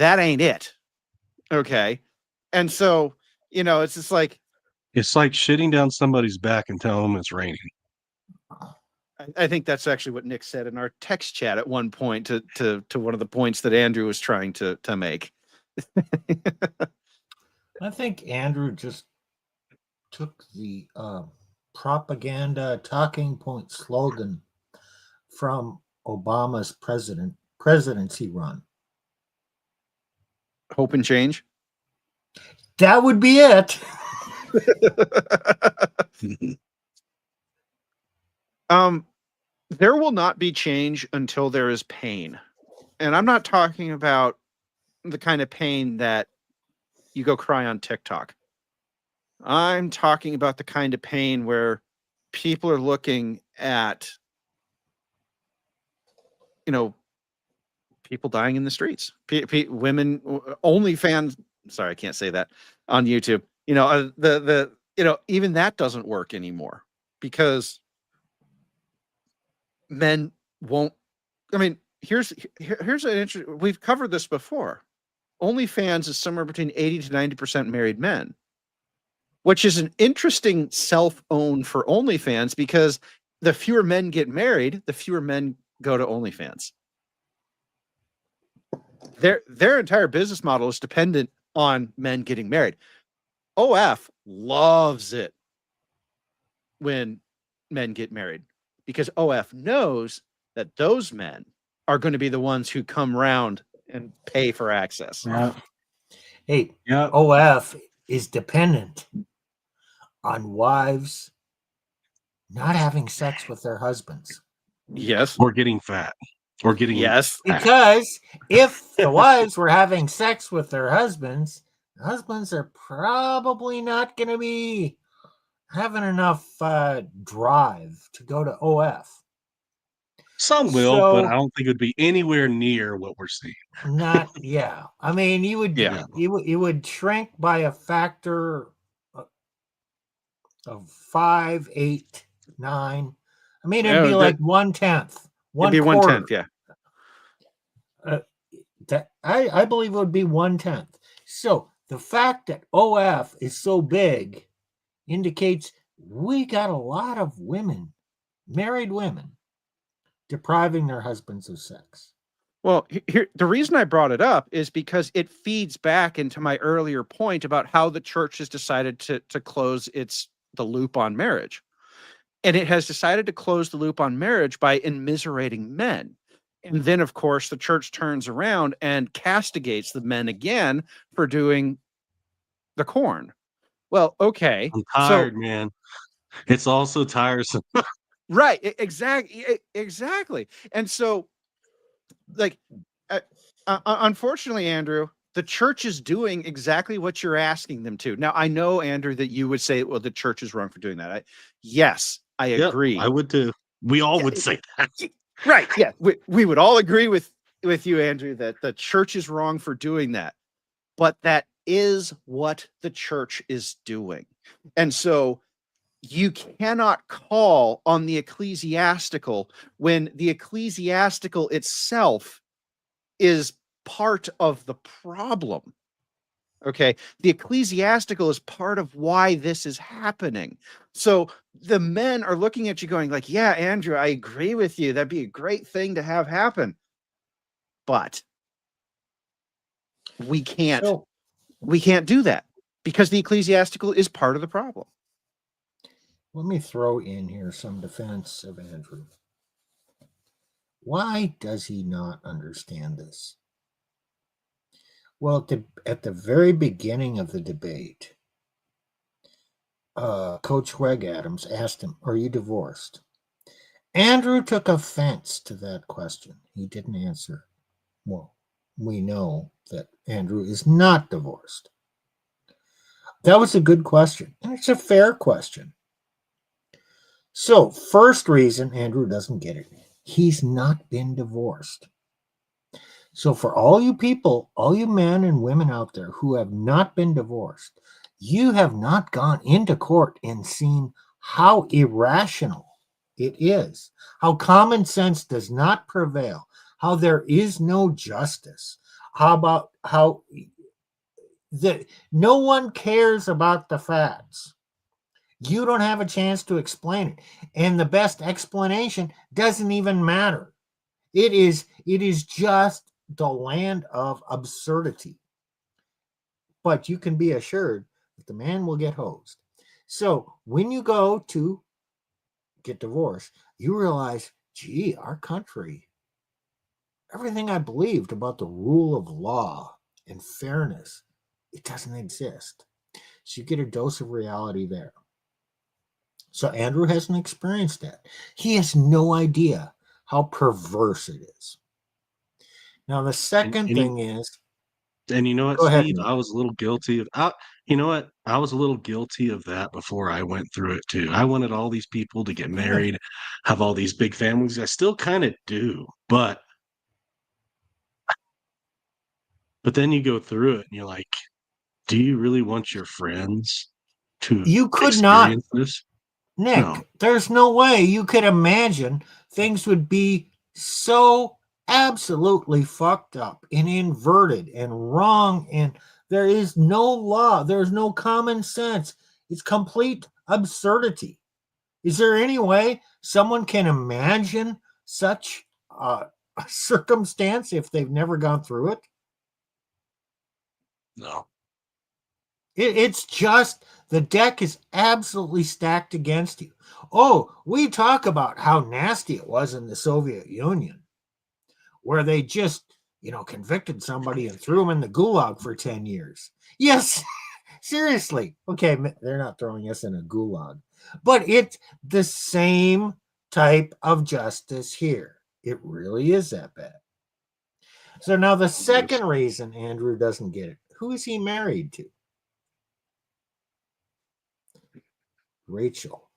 ain't it. Okay. And so, it's just like, it's like shitting down somebody's back and telling them it's raining. I think that's actually what Nick said in our text chat at one point to one of the points that Andrew was trying to make. I think Andrew just took the propaganda talking point slogan from Obama's presidency run. Hope and change. That would be it. There will not be change until there is pain. And I'm not talking about the kind of pain that you go cry on TikTok. I'm talking about the kind of pain where people are looking at, people dying in the streets, women, OnlyFans. Sorry, I can't say that on YouTube. Even that doesn't work anymore because men won't. I mean, here's an interesting. We've covered this before. OnlyFans is somewhere between 80 to 90% married men, which is an interesting self-own for OnlyFans because the fewer men get married, the fewer men go to OnlyFans. Their entire business model is dependent on men getting married. OF loves it when men get married because OF knows that those men are going to be the ones who come round and pay for access. Yeah. Hey, OF is dependent on wives not having sex with their husbands. Yes. Or getting fat. Or getting fat. Because if the wives were having sex with their husbands, the husbands are probably not going to be having enough drive to go to OF. Some will, but I don't think it would be anywhere near what we're seeing. I mean, you would shrink by a factor of 5, 8, 9. I mean, it'd be like 1/10. It'd be 1/10, yeah. I believe it would be 1/10. So the fact that OF is so big indicates we got a lot of women, married women, depriving their husbands of sex. Well, here the reason I brought it up is because it feeds back into my earlier point about how the church has decided to close the loop on marriage. And it has decided to close the loop on marriage by immiserating men. And then, of course, the church turns around and castigates the men again for doing the corn. Well, okay. I'm tired, man. It's also tiresome. Right. Exactly. And so, unfortunately, Andrew, the church is doing exactly what you're asking them to. Now, I know, Andrew, that you would say, well, the church is wrong for doing that. Yes, I agree. I would too. We all would say that. Right. Yeah. We would all agree with you, Andrew, that the church is wrong for doing that. But that is what the church is doing. And so you cannot call on the ecclesiastical when the ecclesiastical itself is part of the problem. Okay. The ecclesiastical is part of why this is happening. So the men are looking at you going like, yeah, Andrew, I agree with you. That'd be a great thing to have happen. But we can't do that because the ecclesiastical is part of the problem. Let me throw in here some defense of Andrew. Why does he not understand this? Well, at the very beginning of the debate, Coach Greg Adams asked him, are you divorced? Andrew took offense to that question. He didn't answer. Well, we know that Andrew is not divorced. That was a good question, and it's a fair question. So, first reason Andrew doesn't get it, he's not been divorced. So for all you people, all you men and women out there who have not been divorced, you have not gone into court and seen how irrational it is, how common sense does not prevail, how there is no justice, how no one cares about the facts. You don't have a chance to explain it. And the best explanation doesn't even matter. It is just the land of absurdity. But you can be assured that the man will get hosed. So when you go to get divorced, you realize, gee, our country, everything I believed about the rule of law and fairness, it doesn't exist. So you get a dose of reality there. So Andrew hasn't experienced that. He has no idea how perverse it is. Now, the second thing is, And you know what, Go ahead, Steve? Nick. I was a little guilty of. You know what? I was a little guilty of that before I went through it too. I wanted all these people to get married, have all these big families. I still kind of do, but then you go through it and you're like, do you really want your friends to You could not, experience this? No. Nick, there's no way you could imagine things would be so absolutely fucked up and inverted and wrong. And there is no law, there's no common sense. It's complete absurdity. Is there any way someone can imagine such a circumstance if they've never gone through it? No. It's just the deck is absolutely stacked against you. Oh, we talk about how nasty it was in the Soviet Union, where they just, convicted somebody and threw them in the gulag for 10 years. Yes, seriously. Okay, they're not throwing us in a gulag, but it's the same type of justice here. It really is that bad. So now the second reason Andrew doesn't get it, who is he married to? Rachel.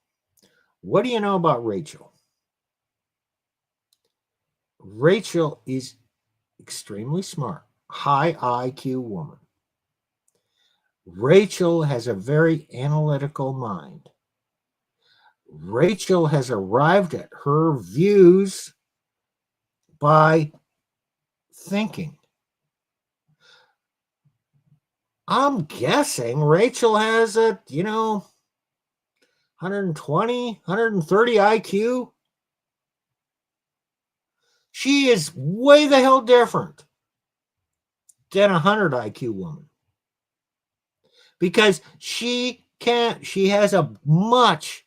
What do you know about Rachel? Rachel is extremely smart, high IQ woman. Rachel has a very analytical mind. Rachel has arrived at her views by thinking. I'm guessing Rachel has a, 120, 130 IQ. She is way the hell different than a 100 IQ woman. Because she has a much,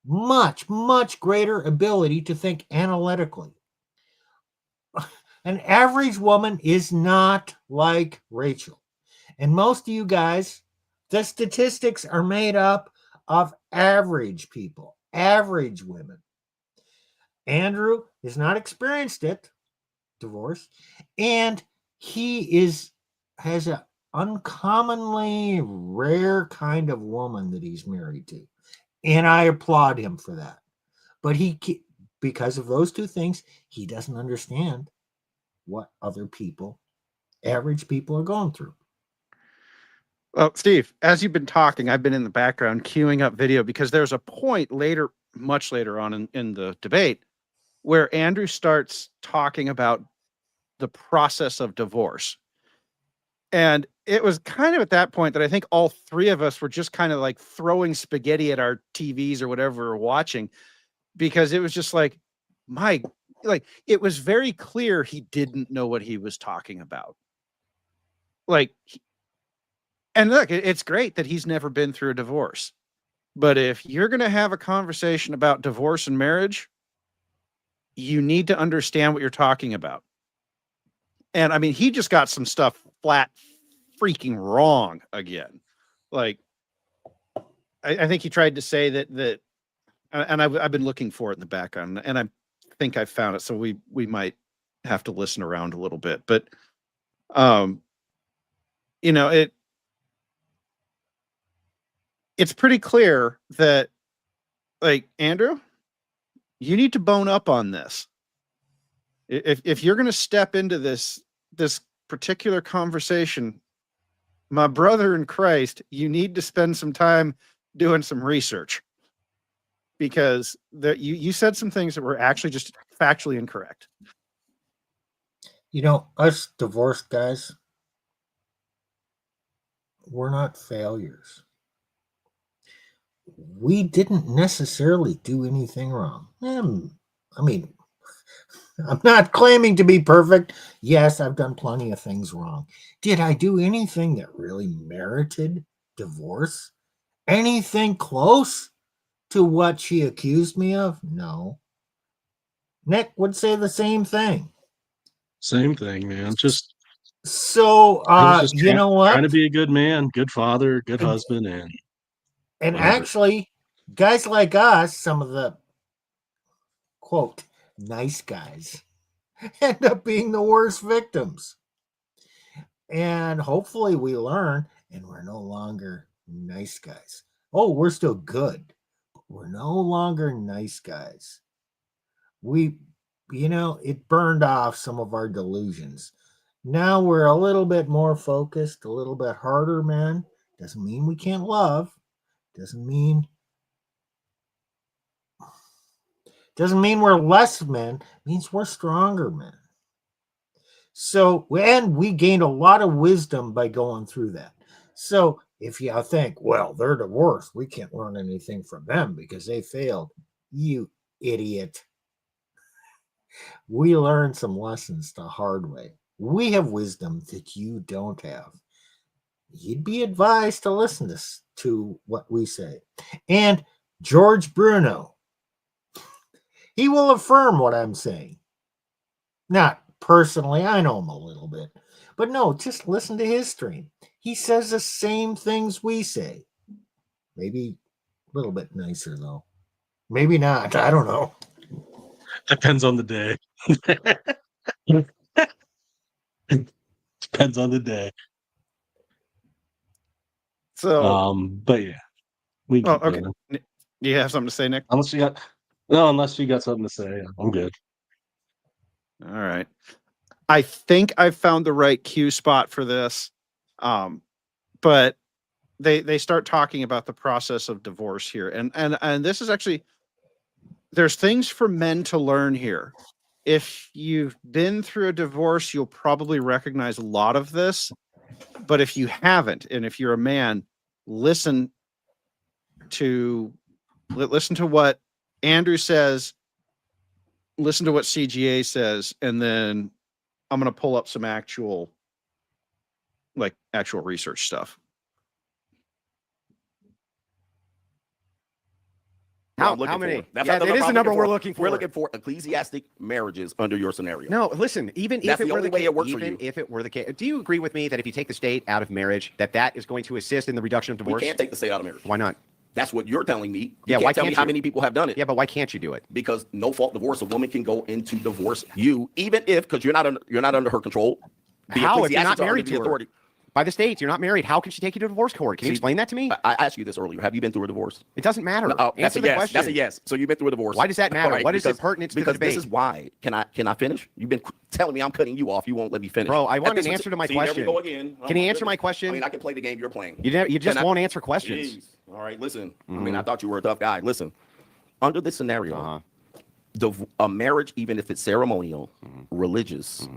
much, much greater ability to think analytically. An average woman is not like Rachel. And most of you guys, the statistics are made up of average people, average women. Andrew has not experienced it, divorce, and he has an uncommonly rare kind of woman that he's married to. And I applaud him for that. But because of those two things, he doesn't understand what other people, average people, are going through. Well, Steve, as you've been talking, I've been in the background queuing up video because there's a point later, much later on in the debate, where Andrew starts talking about the process of divorce. And it was kind of at that point that I think all three of us were just kind of like throwing spaghetti at our TVs or whatever we were watching, because it was just like, it was very clear he didn't know what he was talking about. And look, it's great that he's never been through a divorce. But if you're going to have a conversation about divorce and marriage, you need to understand what you're talking about. And I mean, he just got some stuff flat freaking wrong again. I think he tried to say that, and I've been looking for it in the background, and I think I found it. So we might have to listen around a little bit, but, it's pretty clear that, Andrew, you need to bone up on this. If you're going to step into this particular conversation, my brother in Christ, you need to spend some time doing some research, because you said some things that were actually just factually incorrect. Us divorced guys, we're not failures. We didn't necessarily do anything wrong. I mean, I'm not claiming to be perfect. Yes, I've done plenty of things wrong. Did I do anything that really merited divorce? Anything close to what she accused me of? No. Nick would say the same thing. Same thing, man. So, you know what? Trying to be a good man, good father, good husband, and whatever. Actually, guys like us, some of the, quote, nice guys, end up being the worst victims. And hopefully we learn, and we're no longer nice guys. Oh, we're still good, but we're no longer nice guys. We, it burned off some of our delusions. Now we're a little bit more focused, a little bit harder, man. Doesn't mean we can't love. Doesn't mean we're less men. It means we're stronger men. So, and we gained a lot of wisdom by going through that. So, if you think, well, they're divorced, we can't learn anything from them because they failed, you idiot. We learned some lessons the hard way. We have wisdom that you don't have. You'd be advised to listen to what we say. And George Bruno, he will affirm what I'm saying. Not personally, I know him a little bit. But no, just listen to his stream. He says the same things we say. Maybe a little bit nicer, though. Maybe not. I don't know. Depends on the day. Depends on the day. So, but yeah, we. Oh, okay. Do you have something to say, Nick? Unless you got something to say, I'm good. All right. I think I've found the right cue spot for this. But they start talking about the process of divorce here. And this is actually, there's things for men to learn here. If you've been through a divorce, you'll probably recognize a lot of this. But if you haven't, and if you're a man, listen to what Andrew says, listen to what CGA says, and then I'm going to pull up some actual research stuff. How many? That's Yeah, not the that is the number we're for. looking for. We're looking for ecclesiastic marriages under your scenario. No, listen, even That's if it the were only the way case, it works for even you. if it were the case, do you agree with me that if you take the state out of marriage, that is going to assist in the reduction of divorce? We can't take the state out of marriage. Why not? That's what you're telling me. Yeah, Why tell me can't how you? many people have done it? Yeah, but why can't you do it? Because no fault divorce, a woman can go into divorce you, even if, because you're not under her control. How if you're not ecclesiastics are married under the to her? authority. By the state, you're not married. How can she take you to divorce court? Can you explain that to me? I asked you this earlier. Have you been through a divorce? It doesn't matter. No, that's Answer a the yes. question. That's a yes. So you've been through a divorce. Why does that matter? All right, What is it pertinent to the because debate? this is why. Can I finish? You've been telling me I'm cutting you off. You won't let me finish. Bro, I want At an this answer to my see, there we question. go again. Can you answer my question? I mean, I can play the game you're playing. You just won't answer questions. Jeez. All right, listen. I mean, I thought you were a tough guy. Listen, under this scenario, a marriage, even if it's ceremonial, religious,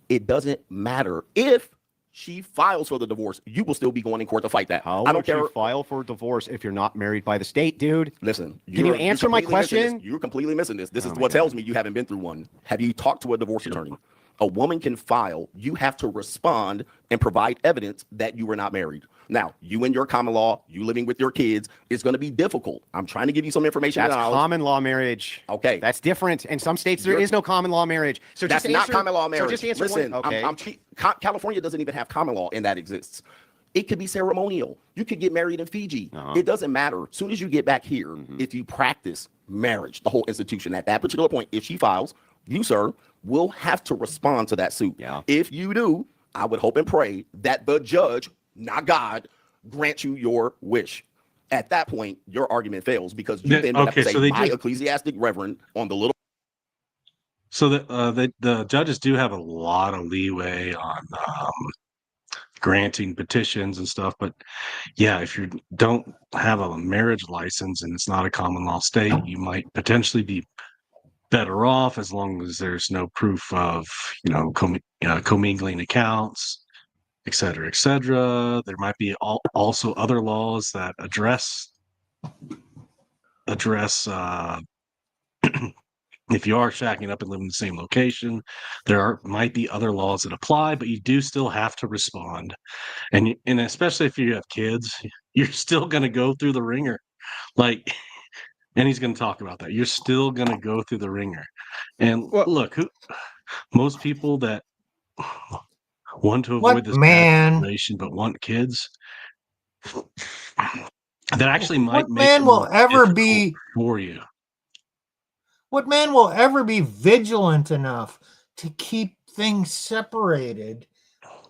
it doesn't matter if she files for the divorce. You will still be going in court to fight that. How I don't would care. you file for divorce if you're not married by the state, dude? Listen, Can you answer my question? You're completely missing this. This is what tells me you haven't been through one. Have you talked to a divorce attorney? A woman can file. You have to respond and provide evidence that you were not married. Now, you and your common law, you living with your kids, it's going to be difficult. I'm trying to give you some information. That's common law marriage. Okay. That's different. In some states, there is no common law marriage. So That's just not answer, common law marriage. So just answer Listen, one. Okay. California doesn't even have common law, and that exists. It could be ceremonial. You could get married in Fiji. It doesn't matter. As soon as you get back here, if you practice marriage, the whole institution, at that particular point, if she files, you, sir, will have to respond to that suit. Yeah. If you do, I would hope and pray that the judge, not God, grant you your wish. At that point, your argument fails because you then have to say, my ecclesiastic reverend on the little. So the judges do have a lot of leeway on granting petitions and stuff, but yeah, if you don't have a marriage license and it's not a common law state, you might potentially be better off as long as there's no proof of commingling accounts, et cetera, et cetera. There might be also other laws that address if you are shacking up and living in the same location, might be other laws that apply, but you do still have to respond. And especially if you have kids, you're still going to go through the ringer. And he's going to talk about that. You're still going to go through the ringer. And look, most people that want to avoid this bad situation but want kids, that actually might make man will ever be for you. What man will ever be vigilant enough to keep things separated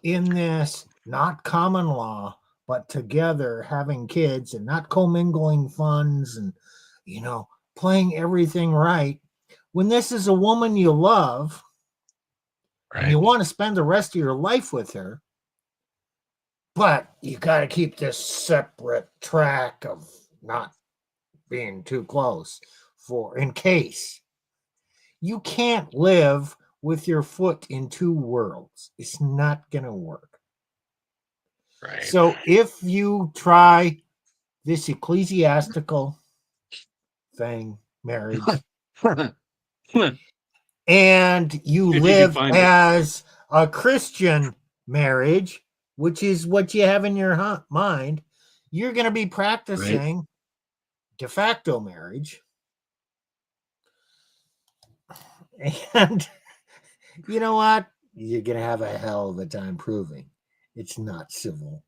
in this, not common law, but together having kids and not commingling funds and, playing everything right. When this is a woman you love and you want to spend the rest of your life with her, but you got to keep this separate track of not being too close for in case. You can't live with your foot in two worlds. It's not going to work. Right. So if you try this ecclesiastical thing, marriage, and you If you can live find it. as a Christian marriage, which is what you have in your mind, you're going to be practicing de facto marriage. And you know what? You're going to have a hell of a time proving it's not civil.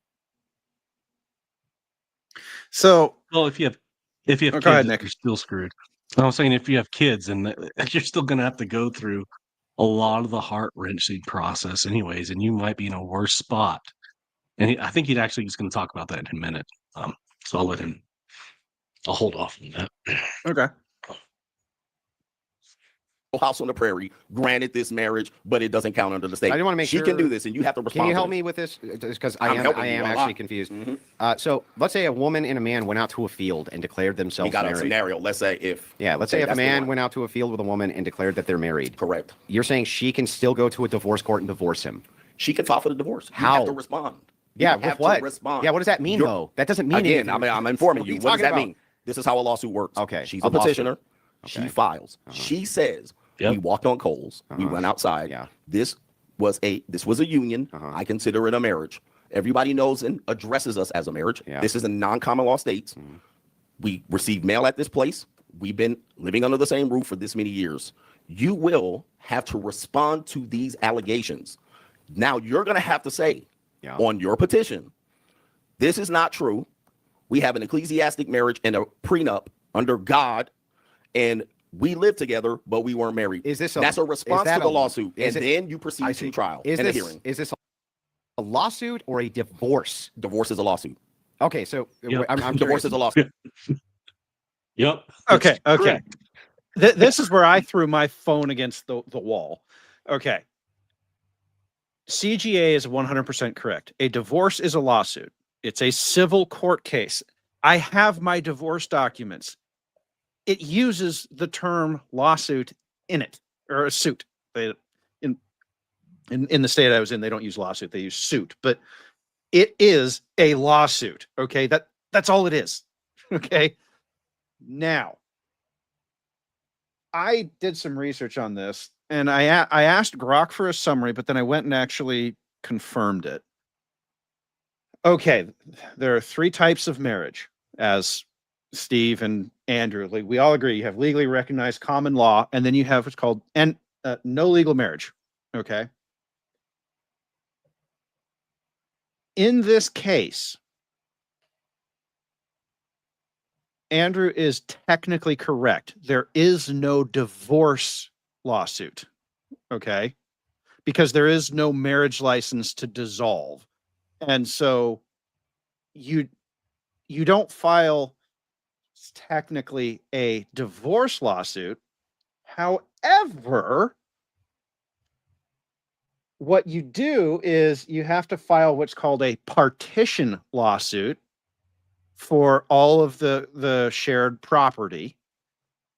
So, well, if you have kids, go ahead, Nick. you're still screwed. I was saying if you have kids, and you're still going to have to go through a lot of the heart wrenching process, anyways, and you might be in a worse spot. And I think he's actually just going to talk about that in a minute. So I'll hold off on that. Okay. House on the prairie granted this marriage, but it doesn't count under the state. I want to make she sure can do this, and you have to respond. Can you to help it. me with this? Because I I'm am helping you a actually lot. confused. Mm-hmm. So let's say a woman and a man went out to a field and declared themselves We got married. a scenario. Let's say if let's say if a that's the man one. went out to a field with a woman and declared that they're married. Correct. You're saying she can still go to a divorce court and divorce him. She can file for the divorce. You How? have to respond. Yeah, you with have what? to respond. Yeah, what does that mean, though? That doesn't mean again. anything. I'm informing you. What are What does that talking mean? This is how a lawsuit works. Okay, she's a a petitioner. lawsuit. Okay. She files. She says, "We walked on coals. We went outside. Yeah. This was a union. I consider it a marriage. Everybody knows and addresses us as a marriage. Yeah. This is in non-common law states. We receive mail at this place. We've been living under the same roof for this many years. You will have to respond to these allegations. Now you're going to have to say on your petition, this is not true. We have an ecclesiastic marriage and a prenup under God, and we live together, but we weren't married. That's a response to the lawsuit, and then you proceed to trial and a hearing. Is this a lawsuit or a divorce? Divorce is a lawsuit. Okay, so I'm divorce is a lawsuit. Yep. Okay. This is where I threw my phone against the wall. Okay. CGA is 100% correct. A divorce is a lawsuit. It's a civil court case. I have my divorce documents. It uses the term lawsuit in it, or a suit. In the state I was in, they don't use lawsuit, they use suit. But it is a lawsuit. Okay, that's all it is. Okay. Now, I did some research on this, and I asked Grok for a summary, but then I went and actually confirmed it. Okay, there are 3 types of marriage, as Steve and Andrew, we all agree. You have legally recognized common law, and then you have what's called no legal marriage. Okay. In this case, Andrew is technically correct. There is no divorce lawsuit. Okay. Because there is no marriage license to dissolve. And so you don't file technically a divorce lawsuit. However, what you do is you have to file what's called a partition lawsuit for all of the shared property.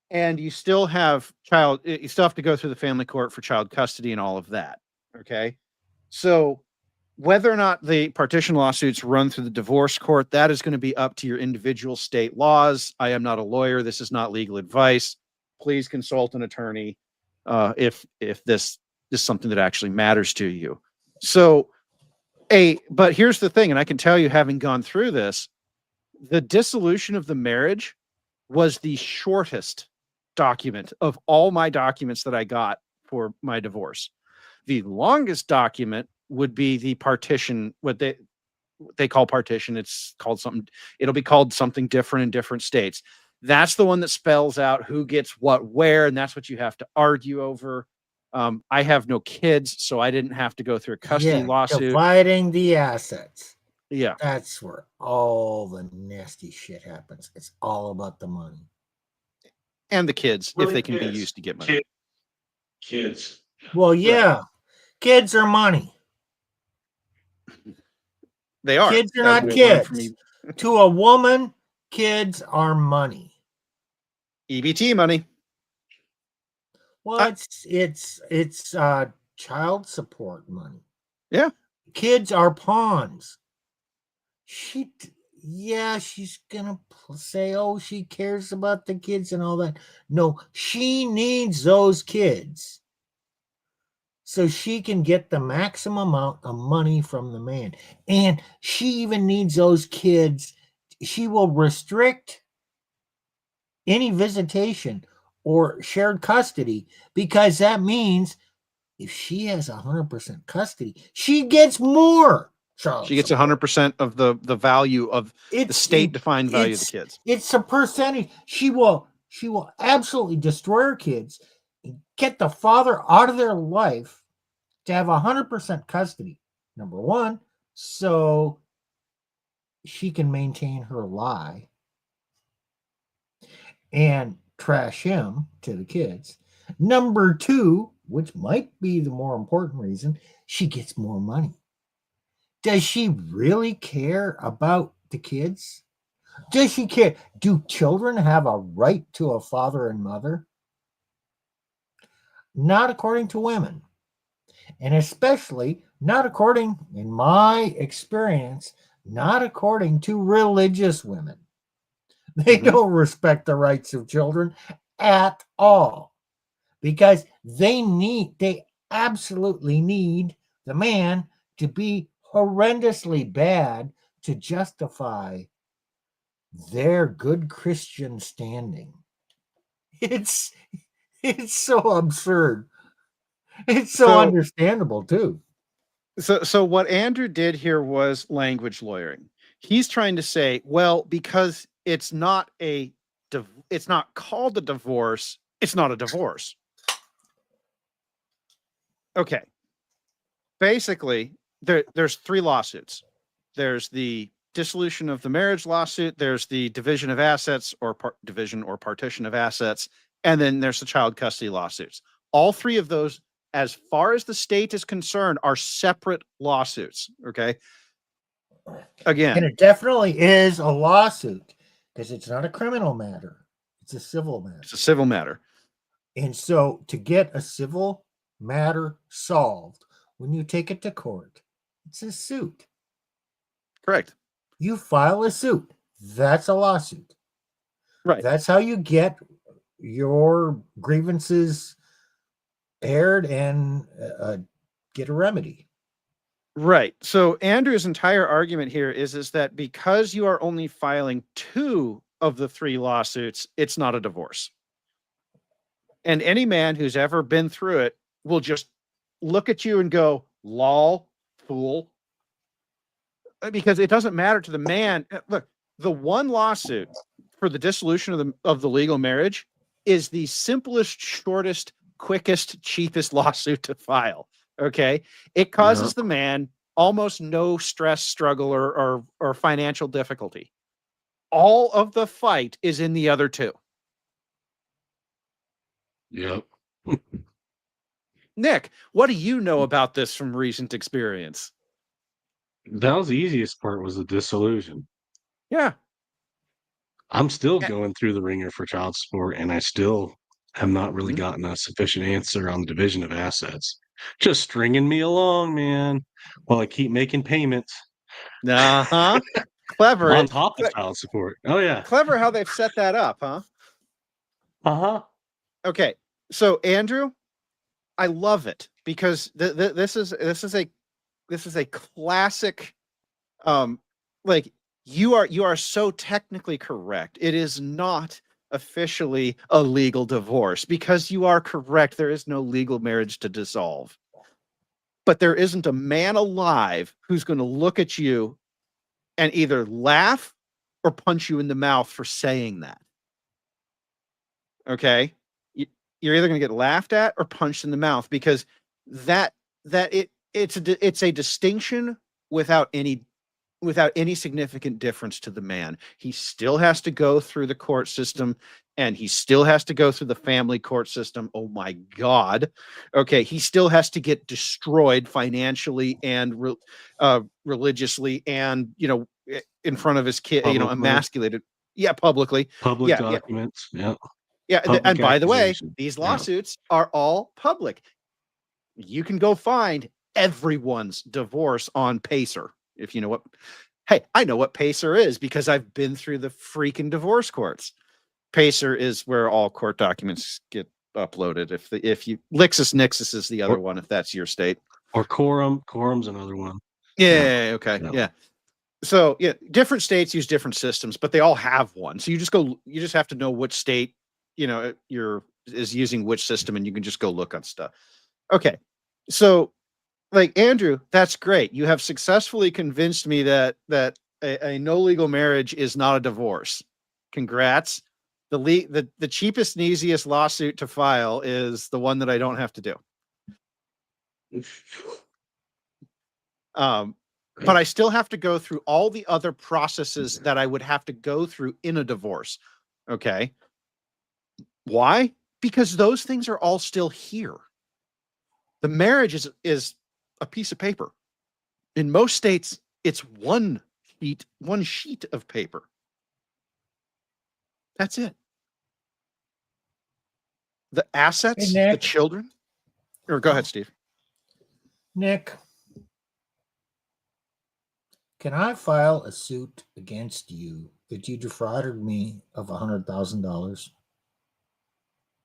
And you still have to go through the family court for child custody and all of that. Okay. So whether or not the partition lawsuits run through the divorce court, that is going to be up to your individual state laws. I am not a lawyer. This is not legal advice. Please consult an attorney if this is something that actually matters to you. So, but here's the thing, and I can tell you, having gone through this, the dissolution of the marriage was the shortest document of all my documents that I got for my divorce. The longest document would be the partition, what they call partition. It's called something, it'll be called something different in different states. That's the one that spells out who gets what where, and that's what you have to argue over. I have no kids, so I didn't have to go through a custody lawsuit. Dividing the assets. Yeah. That's where all the nasty shit happens. It's all about the money. And the kids, Well, if they can be kids. used to get money. Kids. Well, yeah. Kids are money. They are. Kids are As not we learned from kids. To a woman, kids are money. EBT money. Well, it's child support money. Yeah. Kids are pawns. She's gonna say, oh, she cares about the kids and all that. No, she needs those kids so she can get the maximum amount of money from the man. And she even needs those kids. She will restrict any visitation or shared custody, because that means if she has 100% custody, she gets more. She gets 100% of the value of the state-defined value of the kids. It's a percentage. She will absolutely destroy her kids, get the father out of their life to have 100% custody. Number one, so she can maintain her lie and trash him to the kids. Number two, which might be the more important reason, she gets more money. Does she really care about the kids? Does she care? Do children have a right to a father and mother? Not according to women. And especially not according, in my experience, not according to religious women. They don't respect the rights of children at all, because they absolutely need the man to be horrendously bad to justify their good Christian standing. It's so absurd. It's so understandable too. So what Andrew did here was language lawyering. He's trying to say, well, because it's not called a divorce, it's not a divorce. Okay. Basically, there's three lawsuits. There's the dissolution of the marriage lawsuit, there's the division of assets or division or partition of assets, and then there's the child custody lawsuits. All three of those, as far as the state is concerned, are separate lawsuits. Okay. Again. And it definitely is a lawsuit, because it's not a criminal matter. It's a civil matter. It's a civil matter. And so to get a civil matter solved, when you take it to court, it's a suit. Correct. You file a suit. That's a lawsuit. Right. That's how you get your grievances aired and get a remedy. Right. So Andrew's entire argument here is that because you are only filing two of the three lawsuits, it's not a divorce. And any man who's ever been through it will just look at you and go, lol, fool. Because it doesn't matter to the man. Look, the one lawsuit for the dissolution of the legal marriage is the simplest, shortest, quickest, cheapest lawsuit to file. Okay. It causes the man almost no stress, struggle, or financial difficulty. All of the fight is in the other two. Yep. Nick, what do you know about this from recent experience? That was the easiest part, was the dissolution. Yeah. I'm still going through the ringer for child support, and I still have not really gotten a sufficient answer on the division of assets. Just stringing me along, man, while I keep making payments. Uh-huh. Clever. On top of child support. Oh, yeah. Clever how they've set that up, huh? Uh-huh. Okay. So, Andrew, I love it, because this is a classic, like, you are so technically correct. It is not officially a legal divorce, because you are correct. There is no legal marriage to dissolve. But there isn't a man alive who's going to look at you and either laugh or punch you in the mouth for saying that. Okay? you're either going to get laughed at or punched in the mouth, because it's a distinction without any significant difference to the man. He still has to go through the court system, and he still has to go through the family court system. Oh my God. Okay. He still has to get destroyed financially and religiously, and, in front of his kid, Publicly. emasculated. Yeah. Publicly. Public Yeah. documents. Yeah. Yeah. Public And by the way, accusation. these Yeah. lawsuits are all public. You can go find everyone's divorce on Pacer. If you know what, hey, I know what Pacer is because I've been through the freaking divorce courts. Pacer is where all court documents get uploaded. If you LexisNexis is the other one, if that's your state. Or Quorum's another one. Yeah. Okay. Yeah. Yeah. So yeah, different states use different systems, but they all have one. So you just have to know which state, is using which system, and you can just go look on stuff. Okay. So, like, Andrew, that's great. You have successfully convinced me that a no legal marriage is not a divorce. Congrats. The cheapest and easiest lawsuit to file is the one that I don't have to do. But I still have to go through all the other processes that I would have to go through in a divorce. Okay. Why? Because those things are all still here. The marriage is a piece of paper. In most states, it's one sheet of paper. That's it. The assets, Hey, Nick. the children. Or go ahead, Steve. Nick, can I file a suit against you that you defrauded me of $100,000?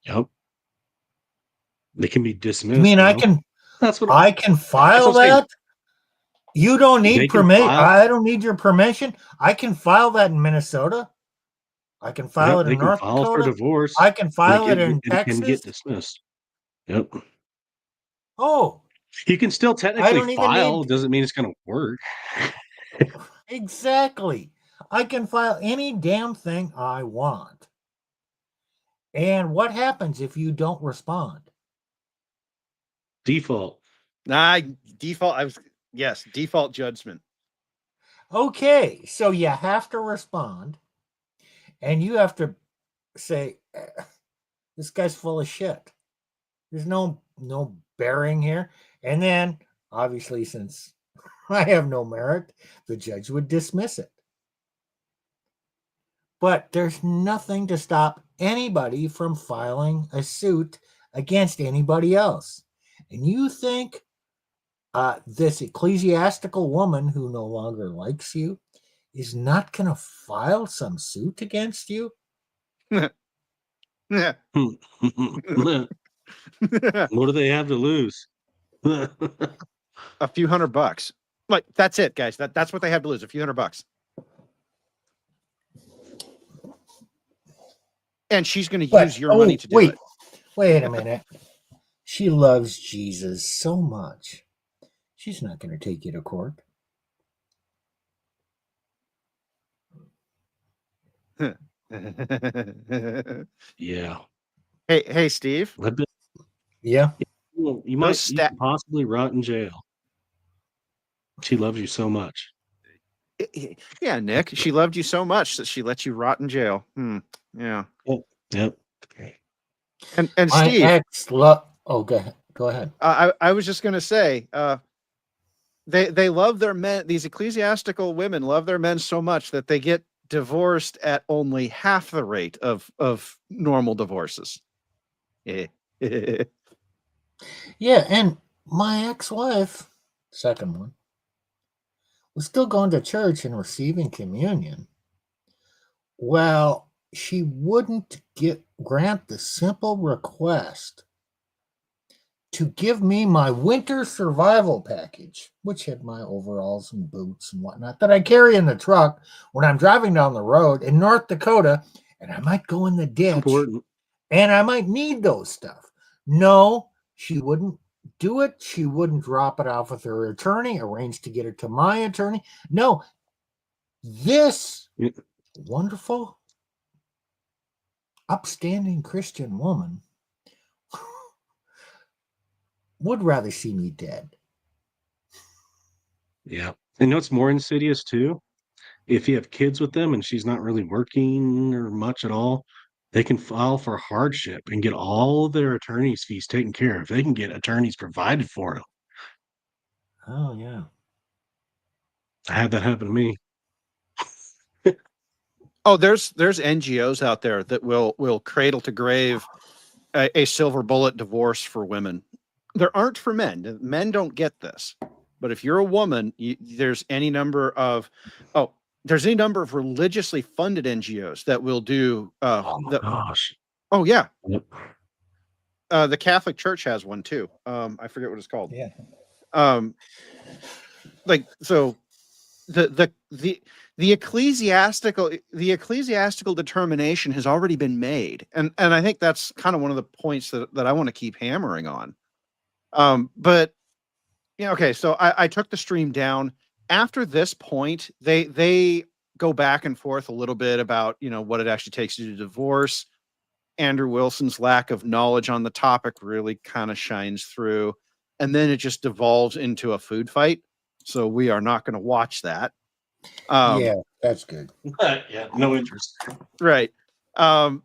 Yep. They can be dismissed. You mean I though. can? That's what I can file That's what I'm saying. that. You don't They need can permit. file- I don't need your permission. I can file that in Minnesota. I can file Yep, it they in can North file for Dakota. divorce. I can file it in It can Texas. get dismissed. Yep. Oh, You can still don't technically even file. need- Doesn't mean it's going to work. exactly. I can file any damn thing I want. And what happens if you don't respond? Default. Default judgment. Okay, so you have to respond, and you have to say, this guy's full of shit. There's no bearing here. And then, obviously, since I have no merit, the judge would dismiss it. But there's nothing to stop anybody from filing a suit against anybody else. And you think this ecclesiastical woman who no longer likes you is not going to file some suit against you? Yeah. What do they have to lose? A few $100. Like, that's it, guys. That's what they have to lose. A few $100. And she's going to use your money to do it. Wait a minute. She loves Jesus so much. She's not going to take you to court. Yeah. Hey, Steve. Yeah. You could possibly rot in jail. She loves you so much. Yeah, Nick. She loved you so much that she let you rot in jail. Yeah. Yep. And My Steve. Oh, go ahead. I was just going to say, they love their men. These ecclesiastical women love their men so much that they get divorced at only half the rate of normal divorces. Yeah, and my ex-wife, second one, was still going to church and receiving communion. Well, she wouldn't grant the simple request to give me my winter survival package, which had my overalls and boots and whatnot that I carry in the truck when I'm driving down the road in North Dakota, and I might go in the ditch. Important. And I might need those stuff. No, she wouldn't do it. She wouldn't drop it off with her attorney, arrange to get it to my attorney. No, this wonderful, upstanding Christian woman would rather see me dead. Yeah. And you know what's more insidious too? If you have kids with them and she's not really working or much at all, they can file for hardship and get all of their attorney's fees taken care of. They can get attorneys provided for them. Oh yeah. I had that happen to me. Oh, there's NGOs out there that will cradle to grave a silver bullet divorce for women. There aren't for men. Men don't get this. But if you're a woman, there's any number of religiously funded NGOs that will do. Oh my gosh. Oh yeah. Yep. The Catholic Church has one too. I forget what it's called. Yeah. Like so, the ecclesiastical determination has already been made, and I think that's kind of one of the points that I want to keep hammering on. But yeah, okay. So I took the stream down. After this point, they go back and forth a little bit about what it actually takes to do divorce. Andrew Wilson's lack of knowledge on the topic really kind of shines through, and then it just devolves into a food fight. So we are not going to watch that. Yeah, that's good. Yeah, no interest. Right. I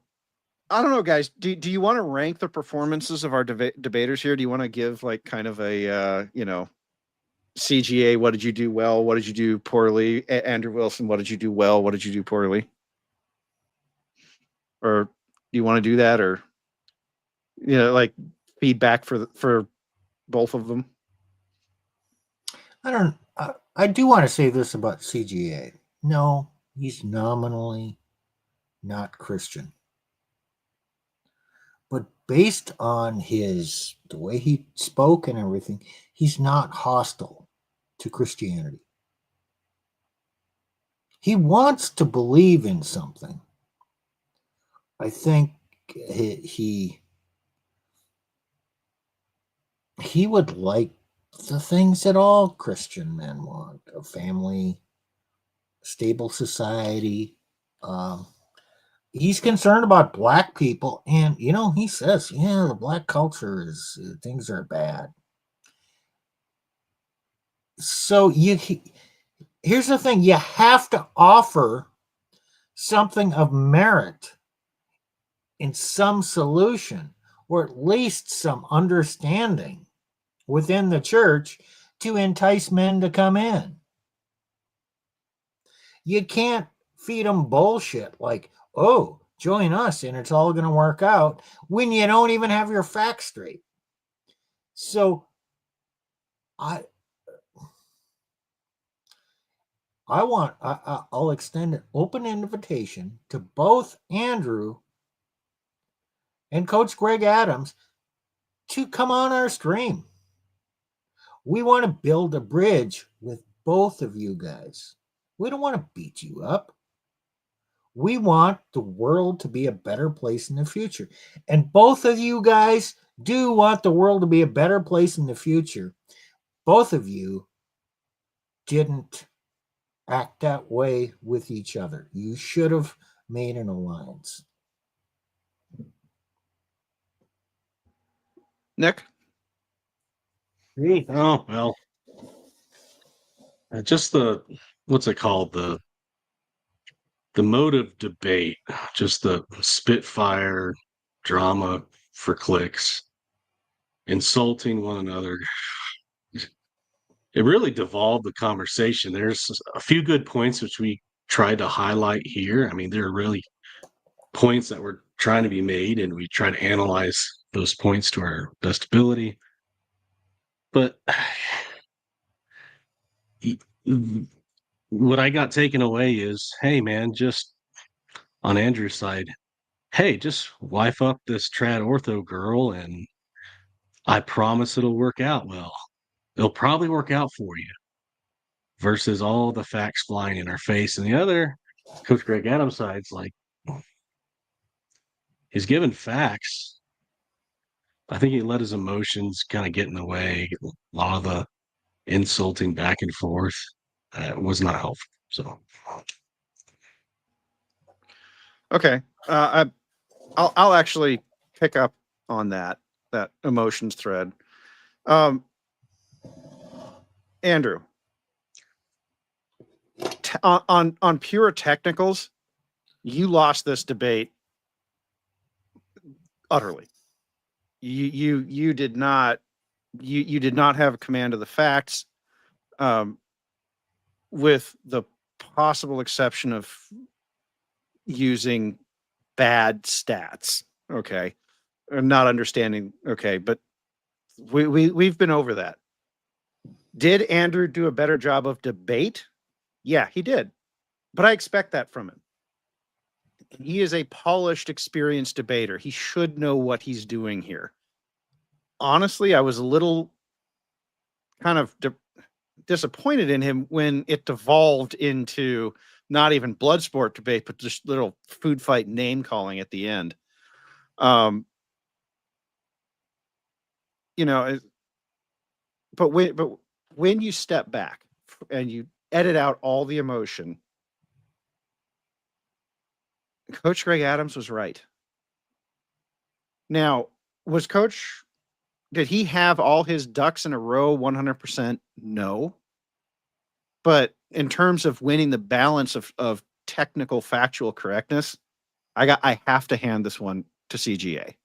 don't know, guys. Do you want to rank the performances of our debaters here? Do you want to give like kind of a CGA? What did you do well? What did you do poorly? Andrew Wilson, what did you do well? What did you do poorly? Or do you want to do that, or like feedback for both of them? I do want to say this about CGA. No, he's nominally not Christian. But based on the way he spoke and everything, he's not hostile to Christianity. He wants to believe in something. I think he would like the things that all Christian men want: a family, stable society. He's concerned about Black people, and he says, "Yeah, the Black culture is things are bad." So here's the thing: you have to offer something of merit in some solution, or at least some understanding within the church to entice men to come in. You can't feed them bullshit like, "Oh, join us and it's all going to work out," when you don't even have your facts straight. So I'll extend an open invitation to both Andrew and Coach Greg Adams to come on our stream. We want to build a bridge with both of you guys. We don't want to beat you up. We want the world to be a better place in the future. And both of you guys do want the world to be a better place in the future. Both of you didn't act that way with each other. You should have made an alliance. Nick? Oh, well. Just what's it called? The mode of debate, just the spitfire drama for clicks, insulting one another. It really devolved the conversation. There's a few good points which we tried to highlight here. I mean, there are really points that were trying to be made, and we try to analyze those points to our best ability. But what I got taken away is, hey, man, just on Andrew's side, hey, just wife up this trad ortho girl, and I promise it'll work out well. It'll probably work out for you. Versus all the facts flying in our face. And the other, Coach Greg Adams' side's like, he's given facts. I think he let his emotions kind of get in the way. A lot of the insulting back and forth was not helpful. So, Okay, I'll actually pick up on that emotions thread. Andrew, on pure technicals, you lost this debate utterly. You did not have a command of the facts, with the possible exception of using bad stats. Okay, or not understanding. Okay, but we've been over that. Did Andrew do a better job of debate? Yeah, he did. But I expect that from him. He is a polished, experienced debater. He should know what he's doing here. Honestly, I was a little kind of disappointed in him when it devolved into not even blood sport debate, but just little food fight name calling at the end. You know, but when you step back and you edit out all the emotion, Coach Greg Adams was right. Now, did he have all his ducks in a row 100%? No. But in terms of winning the balance of technical factual correctness, I have to hand this one to CGA.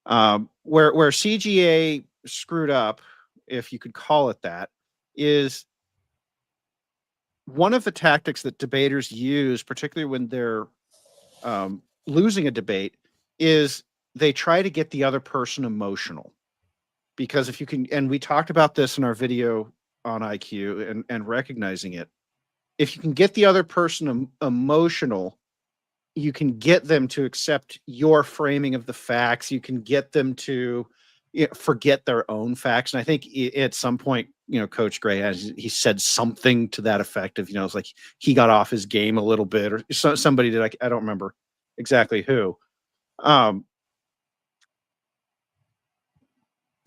Where CGA screwed up, if you could call it that, is one of the tactics that debaters use, particularly when they're losing a debate, is they try to get the other person emotional. Because if you can, and we talked about this in our video on IQ and recognizing it, if you can get the other person emotional, you can get them to accept your framing of the facts. You can get them to forget their own facts. And I think at some point, Coach Gray he said something to that effect of, it's like he got off his game a little bit, or somebody did. I don't remember exactly who.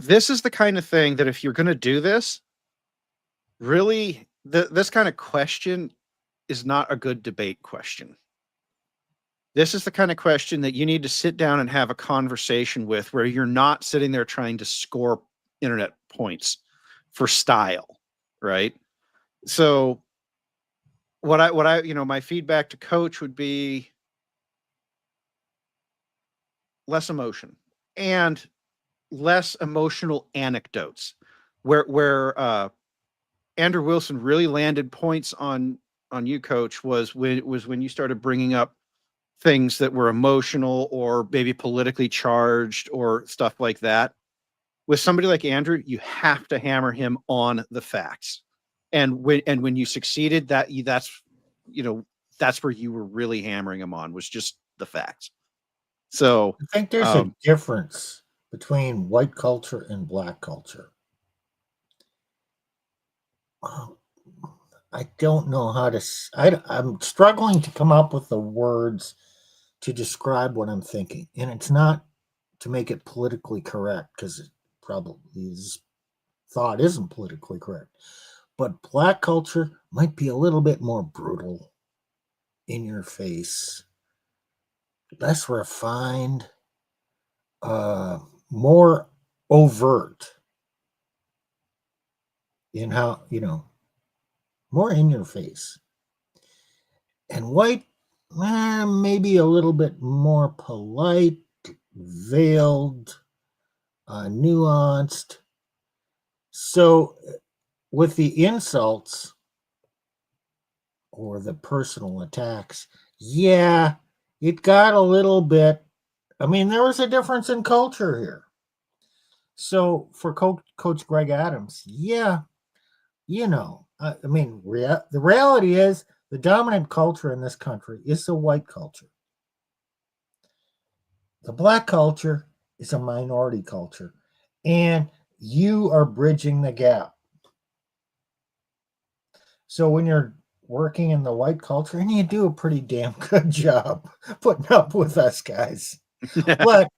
This is the kind of thing that if you're going to do this, really, this kind of question is not a good debate question. This is the kind of question that you need to sit down and have a conversation with, where you're not sitting there trying to score internet points for style, right? So what I my feedback to Coach would be less emotion and less emotional anecdotes, where Andrew Wilson really landed points on you, Coach, was when you started bringing up things that were emotional or maybe politically charged or stuff like that. With somebody like Andrew, you have to hammer him on the facts. And when you succeeded, that's where you were really hammering him on, was just the facts. So I think there's a difference between white culture and black culture. I don't know how to. I'm struggling to come up with the words to describe what I'm thinking, and it's not to make it politically correct, because it probably his thought isn't politically correct. But black culture might be a little bit more brutal, in your face, less refined, more overt in how, more in your face. And white, maybe a little bit more polite, veiled, nuanced. So with the insults or the personal attacks, yeah, it got a little bit. I mean, there was a difference in culture here. So for Coach Greg Adams, yeah, the reality is the dominant culture in this country is the white culture. The black culture is a minority culture, and you are bridging the gap. So when you're working in the white culture, and you do a pretty damn good job putting up with us guys, but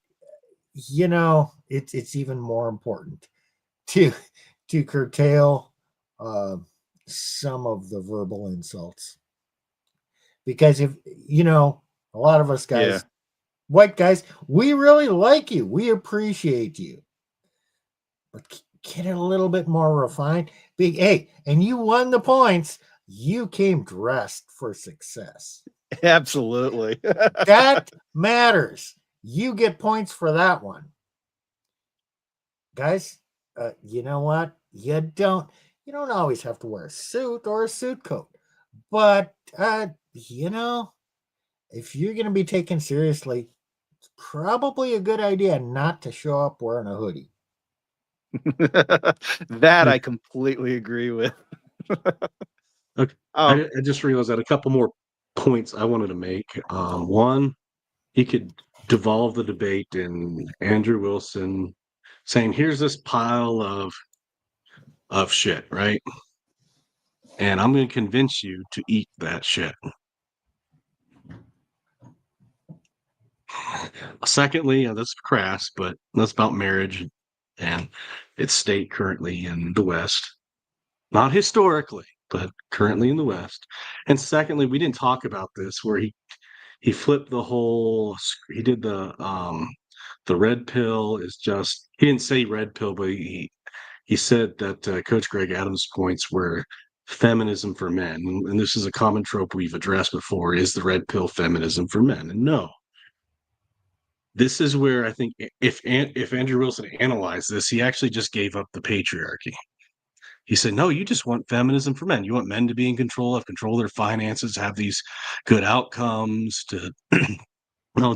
it's even more important to curtail some of the verbal insults, because if a lot of us guys, white guys, we really like you, we appreciate you, but get it a little bit more refined. Big hey, and you won the points. You came dressed for success. Absolutely. That matters. You get points for that one. Guys, you know what? You don't always have to wear a suit or a suit coat. But if you're going to be taken seriously, it's probably a good idea not to show up wearing a hoodie. That I completely agree with. Okay. I just realized that a couple more points I wanted to make. One, he could devolve the debate in Andrew Wilson saying, "Here's this pile of shit, right? And I'm going to convince you to eat that shit." Secondly, that's crass, but that's about marriage and its state currently in the West. Not historically, but currently in the West. And secondly, we didn't talk about this where he flipped the whole. He did the red pill is just. He didn't say red pill, but he said that Coach Greg Adams' points were feminism for men, and this is a common trope we've addressed before: is the red pill feminism for men? And no. This is where I think if Andrew Wilson analyzed this, he actually just gave up the patriarchy. He said, no, you just want feminism for men. You want men to be in control their finances, have these good outcomes, to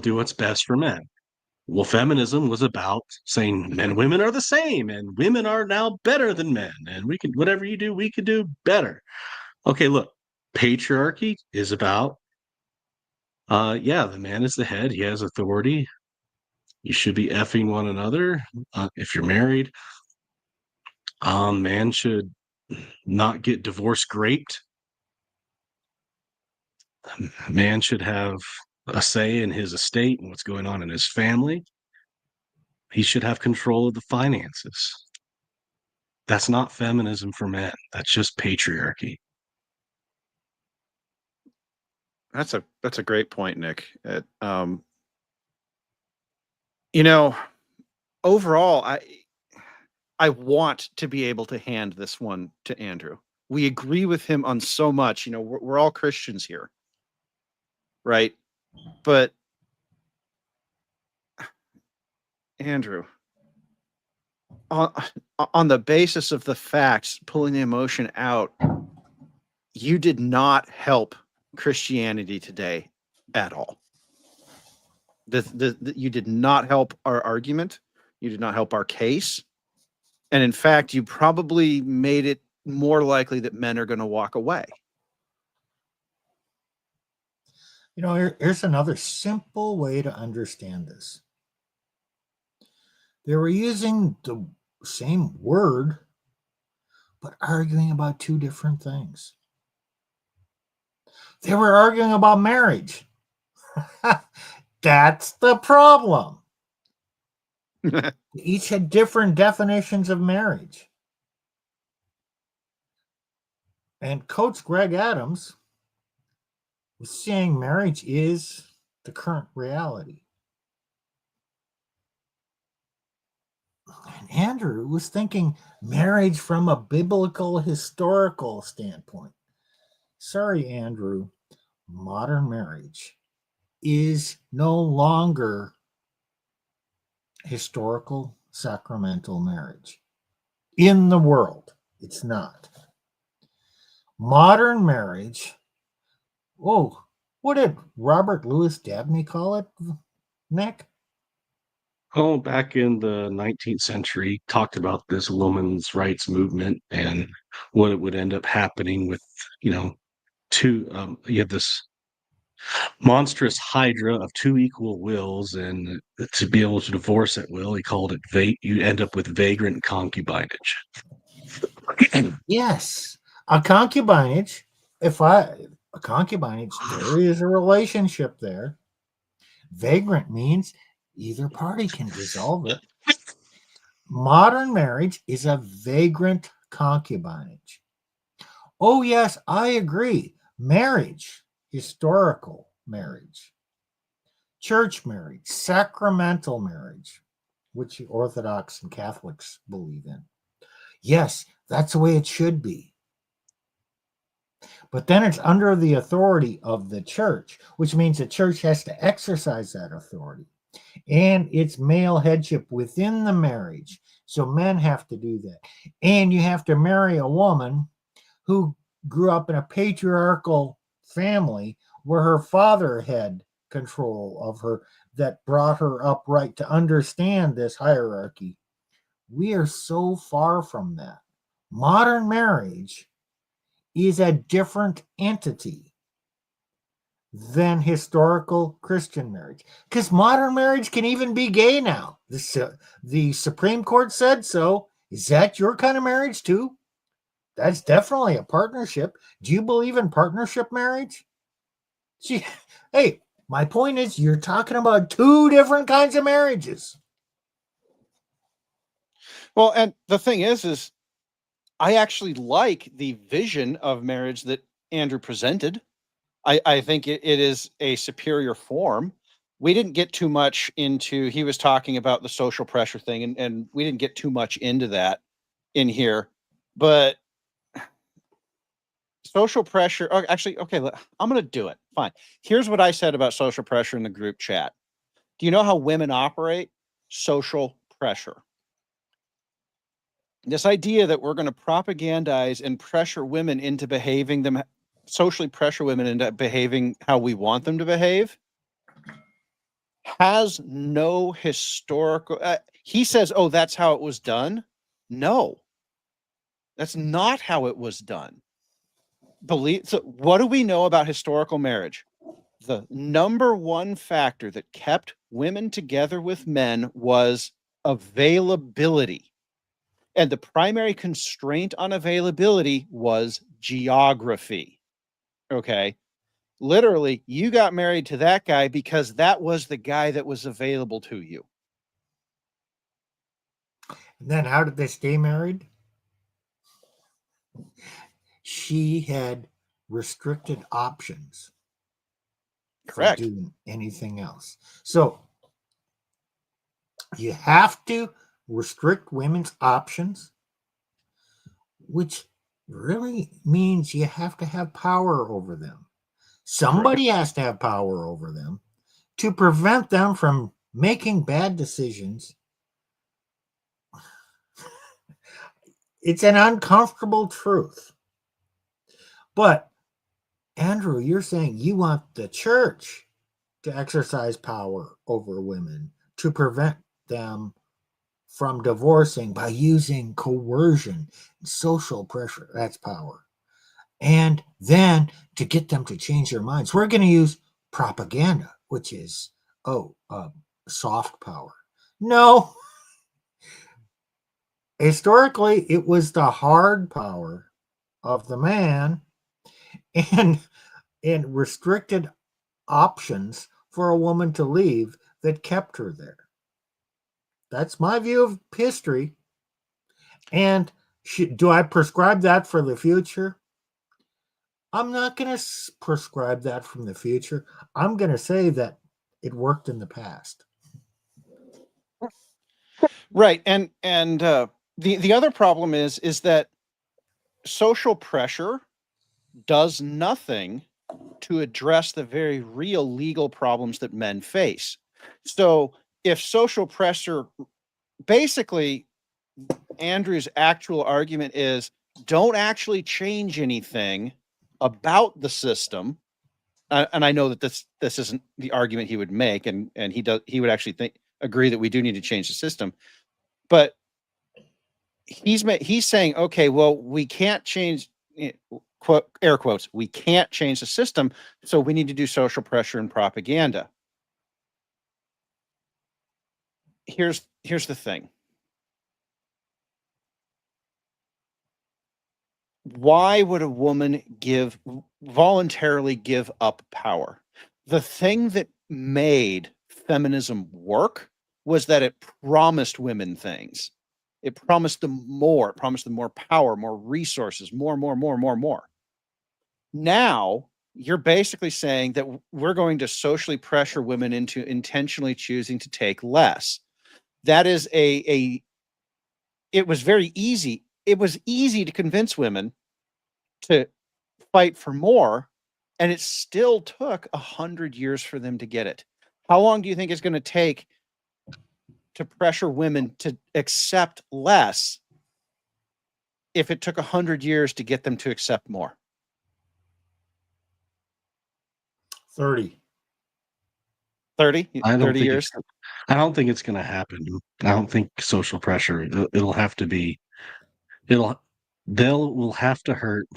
do what's best for men. Well, feminism was about saying men and women are the same, and women are now better than men, and we can whatever you do, we could do better. Okay, look, patriarchy is about the man is the head, he has authority. You should be effing one another if you're married. Man should not get divorce graped. Man should have a say in his estate and what's going on in his family. He should have control of the finances. That's not feminism for men. That's just patriarchy. That's a great point, Nick. Overall, I want to be able to hand this one to Andrew. We agree with him on so much. We're all Christians here, right? But Andrew, on the basis of the facts, pulling the emotion out, you did not help Christianity today at all. You did not help our argument. You did not help our case. And in fact, you probably made it more likely that men are going to walk away. Here's another simple way to understand this. They were using the same word, but arguing about two different things. They were arguing about marriage. That's the problem. They each had different definitions of marriage. And Coach Greg Adams was saying marriage is the current reality. And Andrew was thinking marriage from a biblical, historical standpoint. Sorry, Andrew, modern marriage is no longer historical, sacramental marriage. In the world, it's not. Modern marriage, what did Robert Louis Dabney call it, Nick? Oh, back in the 19th century, talked about this women's rights movement and what it would end up happening with, you have this monstrous hydra of two equal wills, and to be able to divorce at will, he called it you end up with vagrant concubinage. Yes, a concubinage. A concubinage, there is a relationship there. Vagrant means either party can dissolve it. Modern marriage is a vagrant concubinage. Oh, yes, I agree. Marriage, historical marriage, church marriage, sacramental marriage, which Orthodox and Catholics believe in. Yes, that's the way it should be. But then it's under the authority of the church, which means the church has to exercise that authority. And it's male headship within the marriage. So men have to do that. And you have to marry a woman who grew up in a patriarchal family where her father had control of her, that brought her up right to understand this hierarchy. We are so far from that. Modern marriage is a different entity than historical Christian marriage. Because modern marriage can even be gay now. The Supreme Court said so. Is that your kind of marriage too? That's definitely a partnership. Do you believe in partnership marriage? See, hey, my point is you're talking about two different kinds of marriages. Well, and the thing is I actually like the vision of marriage that Andrew presented. I think it is a superior form. We didn't get too much into, he was talking about the social pressure thing, and we didn't get too much into that in here. But social pressure, oh, actually, okay, I'm going to do it. Fine. Here's what I said about social pressure in the group chat. Do you know how women operate? Social pressure. This idea that we're going to propagandize and pressure women into behaving them, socially pressure women into behaving how we want them to behave, has no historical. He says, oh, that's how it was done. No, that's not how it was done. So what do we know about historical marriage? The number one factor that kept women together with men was availability. And the primary constraint on availability was geography. Okay. Literally, you got married to that guy because that was the guy that was available to you. And then how did they stay married? She had restricted options. Correct. From doing anything else. So you have to restrict women's options, which really means you have to have power over them. Somebody has to have power over them to prevent them from making bad decisions. It's an uncomfortable truth. But Andrew, you're saying you want the church to exercise power over women to prevent them from divorcing by using coercion and social pressure. That's power. And then to get them to change their minds, we're going to use propaganda, which is, soft power. No. Historically, it was the hard power of the man and restricted options for a woman to leave that kept her there. That's my view of history. And do I prescribe that for the future? I'm not going to prescribe that from the future. I'm going to say that it worked in the past. Right. And the other problem is that social pressure does nothing to address the very real legal problems that men face. So if social pressure, basically, Andrew's actual argument is don't actually change anything about the system. And I know that this isn't the argument he would make, and he would actually agree that we do need to change the system. But he's saying, okay, well, we can't change, quote, air quotes, we can't change the system, so we need to do social pressure and propaganda. Here's the thing. Why would a woman voluntarily give up power? The thing that made feminism work was that it promised women things. It promised them more. It promised them more power, more resources, more. Now, you're basically saying that we're going to socially pressure women into intentionally choosing to take less. That is it was very easy. it was easy to convince women to fight for more, and it still took 100 years for them to get it. How long do you think it's going to take to pressure women to accept less if it took 100 years to get them to accept more? 30. 30? I don't 30 think years? I don't think it's going to happen. I don't think social pressure. It'll have to be. Will have to hurt.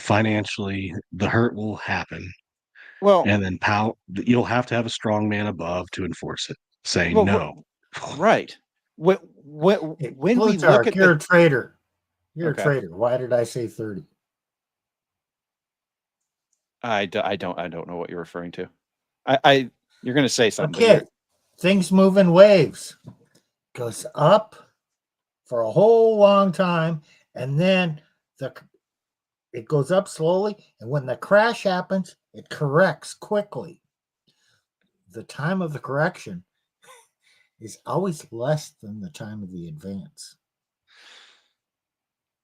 Financially, the hurt will happen, Well, and then you'll have to have a strong man above to enforce it, saying well, no. right. When Hey, we look Plutarch, at you're a traitor. You're Okay. a traitor. Why did I say 30? I don't know what you're referring to. You're going to say something. but Okay. Things move in waves. Goes up for a whole long time, and then it goes up slowly, and when the crash happens, it corrects quickly. The time of the correction is always less than the time of the advance.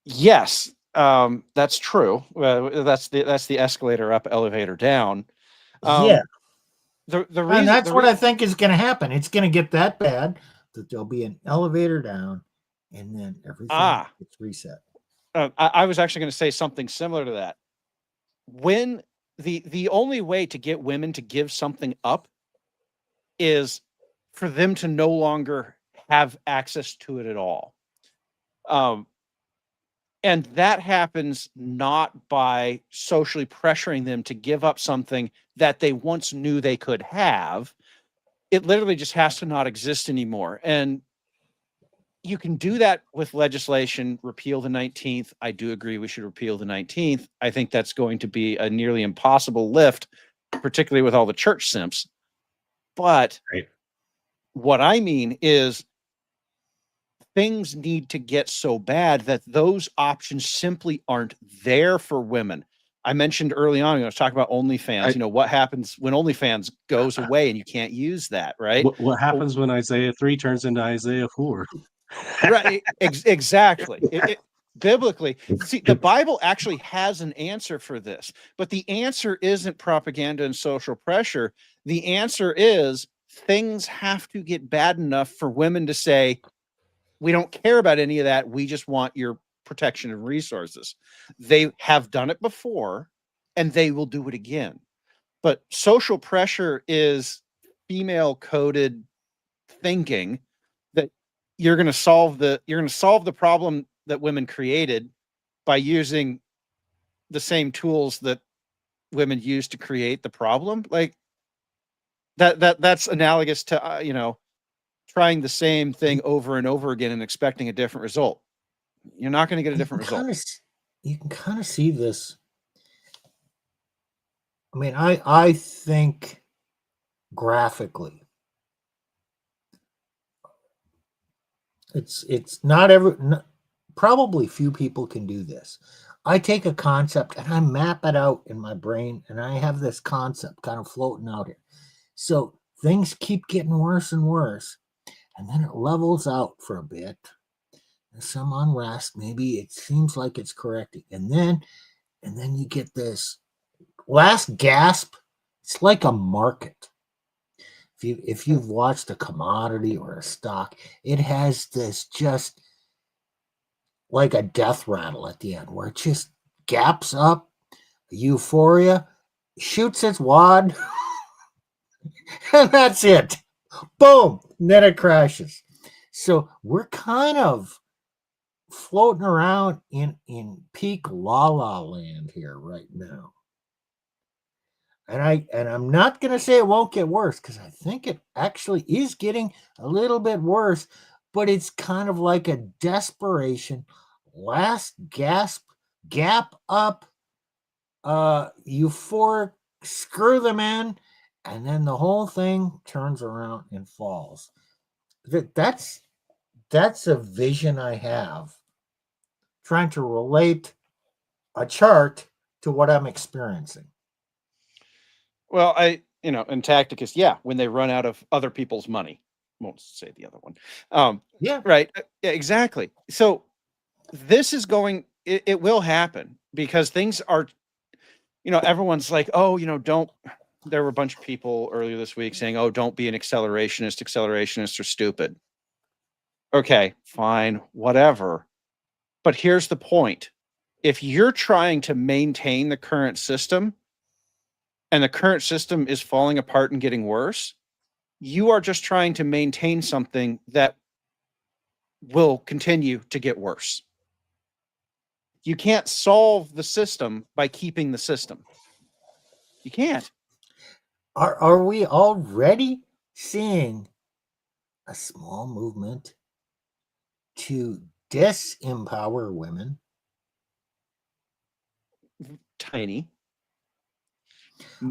Yes, that's true. That's the escalator up, elevator down. Yeah. The reason, And that's what I think is going to happen. It's going to get that bad that there'll be an elevator down, and then everything gets reset. I was actually going to say something similar to that. When the only way to get women to give something up is for them to no longer have access to it at all. And that happens not by socially pressuring them to give up something that they once knew they could have. It literally just has to not exist anymore. And you can do that with legislation, repeal the 19th. I do agree we should repeal the 19th. I think that's going to be a nearly impossible lift, particularly with all the church simps. But what I mean is things need to get so bad that those options simply aren't there for women. I mentioned early on, I was talking about OnlyFans, what happens when OnlyFans goes away and you can't use that, right? What happens when Isaiah 3 turns into Isaiah 4? Right, exactly. Biblically, see, the Bible actually has an answer for this, but the answer isn't propaganda and social pressure. The answer is things have to get bad enough for women to say, we don't care about any of that. We just want your protection and resources. They have done it before, and they will do it again. But social pressure is female-coded thinking that you're going to solve the problem that women created by using the same tools that women use to create the problem. Like that's analogous to trying the same thing over and over again and expecting a different result. You're not going to get a different result. You can kind of see this. I mean, I think graphically, it's not probably few people can do this. I take a concept and I map it out in my brain, and I have this concept kind of floating out here. So things keep getting worse and worse, and then it levels out for a bit. There's some unrest. Maybe it seems like it's correcting, and then you get this last gasp. It's like a market. If you've watched a commodity or a stock, it has this just like a death rattle at the end where it just gaps up, euphoria, shoots its wad, and that's it. Boom, and then it crashes. So we're kind of floating around in peak la la land here right now. And I'm not going to say it won't get worse, because I think it actually is getting a little bit worse, but it's kind of like a desperation, last gasp, gap up, euphoric, screw them in, and then the whole thing turns around and falls. That's a vision I have, trying to relate a chart to what I'm experiencing. Well, and Tacticus, when they run out of other people's money. won't say the other one. Yeah. Right. Yeah, exactly. So this is going, it will happen because things are, everyone's like, oh, don't, there were a bunch of people earlier this week saying, oh, don't be an accelerationist. Accelerationists are stupid. Okay, fine, whatever. But here's the point. If you're trying to maintain the current system and the current system is falling apart and getting worse, you are just trying to maintain something that will continue to get worse. You can't solve the system by keeping the system. You can't. Are we already seeing a small movement to disempower women? Tiny.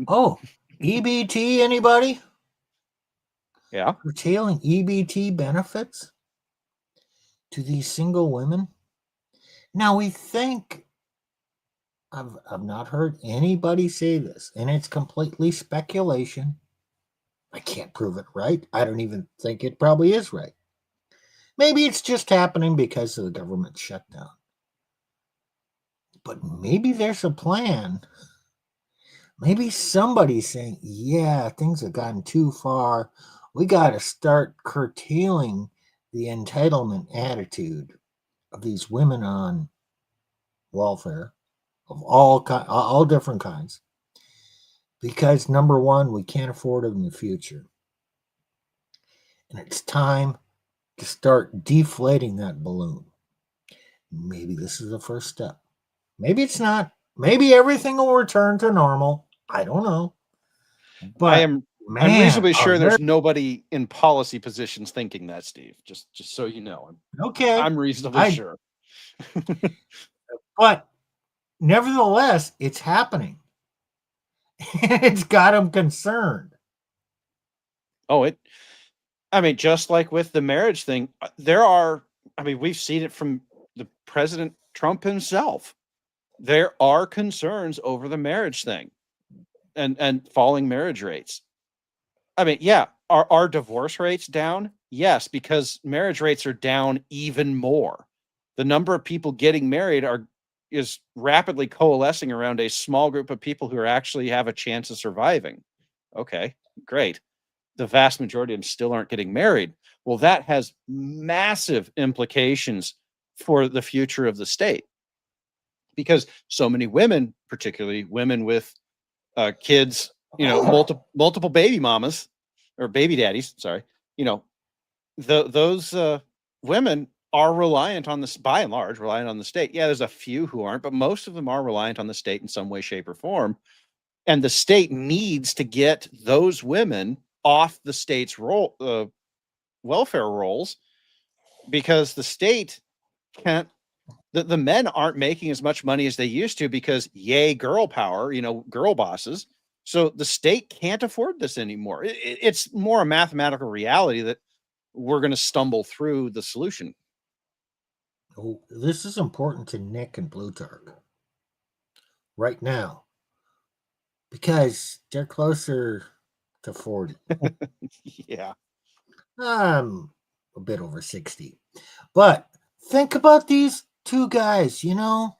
Oh, EBT, anybody? Yeah. Curtailing EBT benefits to these single women? Now we think, I've not heard anybody say this, and it's completely speculation. I can't prove it right. I don't even think it probably is right. Maybe it's just happening because of the government shutdown. But maybe there's a plan. Maybe somebody's saying, yeah, things have gotten too far. We got to start curtailing the entitlement attitude of these women on welfare of all different kinds. Because number one, we can't afford it in the future. And it's time to start deflating that balloon. Maybe this is the first step. Maybe it's not. Maybe everything will return to normal. I don't know. But I'm reasonably sure there's nobody in policy positions thinking that, Steve. Just so you know. Okay. I'm reasonably sure. But nevertheless, it's happening. It's got them concerned. Oh, just like with the marriage thing, we've seen it from the President Trump himself. There are concerns over the marriage thing and falling marriage rates. Are divorce rates down? Yes, because marriage rates are down even more. The number of people getting married is rapidly coalescing around a small group of people who actually have a chance of surviving. Okay, great. The vast majority of them still aren't getting married. Well, that has massive implications for the future of the state because so many women, particularly women with kids, multiple baby mamas or baby daddies, sorry, those women are reliant on this, by and large, reliant on the state. Yeah, there's a few who aren't, but most of them are reliant on the state in some way, shape, or form. And the state needs to get those women off the state's welfare rolls because the state can't. The men aren't making as much money as they used to because yay, girl power, girl bosses. So the state can't afford this anymore. It's more a mathematical reality that we're going to stumble through the solution. Oh, this is important to Nick and Plutarch right now because they're closer to 40. Yeah. I'm a bit over 60. But think about these two guys, in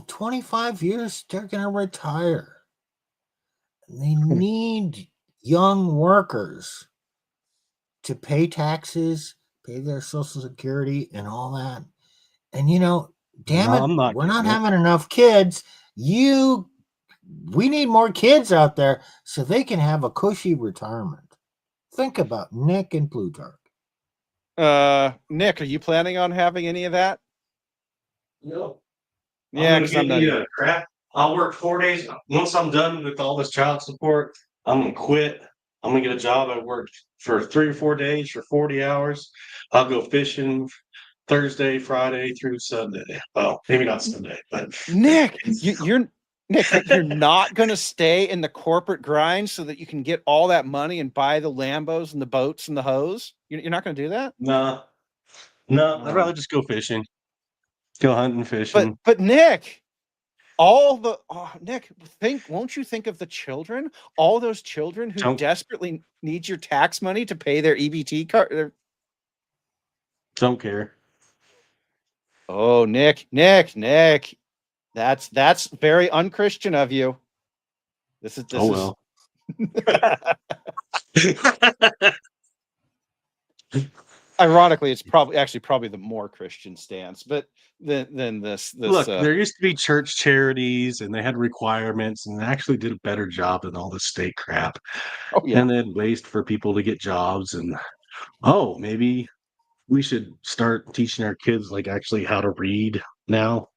25 years, they're going to retire. They need young workers to pay taxes, pay their Social Security, and all that. And, damn it, we're not having enough kids. We need more kids out there so they can have a cushy retirement. Think about Nick and Plutarch. Nick, are you planning on having any of that? No. Yeah, because I'm not. Crap. I'll work 4 days. Once I'm done with all this child support, I'm gonna quit. I'm gonna get a job. I work for 3 or 4 days for 40 hours. I'll go fishing Thursday, Friday through Sunday. Well, maybe not Sunday, but Nick, you're not going to stay in the corporate grind so that you can get all that money and buy the Lambos and the boats and the hose. You're not going to do that? No, I'd rather just go fishing, go hunting, fishing. But Nick, Nick, won't you think of the children? All those children who desperately need your tax money to pay their EBT card. Don't care. Oh, Nick. That's very unchristian of you. This is well. Ironically, it's probably the more Christian stance, but than this. Look, there used to be church charities, and they had requirements, and they actually did a better job than all this state crap. Oh yeah, and they had ways for people to get jobs, and maybe we should start teaching our kids like actually how to read now.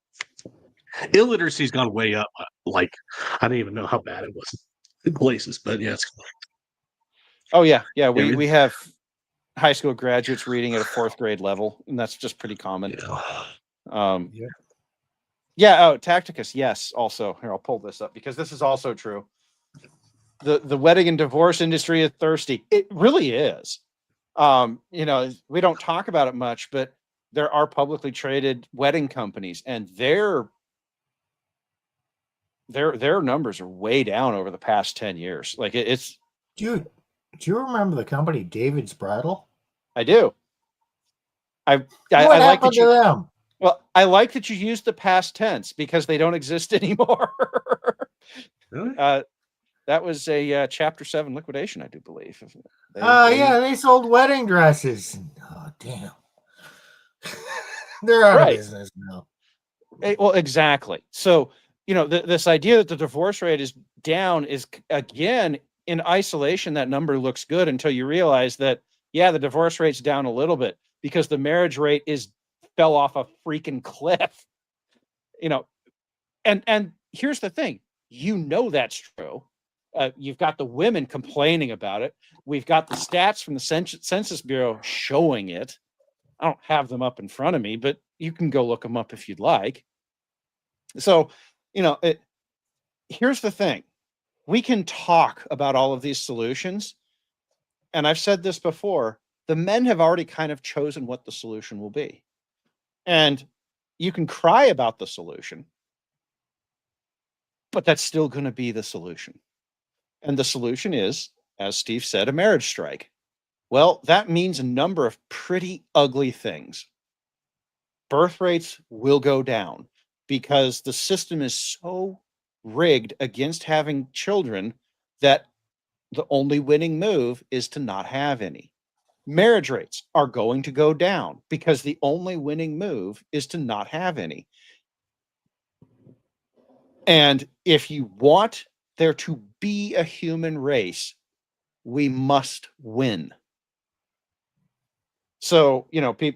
Illiteracy's gone way up. Like I don't even know how bad it was in places, but yeah, it's. Oh yeah. We have high school graduates reading at a 4th grade level, and that's just pretty common. Tacticus, yes. Also, here, I'll pull this up because this is also true. The wedding and divorce industry is thirsty. It really is. We don't talk about it much, but there are publicly traded wedding companies, and their numbers are way down over the past 10 years. Like it's. Dude, do you remember the company David's Bridal? I do. I like that you. Them? Well, I like that you use the past tense because they don't exist anymore. Really? That was a Chapter 7 liquidation, I do believe. They sold wedding dresses. Oh, damn. They're out of business now. Well, exactly. So, this idea that the divorce rate is down is, again, in isolation, that number looks good until you realize that, the divorce rate's down a little bit because the marriage rate fell off a freaking cliff. And here's the thing. That's true. You've got the women complaining about it. We've got the stats from the Census Bureau showing it. I don't have them up in front of me, but you can go look them up if you'd like. So, here's the thing. We can talk about all of these solutions. And I've said this before, the men have already kind of chosen what the solution will be. And you can cry about the solution, but that's still going to be the solution. And the solution is, as Steve said, a marriage strike. Well, that means a number of pretty ugly things. Birth rates will go down because the system is so rigged against having children that the only winning move is to not have any. Marriage rates are going to go down because the only winning move is to not have any. And if you want there to be a human race, we must win. So,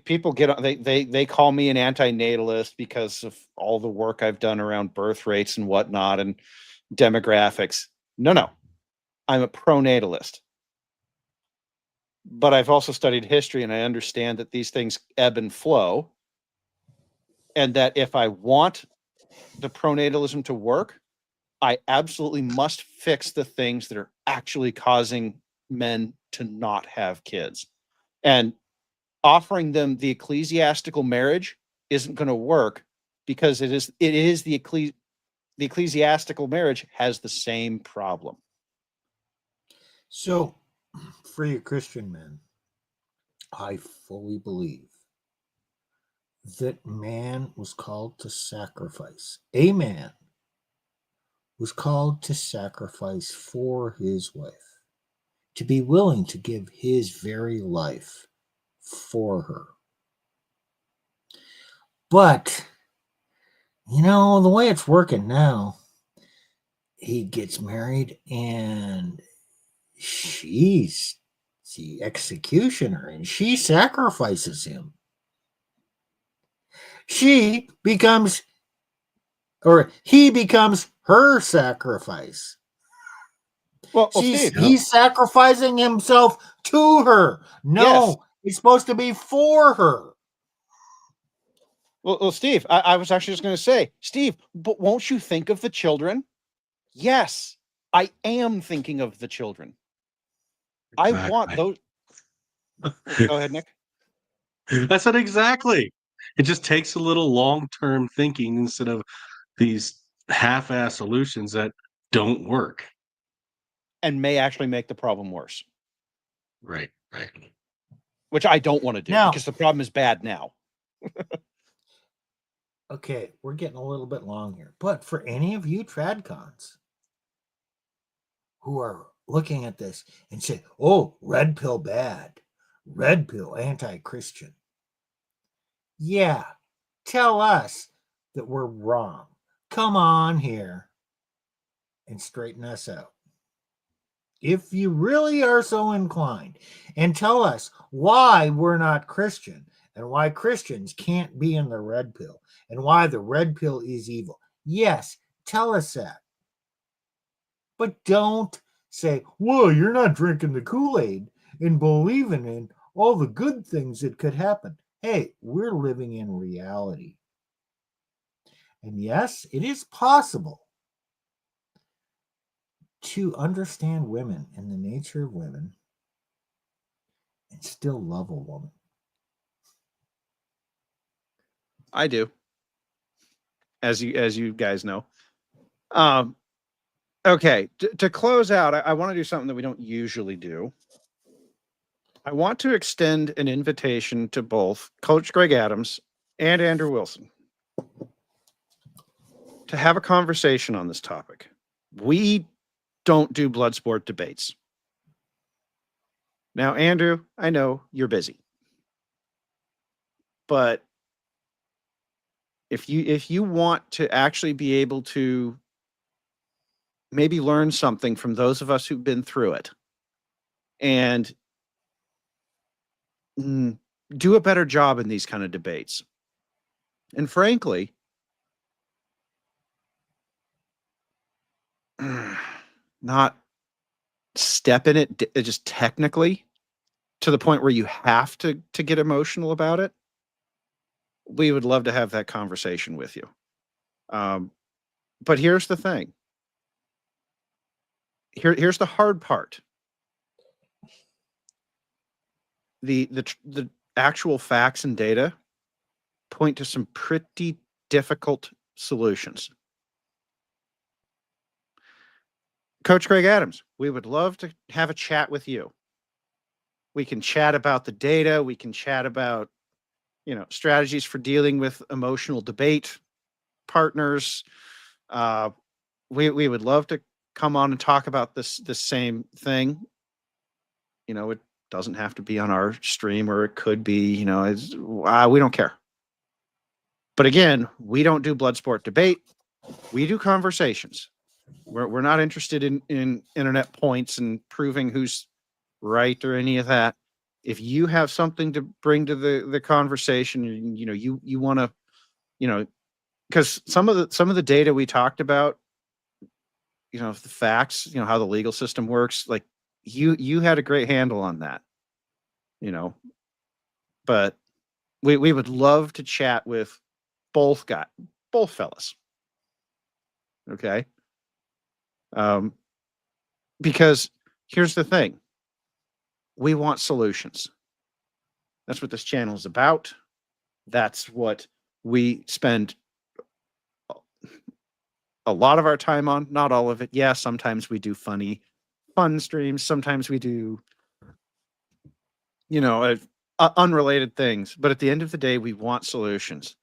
people get on, they call me an anti-natalist because of all the work I've done around birth rates and whatnot and demographics. No, I'm a pro-natalist. But I've also studied history, and I understand that these things ebb and flow. And that if I want the pronatalism to work, I absolutely must fix the things that are actually causing men to not have kids. And offering them the ecclesiastical marriage isn't going to work because it is the ecclesiastical marriage has the same problem. So, for you Christian men, I fully believe that man was called to sacrifice. A man was called to sacrifice for his wife, to be willing to give his very life for her. But, the way it's working now, he gets married and she's the executioner and she sacrifices him. He becomes her sacrifice. Well, he's sacrificing himself to her. No, yes. It's supposed to be for her. Well, Steve, I was actually just going to say, Steve, but won't you think of the children? Yes, I am thinking of the children. Exactly. I want those. Go ahead, Nick. I said exactly. It just takes a little long-term thinking instead of these half-ass solutions that don't work. and may actually make the problem worse, Right. which I don't want to do Now- because the problem is bad now. Okay, we're getting a little bit long here, but for any of you tradcons who are looking at this and say, "Oh, red pill bad, red pill anti-Christian," yeah, tell us that we're wrong. Come on here and straighten us out. If you really are so inclined, and tell us why we're not Christian and why Christians can't be in the red pill and why the red pill is evil. Yes, tell us that. But don't say, "Well, you're not drinking the Kool-Aid and believing in all the good things that could happen." Hey, we're living in reality. And yes, it is possible to understand women and the nature of women and still love a woman. I do, as you guys know. Okay, to close out, I want to do something that we don't usually do. I want to extend an invitation to both Coach Greg Adams and Andrew Wilson to have a conversation on this topic. We don't do blood sport debates. Now, Andrew, I know you're busy, but if you want to actually be able to maybe learn something from those of us who've been through it and do a better job in these kind of debates. And frankly, not step in it just technically to the point where you have to get emotional about it. We would love to have that conversation with you. But here's the thing. Here's the hard part. The actual facts and data point to some pretty difficult solutions. Coach Greg Adams, we would love to have a chat with you. We can chat about the data. We can chat about, strategies for dealing with emotional debate partners. We would love to come on and talk about this same thing. It doesn't have to be on our stream, or it could be, we don't care. But again, we don't do blood sport debate. We do conversations. We're not interested in internet points and proving who's right or any of that. If you have something to bring to the conversation, you want to, because some of the data we talked about, the facts, how the legal system works, like you had a great handle on that, but we would love to chat with both fellas. Okay. Because here's the thing. We want solutions. That's what this channel is about. That's what we spend a lot of our time on. Not all of it. Yeah, sometimes we do fun streams. Sometimes we do, unrelated things. But at the end of the day, we want solutions.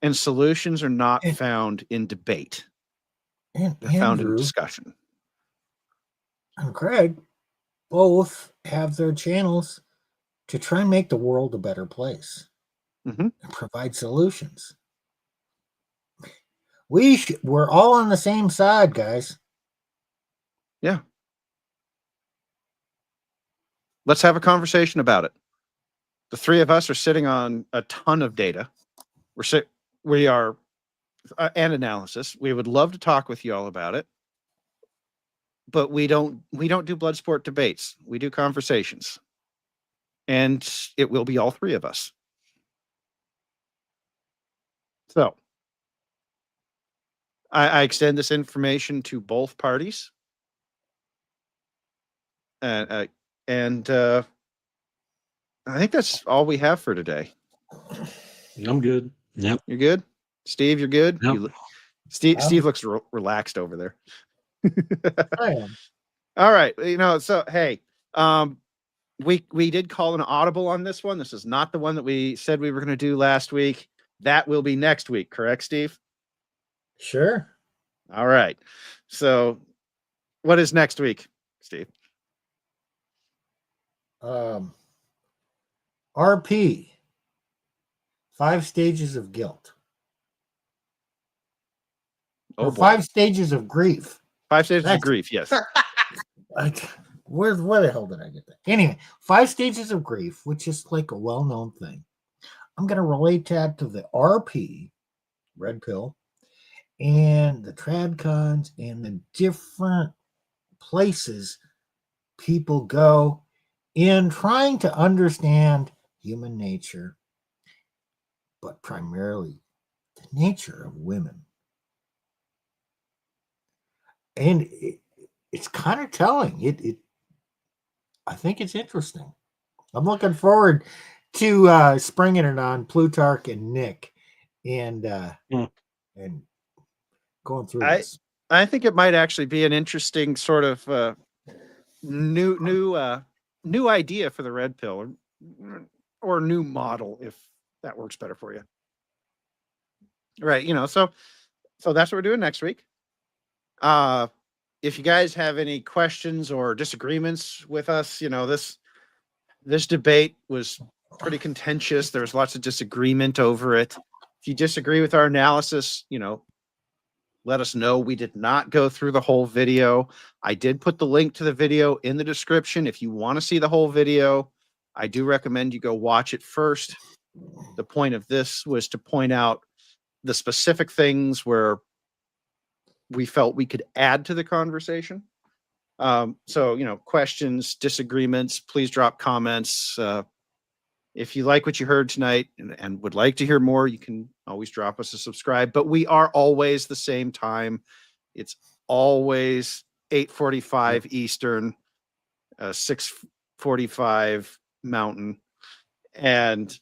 And solutions are not found in debate. They're found in discussion. And Craig both have their channels to try and make the world a better place and provide solutions. We're all on the same side, guys. Yeah. Let's have a conversation about it. The three of us are sitting on a ton of data. We are and analysis. We would love to talk with you all about it. But we don't do blood sport debates. We do conversations. And it will be all three of us. So I extend this information to both parties. And I think that's all we have for today. I'm good. Yep. You're good? Steve, you're good? Yep. Steve looks relaxed over there. I am. All right. So hey, we did call an audible on this one. This is not the one that we said we were going to do last week. That will be next week, correct, Steve? Sure. All right. So what is next week, Steve? RP. 5 stages of guilt. Oh, Or boy. 5 stages of grief. 5 stages of grief, yes. Where the hell did I get that? Anyway, 5 stages of grief, which is like a well-known thing. I'm going to relate that to the RP, red pill, and the tradcons and the different places people go in trying to understand human nature, but primarily the nature of women. And it's kind of telling. I think it's interesting. I'm looking forward to springing it on Plutarch and Nick and going through this. I think it might actually be an interesting sort of new idea for the red pill, or new model, if that works better for you. Right. So that's what we're doing next week. If you guys have any questions or disagreements with us, this debate was pretty contentious. There was lots of disagreement over it. If you disagree with our analysis, let us know. We did not go through the whole video. I did put the link to the video in the description. If you want to see the whole video, I do recommend you go watch it first. The point of this was to point out the specific things where we felt we could add to the conversation. So, questions, disagreements, please drop comments. If you like what you heard tonight and would like to hear more, you can always drop us a subscribe. But we are always the same time. It's always 8:45 Eastern, 6:45 Mountain. And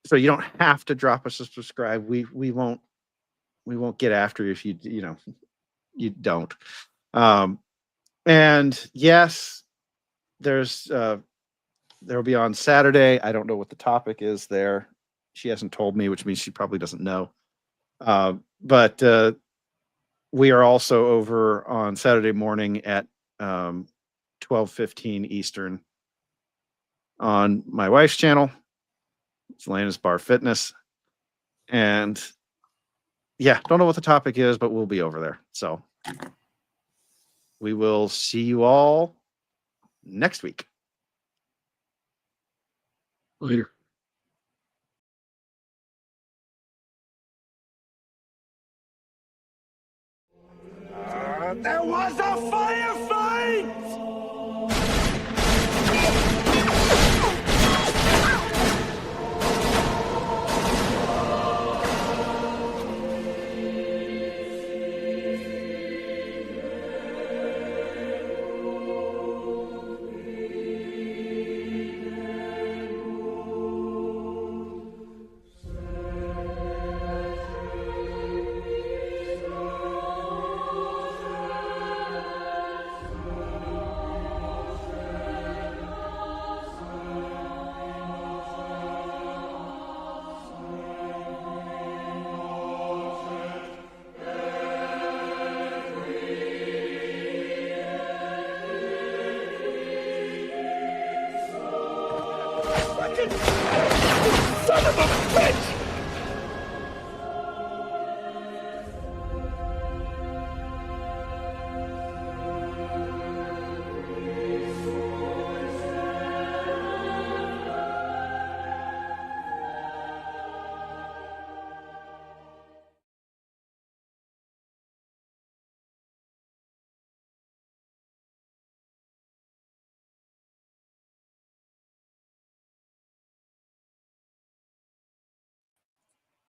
so you don't have to drop us a subscribe. We won't get after you if you don't. And yes, there'll be on Saturday. I don't know what the topic is there. She hasn't told me, which means she probably doesn't know. But we are also over on Saturday morning at 12:15 Eastern on my wife's channel. It's Lena's Bar Fitness. And yeah, don't know what the topic is, but we'll be over there. So we will see you all next week. Later. There was a fire!